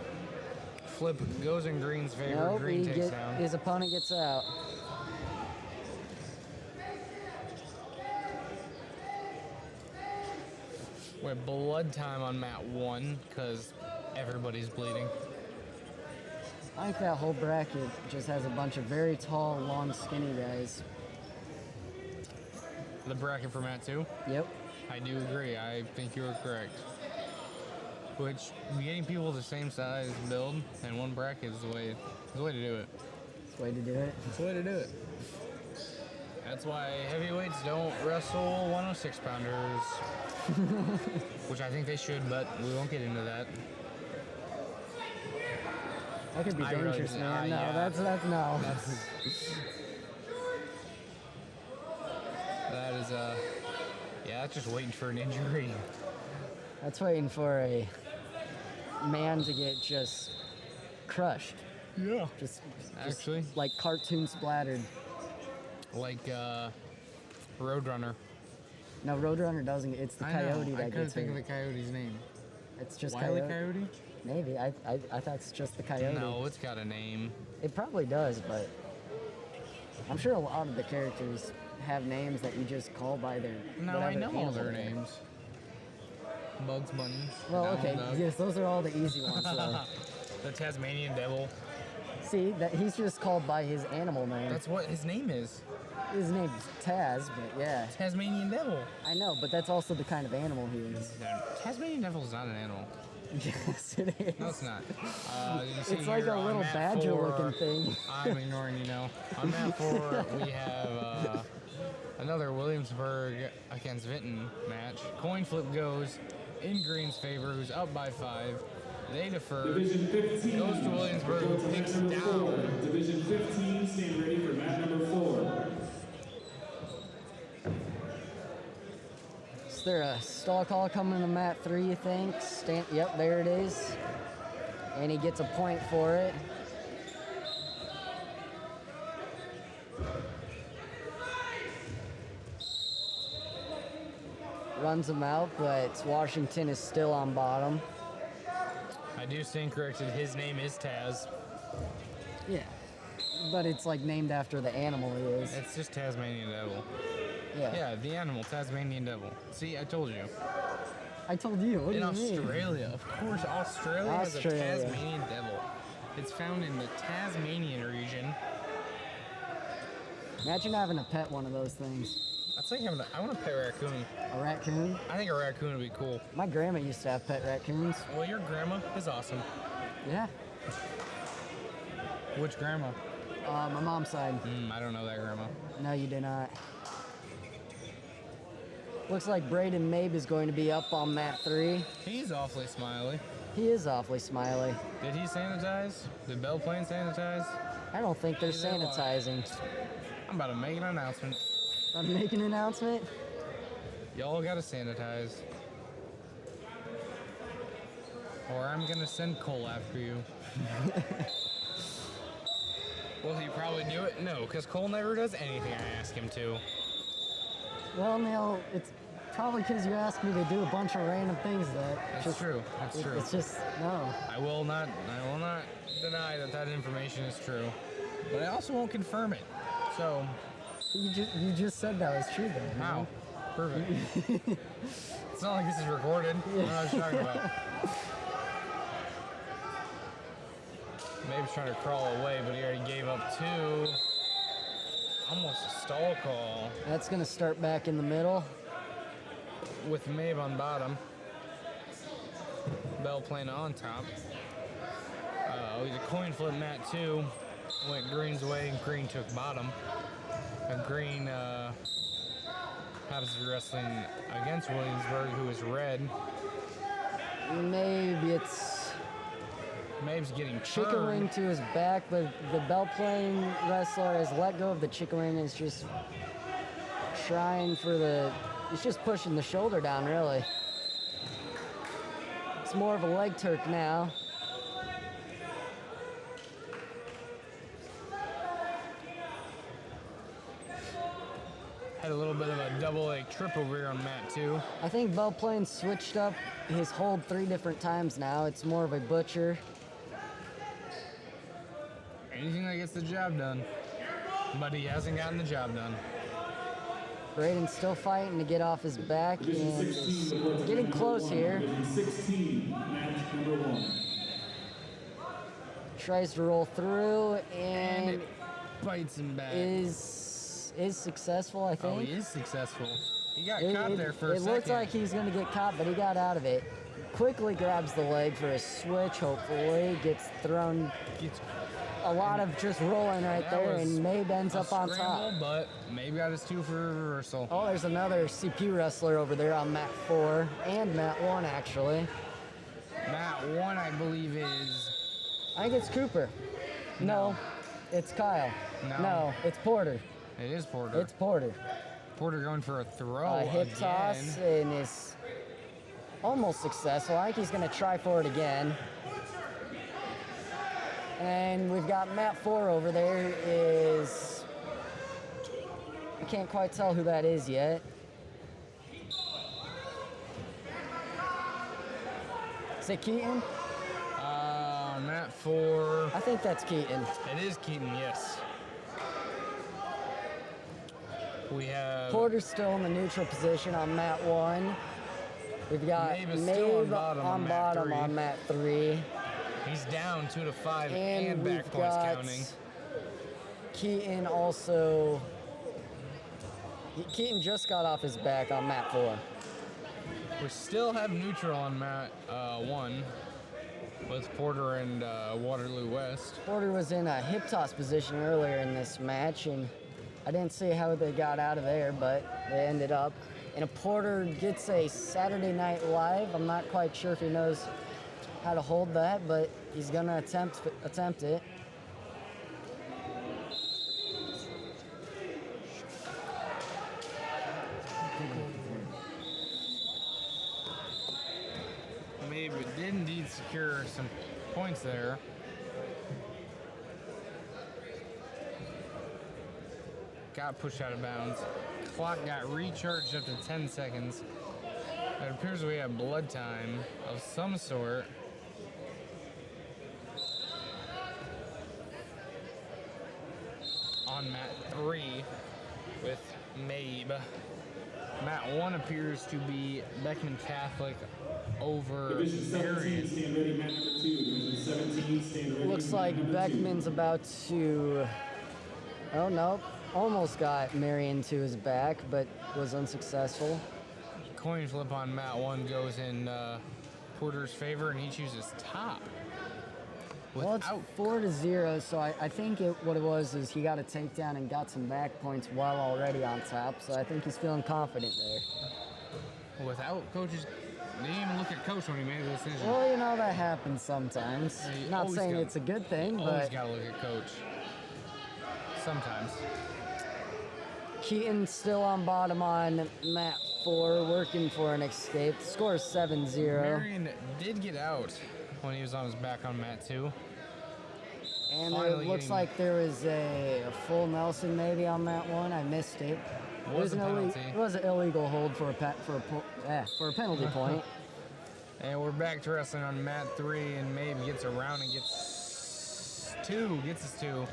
Flip goes in Green's favor. Nope, Green takes down. his opponent gets out. We have blood time on mat 1 because everybody's bleeding. I think that whole bracket just has a bunch of very tall, long, skinny guys. The bracket for mat 2? Yep. I do agree. I think you are correct. Which, getting people the same size build in one bracket is the way to do it. That's the way to do it. That's the way to do it. That's why heavyweights don't wrestle 106 pounders. Which I think they should, but we won't get into that. That could be I really dangerous, did- man. No, yeah. that's no. That is yeah, that's just waiting for an injury. That's waiting for a man to get just crushed. Yeah. Just Actually, like cartoon splattered. like Roadrunner. No, Roadrunner doesn't. It's the coyote I that couldn't gets think of hurt. the coyote's name. It's just Wile E. coyote. Coyote? Maybe. I thought it's just the coyote. No, it's got a name. It probably does, but I'm sure a lot of the characters have names that you just call by their. No, whatever I know all animal their they are. names. Bugs Bunny. Well, Donald okay, Duck, yes, those are all the easy ones. Though. The Tasmanian Devil. See, that he's just called by his animal name. That's what his name is. His name's Taz, but yeah, Tasmanian Devil. I know, but that's also the kind of animal he is. No, Tasmanian Devil is not an animal. Yes, it is. No, it's not. You can see It's like here a on little map badger-looking 4, thing. I'm ignoring you now. On map 4, we have another Williamsburg against Vinton match. Coin flip goes in Green's favor, who's up by 5. They defer. Division 15. Goes to Williamsburg, Go who to picks mat number down. 4. Division 15, stand ready for mat number 4. Is there a stall call coming to mat 3, you think? Yep, there it is. And he gets a point for it. runs him out, but Washington is still on bottom. I do stand corrected. His name is Taz. Yeah. But it's like named after the animal he is. It's just Tasmanian Devil. Yeah. Yeah, the animal, Tasmanian Devil. See, I told you. I told you. What do In you mean? Australia, of course, Australia has a Australia. Tasmanian Devil. It's found in the Tasmanian region. Imagine having a pet one of those things. That's like having I want a pet raccoon. A raccoon. I think a raccoon would be cool. My grandma used to have pet raccoons. Well, your grandma is awesome. Yeah. Which grandma? My mom's side. I don't know that grandma. No, you did not. Looks like Braden Mabe is going to be up on mat 3. He's awfully smiley. He is awfully smiley. Did he sanitize? Did Belle Plaine sanitize? I don't think they're Neither do I. sanitizing. I'm about to make an announcement. I'm making an announcement. Y'all gotta sanitize. Or I'm gonna send Cole after you. Will he probably do it? No, because Cole never does anything I ask him to. Well, Neil, it's probably because you asked me to do a bunch of random things that That's true. That's true. It's just, no. I will not deny that that information is true. But I also won't confirm it. So, You just said that was true, though. you how? know? Perfect. It's not like this is recorded. I don't know what you're talking about. Mabe's trying to crawl away, but he already gave up 2. Almost a stall call That's going to start back in the middle. with Mabe on bottom. Belle Plaine on top. He's a coin flip mat 2. Went Green's way and Green took bottom. Green happens to be wrestling against Williamsburg, who is red. Maybe it's Mabe's getting chicken turned. wing to his back, but the Belle Plaine wrestler has let go of the chicken wing and is just trying for the... He's just pushing the shoulder down, really. It's more of a leg turk now. Had a little bit of a double leg trip over here on mat 2. I think Belle Plaine switched up his hold 3 different times now. It's more of a butcher. Anything that gets the job done. But he hasn't gotten the job done. Braden's still fighting to get off his back, and it's getting close here. 16, match number 1. Tries to roll through, And and it bites him back. is successful, I think. Oh, he is successful. He got It- caught it- there for a It second. looked like he's going to get caught, but he got out of it. Quickly grabs the leg for a switch, hopefully. Gets thrown Gets a lot of just rolling right That there, was and Mabe ends a up on scramble, top. but maybe got his 2 for a reversal. Oh, there's another CP wrestler over there on mat 4, and mat 1, actually. Mat 1, I believe, is... I think it's Cooper. No, it's Kyle. No. It's Porter. It is Porter. It's Porter. Porter going for a throw Hip again. toss, and is almost successful. I think he's going to try for it again. And we've got mat 4 over there. Is I can't quite tell who that is yet. Is it Keaton? Mat 4. I think that's Keaton. It is Keaton, yes. We have Porter's still in the neutral position on mat 1. We've got Mabe is still on Mabe bottom on mat bottom 3. on mat 3. He's down 2 to 5 And and we've back points got counting. Keaton also. Keaton just got off his back on mat 4. We still have neutral on mat 1 with Porter and Waterloo West. Porter was in a hip toss position earlier in this match, and I didn't see how they got out of there, but they ended up. And Porter gets a Saturday Night Live. I'm not quite sure if he knows how to hold that, but he's gonna attempt it. Maybe did indeed secure some points there. Got pushed out of bounds. Clock got recharged up to 10 seconds. It appears we have blood time of some sort. On mat 3 with Mabe. Mat 1 appears to be Beckman Catholic over Division 17, Marion. stand ready, mat number 2. Division 17, stand ready. Looks mat like number 2. Beckman's about to. Oh no, almost got Marion to his back, but was unsuccessful. Coin flip on mat 1 goes in Porter's favor, and he chooses top. Well, it's 4-0, so I think what it was is he got a takedown and got some back points while already on top, so I think he's feeling confident there. Without coaches, they didn't even look at coach when he made the decision. Well, you know, that happens sometimes. Yeah, you Not always saying gotta- it's a good thing, Always but gotta look at coach. Sometimes. Keaton still on bottom on mat 4, working for an escape. Score is 7-0. Marion did get out when he was on his back on mat 2. And Finally it looks getting- like there was a full Nelson maybe on that one. I missed it. Was a penalty. It was an illegal hold for a penalty point. And we're back to wrestling on mat 3, and Mabe gets around and gets his two.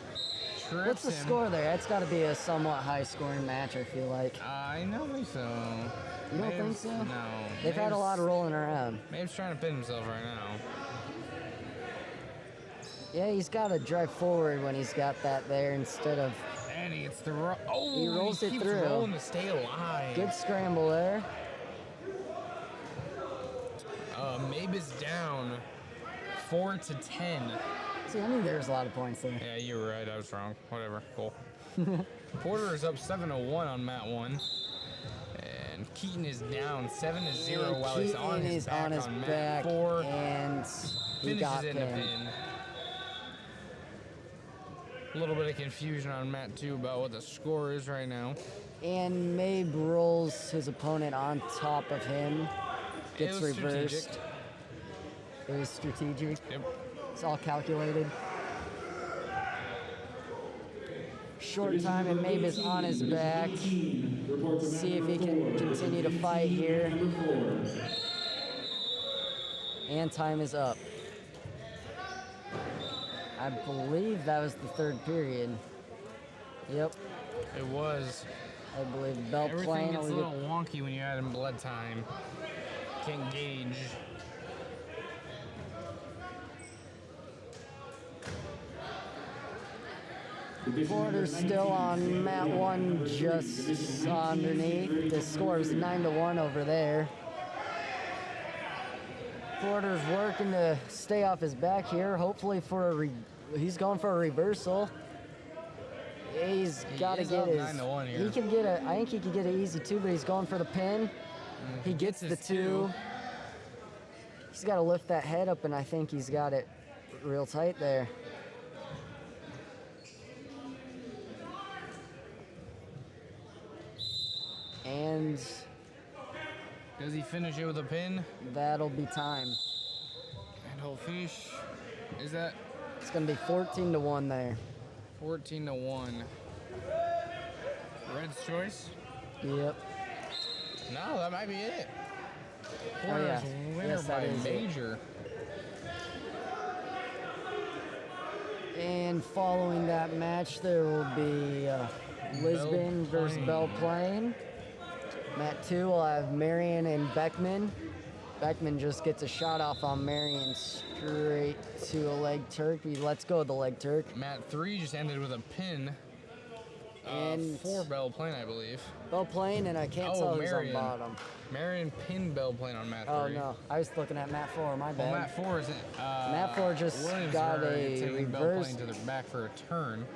Trips What's the him. score there? That's got to be a somewhat high-scoring match, I feel like. I don't think so. You don't think Mabe's- so? No. They've had a lot of rolling around. Mabe's trying to pin himself right now. Yeah, he's got to drive forward when he's got that there instead of And he gets the He rolls it keeps through. rolling to stay alive. good scramble there. Mabe is down 4-10. See, I knew there was a lot of points there. Yeah, you were right. I was wrong. Whatever. Cool. Porter is up 7-1 on mat 1. And Keaton is down 7-0 And while he's on Keaton his is back on his mat back, 4. and he Finishes got in a pinned. pin. A little bit of confusion on mat 2 about what the score is right now. And Mabe rolls his opponent on top of him. Gets It was reversed. strategic. It was strategic. Yep. It's all calculated. Short Division time, and number Mabe is on his 18, back. Division 18, report to mat See if he number can 4. continue to Division fight 18, here. number 4. And time is up. I believe that was the third period. Yep, It was. I believe Bell Everything playing. gets a little wonky when you add in blood time. Can't gauge. Division Porter's number still 19, on stand mat ready, 1, number 3. just Division 19, underneath. stand ready, The score is number 9-1 over there. Porter's working to stay off his back here, hopefully for a he's going for a reversal. He's He got to is get up his. 9-1 here. He can get a. I think he could get an easy 2, but he's going for the pin. He gets the his 2. He's got to lift that head up, and I think he's got it real tight there. And Does he finish it with a pin? that'll be time. And he'll finish. Is that It's going to be 14-1 there. 14-1? Red's choice? Yep. No, that might be it. Oh, Porter's yeah. winner Yes, that by is it. major. And following that match, there will be Lisbon versus Plain. Belle Plaine. Mat 2 will have Marion and Beckman. Beckman just gets a shot off on Marion straight to a leg turk. He lets go of the leg turk. Mat 3 just ended with a pin. And For Belle Plaine, I believe. Belle Plaine, and I can't Oh, tell who's Marion. on bottom. Marion pinned Belle Plaine on mat 3. Oh no, I was looking at Mat 4. My Well, bad. mat 4 isn't. Mat 4 just Williams got are a taking Belle reverse. Plaine to their back for a turn.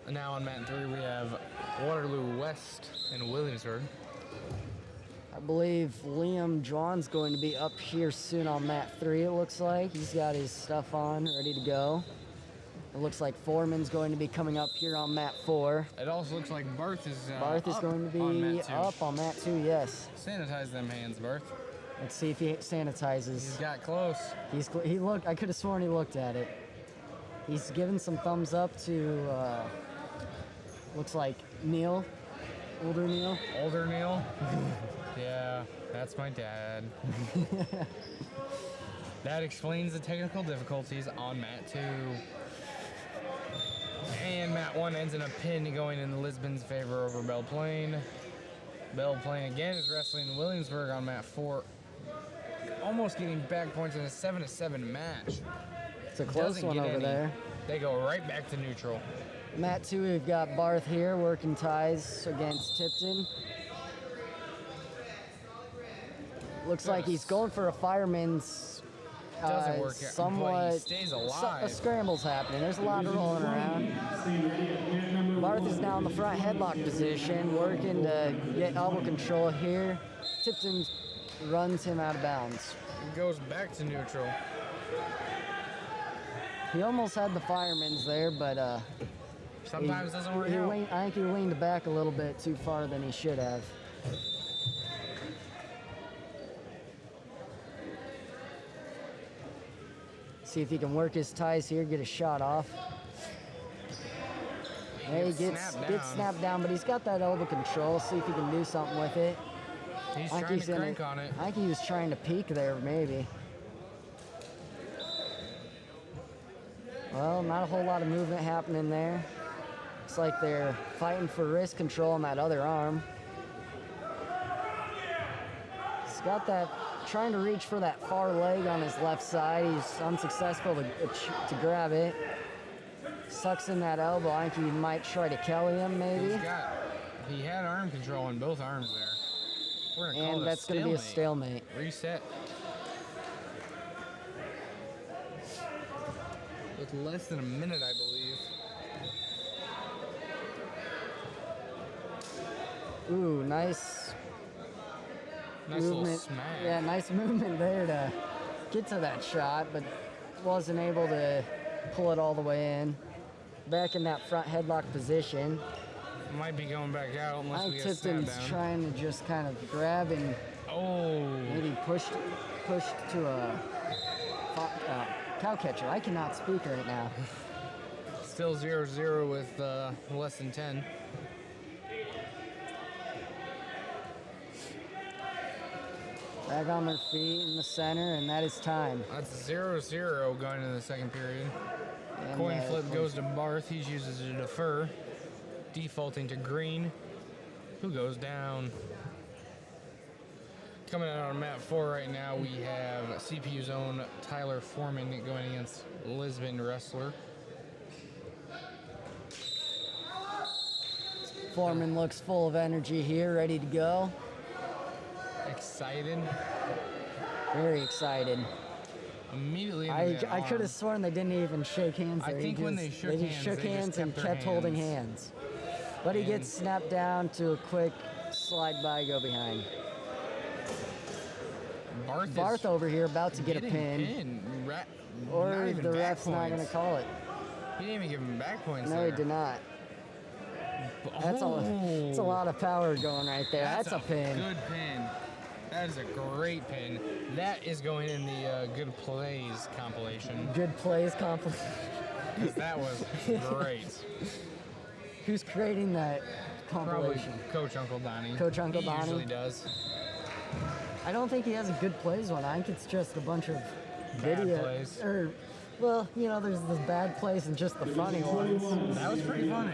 And now on mat 3 we have Waterloo West and Williamsburg. I believe Liam John's going to be up here soon on mat 3. It looks like he's got his stuff on, ready to go. It looks like Foreman's going to be coming up here on mat 4. It also looks like Barth is Barth is up going to on be mat 2. up on mat 2, yes. Sanitize them hands, Barth. Let's see if he sanitizes. He's got close. He looked. I could have sworn he looked at it. He's giving some thumbs up to Looks like Neil, older Neil. Older Neil? Yeah, that's my dad. That explains the technical difficulties on mat 2. And mat 1 ends in a pin going in Lisbon's favor over Belle Plaine. Belle Plaine again is wrestling Williamsburg on mat 4. Almost getting back points in a 7-7 match. It's a close Doesn't one get over any. there. They go right back to neutral. Mat 2, we've got Barth here working ties against Tipton. Looks like he's going for a fireman's. Doesn't work out, somewhat. but he stays alive. A scramble's happening. There's a lot of rolling around. Barth is now in the front headlock position, working to get elbow control here. Tipton runs him out of bounds. It goes back to neutral. He almost had the fireman's there, but Sometimes doesn't work out. I think he leaned back a little bit too far than he should have. See if he can work his ties here, get a shot off. Hey, he gets snapped down, but he's got that elbow control. See if he can do something with it. He's I think trying he's to in crank on it. I think he was trying to peek there, maybe. Well, not a whole lot of movement happening there. Looks like they're fighting for wrist control on that other arm. He's got that, trying to reach for that far leg on his left side. He's unsuccessful to grab it. Sucks in that elbow. I think he might try to Kelly him, maybe. He had arm control on both arms there. We're gonna call And it that's going to be a stalemate. Reset. With less than a minute, I believe. Ooh, nice Nice little movement. smack. Yeah, nice movement there to get to that shot, but wasn't able to pull it all the way in. Back in that front headlock position. Might be going back out unless I we think get a snap Tipton's down. trying to just kind of grab and Oh, maybe push to a cow catcher. I cannot speak right now. still 0-0 with less than 10. Back on their feet in the center, and that is time. That's 0-0 going into the second period. And, Coin flip goes to Barth. He uses a defer, defaulting to Green, who goes down. Coming out on mat 4 right now, we have CPU's own Tyler Foreman going against Lisbon Wrestler. Foreman looks full of energy here, ready to go. Excited. Very excited. Immediately into I that could arm. have sworn they didn't even shake hands I there. think when they shook just hands, shook they just hands and kept their kept holding hands. hands. But he And- gets snapped down to a quick slide by, go behind. Barth over here about to get a pin. Or the ref's not going to call it. He didn't even give him back points No, there. he did not. That's a lot of power going right there. That's a pin. Good pin. That is a great pin. That is going in the good plays compilation. Good plays compliment. Because that was great. Who's creating that Probably compilation? Coach Uncle Donnie. Coach Uncle he Donnie. usually does. I don't think he has a good plays one. I think it's just a bunch of Bad video. plays. Or, well, you know, there's the bad plays and just the funny ones. That was pretty funny.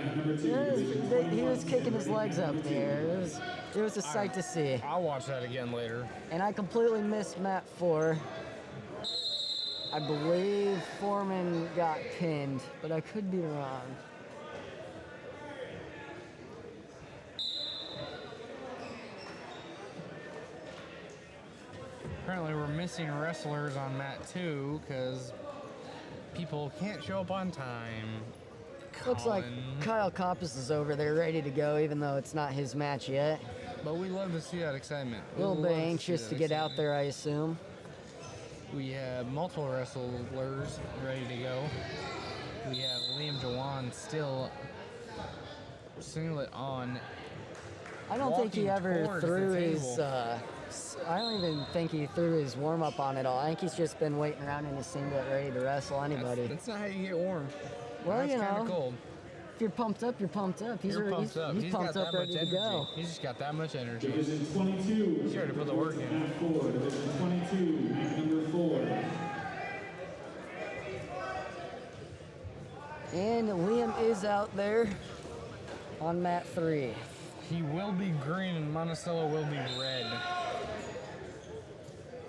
He was kicking his legs up there. It was a sight to see. I'll watch that again later. And I completely missed mat 4. I believe Foreman got pinned, but I could be wrong. Apparently we're missing wrestlers on mat 2 because people can't show up on time. Looks like Colin. Kyle Koppus is over there ready to go, even though it's not his match yet. But we love to see that excitement. A little bit anxious to get out there, I assume. We have multiple wrestlers ready to go. We have Liam Jawan still singlet on. I don't think he Walking ever towards threw the his. table. I don't even think he threw his warm up on at all. I think he's just been waiting around in his singlet, ready to wrestle anybody. That's not how you get warm. Well, That's you kind know, of cold. you're pumped up, you're pumped up. He's You're pumped up. He's got pumped up, that ready much to energy. go. He's just got that much energy. Division 22. He's ready to put the work in. Mat 4. Division 22, mat number 4. And Liam is out there on mat 3. He will be green and Monticello will be red.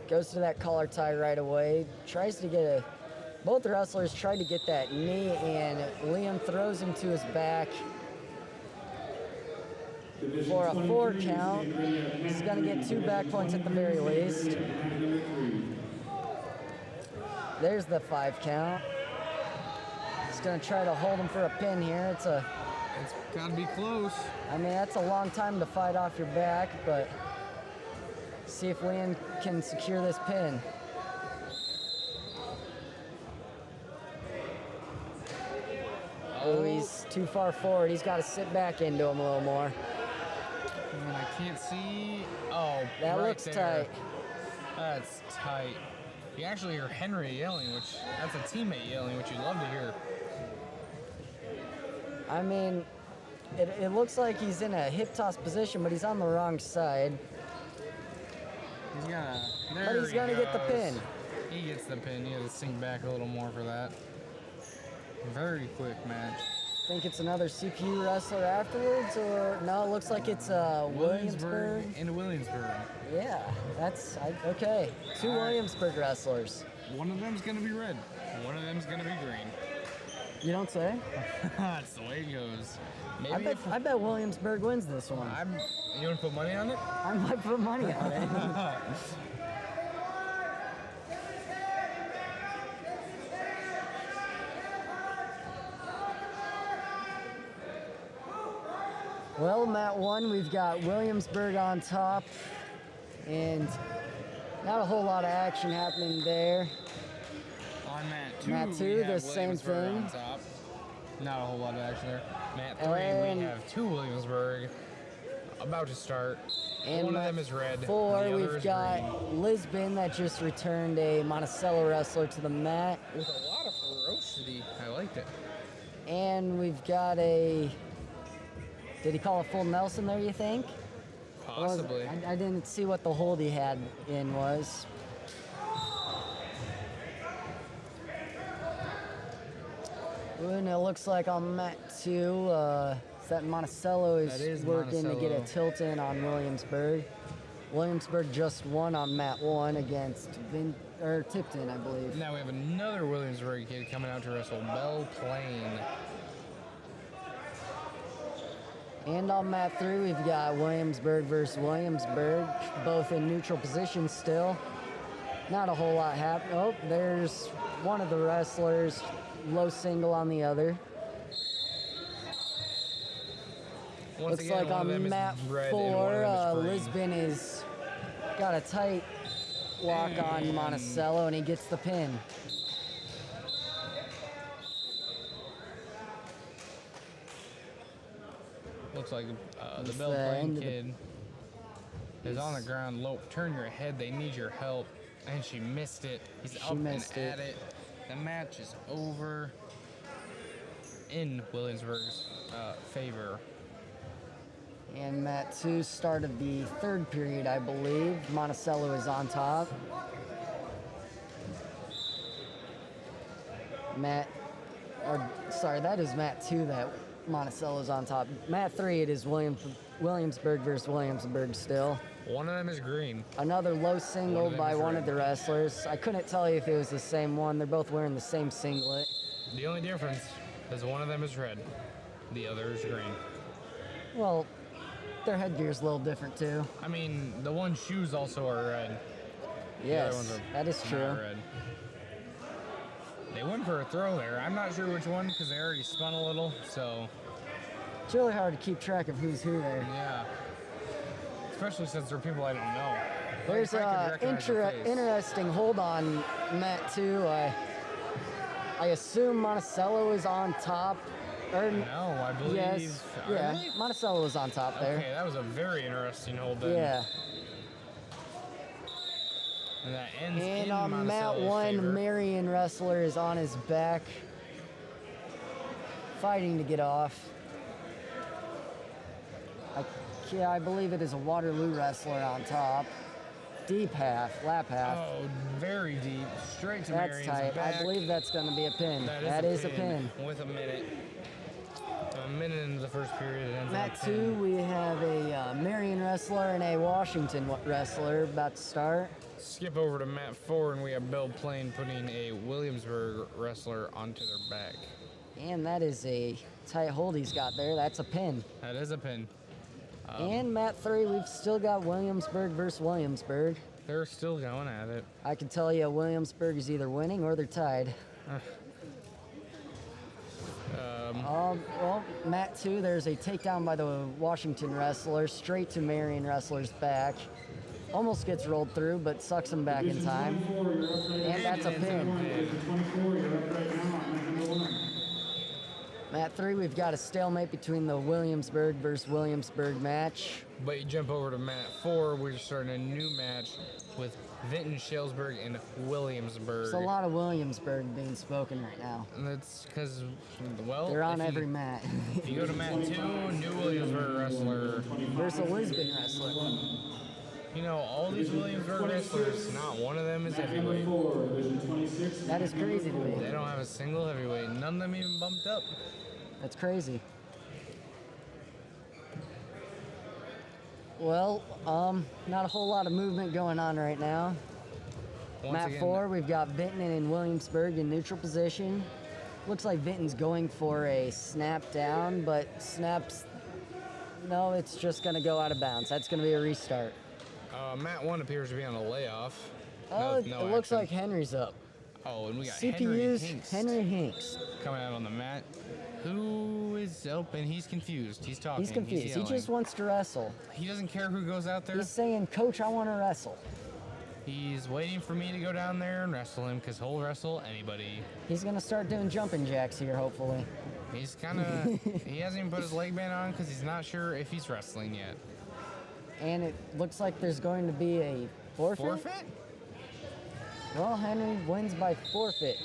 Goes to that collar tie right away. Tries to get a... Both wrestlers tried to get that knee, and Liam throws him to his back Division for a 4 23, count. stand ready at He's mat going to get 2 back points at the very least. mat number 3. There's the 5 count. He's going to try to hold him for a pin here. It's gotta be close. I mean, that's a long time to fight off your back, but see if Liam can secure this pin. Oh, he's too far forward. He's got to sit back into him a little more. And I can't see. Oh, That right looks there. tight. That's tight. You actually hear Henry yelling, that's a teammate yelling, which you love to hear. I mean, it looks like he's in a hip toss position, but he's on the wrong side. He's gonna. But he's gonna get the pin. He gets the pin. He has to sink back a little more for that. Very quick match. Think it's another CPU wrestler afterwards, or no? It looks like it's Williamsburg. Into Williamsburg. Yeah, okay. 2 All right. Williamsburg wrestlers. One of them's gonna be red. One of them's gonna be green. You don't say? That's the way it goes. Maybe I bet Williamsburg wins this one. you want to put money on it? I might put money on it. Well, mat 1, we've got Williamsburg on top, and not a whole lot of action happening there. On mat 2, Mat 2, we have the same Williamsburg thing. on top. Not a whole lot of action there. Mat 3, And- we have 2 Williamsburg about to start. And One of mat them is red. 4, the other we've is got green. Lisbon that just returned a Monticello wrestler to the mat. With a lot of ferocity. I liked it. And we've got a... Did he call a full Nelson there, you think? Or was it- Possibly. I didn't see what the hold he had in was. And it looks like on mat 2, that Monticello That is is working to get a Monticello. tilt in on Williamsburg. Williamsburg just won on mat 1 against Tipton, I believe. Now we have another Williamsburg kid coming out to wrestle Belle Plain. And on mat 3, we've got Williamsburg versus Williamsburg, both in neutral positions still. Not a whole lot happening. Oh, there's one of the wrestlers, low single on the other. Once Looks again, like one of them on is mat red and one of 4, them is green. Lisbon is got a tight lock on And- Monticello, and he gets the pin. Looks like the It's Belle the Plain end of the- kid is on the ground. Lope, turn your head. They need your help. And she missed it. He's She up missed and it. at it. The match is over in Williamsburg's favor. And mat 2, start of the 3rd period, I believe. Monticello is on top. That is mat 2 that Monticello's on top. Mat 3, it is Williamsburg versus Williamsburg still. One of them is green. Another low single them by is one red. of the wrestlers. I couldn't tell you if it was the same one. They're both wearing the same singlet. The only difference is one of them is red. The other is green. Well, their headgear's a little different too. I mean, the one's shoes also are red. The other Yes, ones are that is not true. red. They went for a throw there. I'm not sure which one because they already spun a little. So It's really hard to keep track of who's who there. yeah, especially since there are people I don't know. There's Like, if I a could recognize the face. interesting hold on mat 2. I assume Monticello is on top. Or No, I believe. yes, Are yeah, they? Monticello is on top there. Okay, that was a very interesting hold then. Yeah. And that ends And in on mat Monticello's 1, favor. Marion wrestler is on his back fighting to get off. I believe it is a Waterloo wrestler on top. Deep half, lap half. Oh, very deep. Straight to That's Marion's tight. back. I believe that's going to be a pin. That is a pin. With a minute. A minute into the first period. It ends in a Mat pin. 2, we have a Marion wrestler and a Washington wrestler about to start. Skip over to Mat 4, and we have Belle Plaine putting a Williamsburg wrestler onto their back. And that is a tight hold he's got there. That's a pin. That is a pin. And Mat 3, we've still got Williamsburg versus Williamsburg. They're still going at it. I can tell you Williamsburg is either winning or they're tied. Well, Mat 2, there's a takedown by the Washington wrestler straight to Marion wrestler's back. Almost gets rolled through, but sucks him back in time. And that's a pin. Division 24, you're up right now on mat number 1. Mat 3, we've got a stalemate between the Williamsburg versus Williamsburg match. But you jump over to Mat 4, we're starting a new match with Vinton, Shellsburg, and Williamsburg. There's a lot of Williamsburg being spoken right now. And that's because, well, They're on if every you, mat. if you go to Mat 2, new Williamsburg wrestler. versus a Lisbon wrestler. You know, all these Williamsburg wrestlers, not one of them is Mat number heavyweight. 4, Division 26. That is crazy to me. They don't have a single heavyweight. None of them even bumped up. That's crazy. Well, not a whole lot of movement going on right now. Once Mat again, 4, we've got Vinton and Williamsburg in neutral position. Looks like Vinton's going for a snap down, but snaps, no, it's just going to go out of bounds. That's going to be a restart. Mat 1 appears to be on a layoff. Oh, it looks action. like Henry's up. Oh, and we got CPU's Henry Hinks. coming out on the mat. Who is open? He's confused. He's talking. He's confused. He yelling. just wants to wrestle. He doesn't care who goes out there. He's saying, Coach, I want to wrestle. He's waiting for me to go down there and wrestle him because he'll wrestle anybody. He's going to start doing jumping jacks here, hopefully. He's kind of, he hasn't even put his leg band on because he's not sure if he's wrestling yet. And it looks like there's going to be a forfeit. Forfeit? Well, Henry wins by forfeit.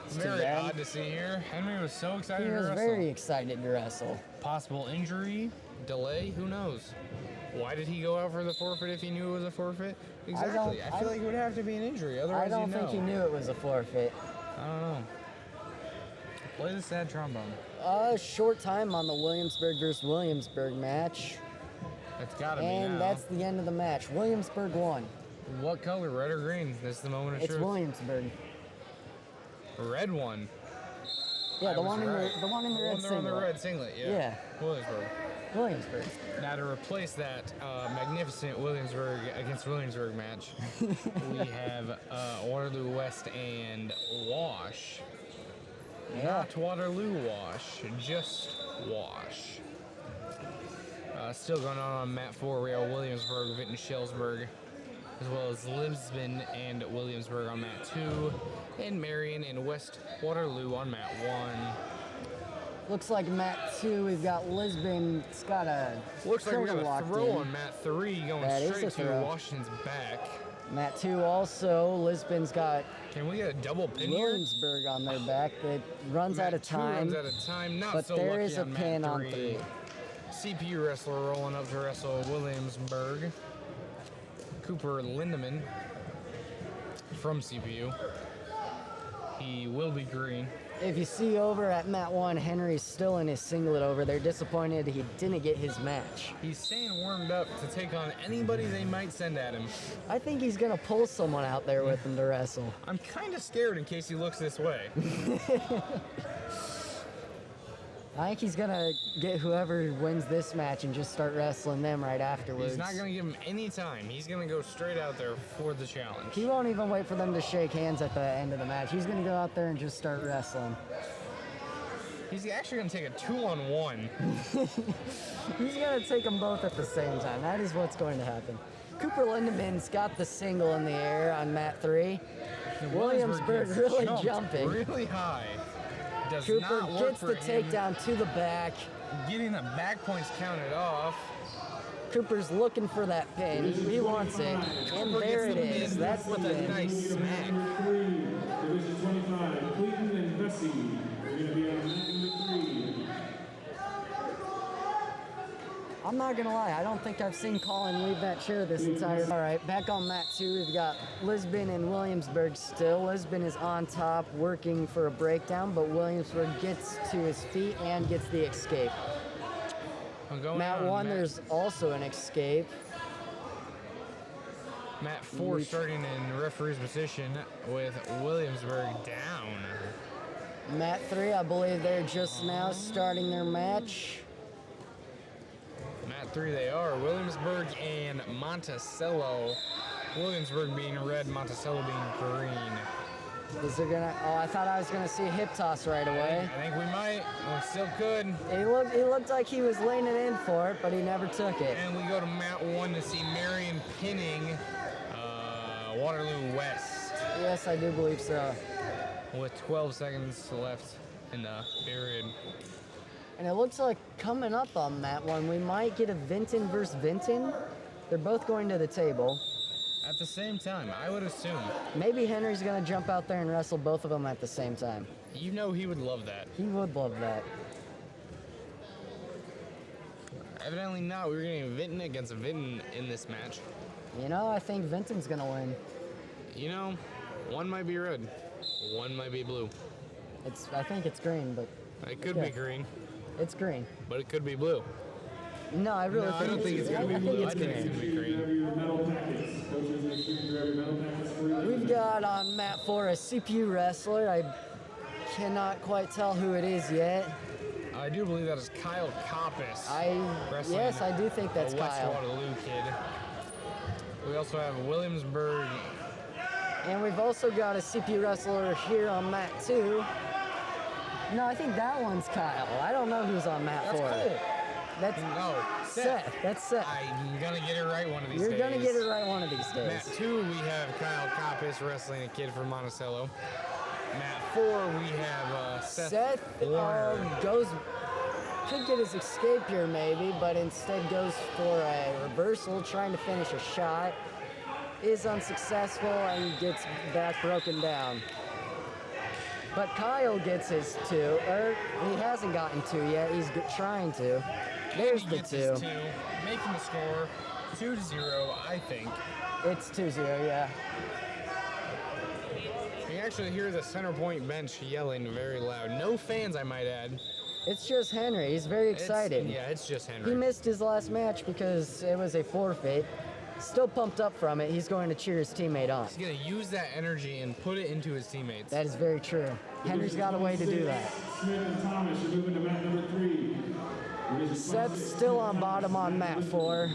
It's too Very bad. odd to see here. Henry was so excited He to was wrestle. very excited to wrestle. Possible injury, delay, who knows? Why did he go out for the forfeit if he knew it was a forfeit? Exactly. I feel like it would have to be an injury. Otherwise, I don't you know. think he knew it was a forfeit. I don't know. Play the sad trombone. Short time on the Williamsburg versus Williamsburg match. It's gotta be And now. that's the end of the match. Williamsburg won. What color, red or green? This is the moment of It's truth. Williamsburg. Red one. Yeah, I the was one in right. the one in the red one there on the singlet. red singlet, yeah. Yeah. Williamsburg. Williamsburg. Now to replace that magnificent Williamsburg against Williamsburg match, we have Waterloo West and Wash. Yeah. Not Waterloo Wash, just Wash. Still going on Mat 4, we have Williamsburg, Vinton, Shellsburg, as well as Lisbon and Williamsburg on Mat 2, and Marion and West Waterloo on Mat 1. Looks like Mat 2, we've got Lisbon. It's got a Looks like we got shoulder a locked throw in. on Mat 3 going That is straight a to throw. Washington's back. Mat 2 also, Lisbon's got Can we get a double pin here? Williamsburg on their back that runs out Mat of 2 time. runs out of time. Not but so there lucky is a on pin Mat on 3. 3. CPU wrestler rolling up to wrestle Williamsburg. Cooper Lindemann from CPU. He will be green. If you see over at Mat 1, Henry's still in his singlet over there, disappointed he didn't get his match. He's staying warmed up to take on anybody they might send at him. I think he's going to pull someone out there with him to wrestle. I'm kind of scared in case he looks this way. I think he's going to get whoever wins this match and just start wrestling them right afterwards. He's not going to give him any time. He's going to go straight out there for the challenge. He won't even wait for them to shake hands at the end of the match. He's going to go out there and just start wrestling. He's actually going to take a 2-on-1. He's going to take them both at the same time. That is what's going to happen. Cooper Lindemann's got the single in the air on Mat 3. Williamsburg gets really jumped jumping. really high. Does Cooper not work gets for the him. takedown to the back. Getting the back points counted off. Cooper's looking for that pin. He wants it. And Cooper there gets it the is. pin That's the with a pin. nice smack. Division 25, Cleveland and Vesey. You're going to be on mat number 3. I'm not gonna lie, I don't think I've seen Colin leave that chair this entire. All right, back on mat 2, we've got Lisbon and Williamsburg still. Lisbon is on top, working for a breakdown, but Williamsburg gets to his feet and gets the escape. Mat 1, there's also an escape. Mat 4 starting in referee's position with Williamsburg down. Mat 3, I believe they're just now starting their match. Mat 3 they are. Williamsburg and Monticello. Williamsburg being red, Monticello being green. Is there gonna? Oh, I thought I was gonna see a hip toss right away. I think we might. We still could. He looked like he was laying it in for it, but he never took it. And we go to Mat 1 to see Marion pinning Waterloo West. Yes, I do believe so. With 12 seconds left in the period. And it looks like coming up on that one, we might get a Vinton versus Vinton. They're both going to the table. At the same time, I would assume. Maybe Henry's gonna jump out there and wrestle both of them at the same time. You know he would love that. He would love that. Evidently not. We're getting Vinton against Vinton in this match. You know, I think Vinton's gonna win. You know, one might be red, one might be blue. I think it's green, but It could be green, it's green. but it could be blue. No, I really I don't think it's gonna be I blue. think I it's think it's green. gonna be green. Grab your medal packets. Coaches are going to grab your medal packets for you. We've got on mat 4 a CPU wrestler. I cannot quite tell who it is yet. I do believe that is Kyle Coppis. wrestling Yes, I do think that's the West Kyle. Waterloo kid. We also have Williamsburg. And we've also got a CPU wrestler here on mat 2. No, I think that one's Kyle. I don't know who's on mat 4. That's Cole. That's No, Seth. That's Seth. I'm gonna get it right one of these You're days. gonna get it right one of these days. Mat 2, we have Kyle Coppis wrestling a kid from Monticello. Mat 4, we have Seth Warner. Could get his escape here maybe, but instead goes for a reversal, trying to finish a shot. Is unsuccessful and gets back broken down. But Kyle gets his 2, or he hasn't gotten 2 yet. He's trying to. There's He the gets his 2. making the score 2-0, I think. It's 2-0, yeah. You can actually hear the center point bench yelling very loud. No fans, I might add. It's just Henry. He's very excited. It's just Henry. He missed his last match because it was a forfeit. Still pumped up from it. He's going to cheer his teammate on. He's gonna use that energy and put it into his teammates. That is very true. Henry's got a way to do that. Smith and Thomas, you're moving to mat number 3. Seth's still on bottom on mat 4.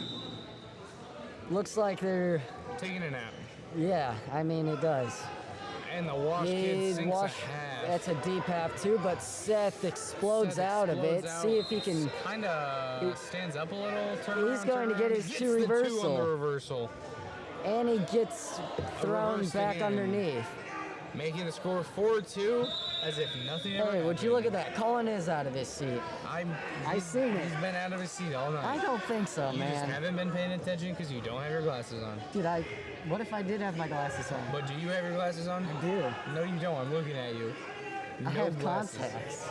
Looks like they're, Taking a nap. yeah, I mean, it does. And the wash kid sinks a half. That's a deep half too, but Seth explodes Seth out of it. explodes out. See if he can. Kind of stands up a little. He's going to get his Gets 2 the 2 on reversal. the reversal. And he gets thrown reversed back again. underneath. Making the score 4-2 as if nothing ever Hey, would you happened. look at that? Colin is out of his seat. I've seen it. He's been out of his seat all night. I don't think so, You just man. haven't been paying attention because you don't have your glasses on. Dude, what if I did have my glasses on? But do you have your glasses on? I do. No, you don't. I'm looking at you. I No have glasses. contacts.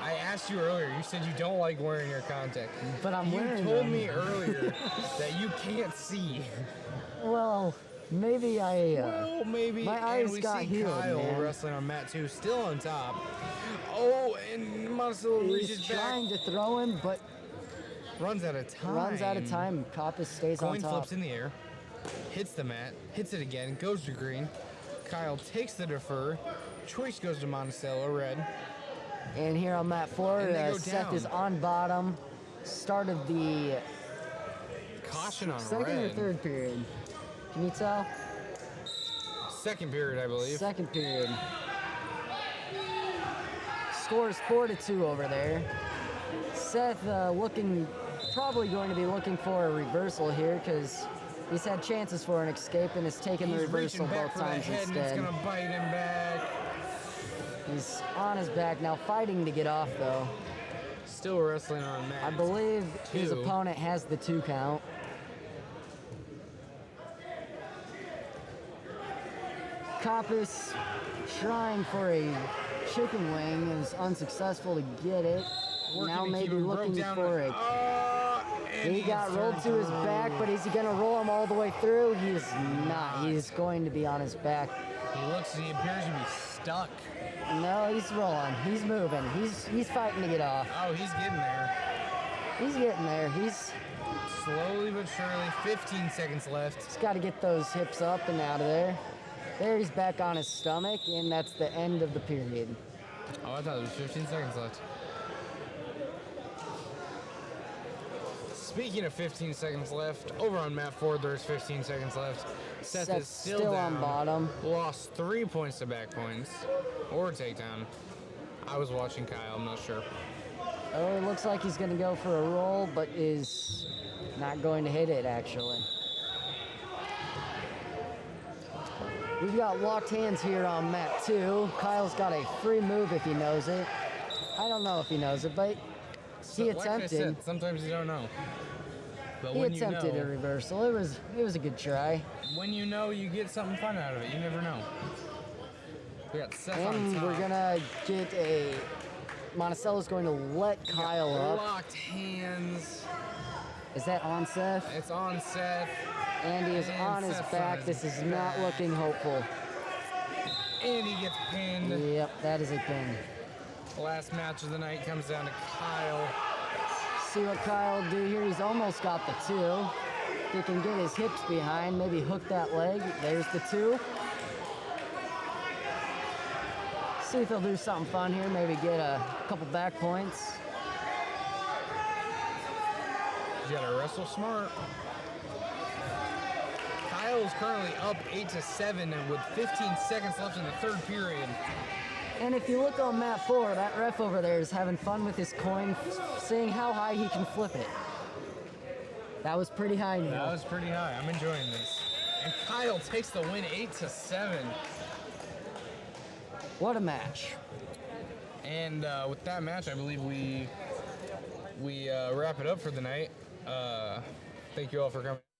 I asked you earlier. You said you don't like wearing your contacts. But I'm You wearing told them. me earlier that you can't see. Well, maybe Well, maybe. My and eyes we got see healed, Kyle man. wrestling on mat 2, still on top. Oh, and Monticello he's reaches back, trying to throw him, but runs out of time. runs out of time. Coppis stays on Coin top. flips in the air, hits the mat, hits it again, goes to green. Kyle takes the defer. Choice goes to Monticello, red. And here on mat 4, And they go Seth down. is on bottom. Start of the Caution on second or red. third period. Can you tell? Second period, I believe. Second period. Score is 4-2 over there. Seth probably going to be looking for a reversal here because he's had chances for an escape and has taken the He's reversal reaching back both for that times head, and it's instead. gonna bite him back. He's on his back now, fighting to get off though. Still wrestling on mat. I believe his 2. opponent has the 2 count. Coppice trying for a chicken wing and was unsuccessful to get it. Working Now to maybe keep him broke looking down. for it. And He got gets rolled turned to his through. back, but is he going to roll him all the way through? He is not. He is going to be on his back. He appears to be stuck. No, he's rolling. He's moving. He's fighting to get off. Oh, he's getting there. He's getting there. He's Slowly but surely. 15 seconds left. just got to get those hips up and out of there. There, he's back on his stomach, and that's the end of the period. Oh, I thought there was 15 seconds left. Speaking of 15 seconds left, over on mat 4, there's 15 seconds left. Seth is Seth's still down. on bottom. Lost 3 points to back points. Or takedown. I was watching Kyle, I'm not sure. Oh, it looks like he's going to go for a roll, but is not going to hit it, actually. We've got locked hands here on mat 2. Kyle's got a free move if he knows it. I don't know if he knows it, but he Like I attempted. said, sometimes you don't know. But He when attempted you a know, reversal. It was a good try. when you know, you get something fun out of it. You never know. We got Seth on And top. we're gonna get a. Monticello's going to let Kyle up. Locked hands. Is that on Seth? It's on Seth. Andy is And on his Seth's on back. his This is not back. looking hopeful. And he gets pinned. Yep, that is a pin. Last match of the night comes down to Kyle. See what Kyle will do here. He's almost got the 2. If he can get his hips behind, maybe hook that leg. There's the 2. See if he'll do something fun here. Maybe get a couple back points. You gotta wrestle smart. Kyle is currently up 8-7 and with 15 seconds left in the third period. And if you look on mat 4, that ref over there is having fun with his coin, seeing how high he can flip it. That was pretty high, That Neil. was pretty high. I'm enjoying this. And Kyle takes the win 8-7. What a match. And with that match, I believe we wrap it up for the night. Thank you all for coming.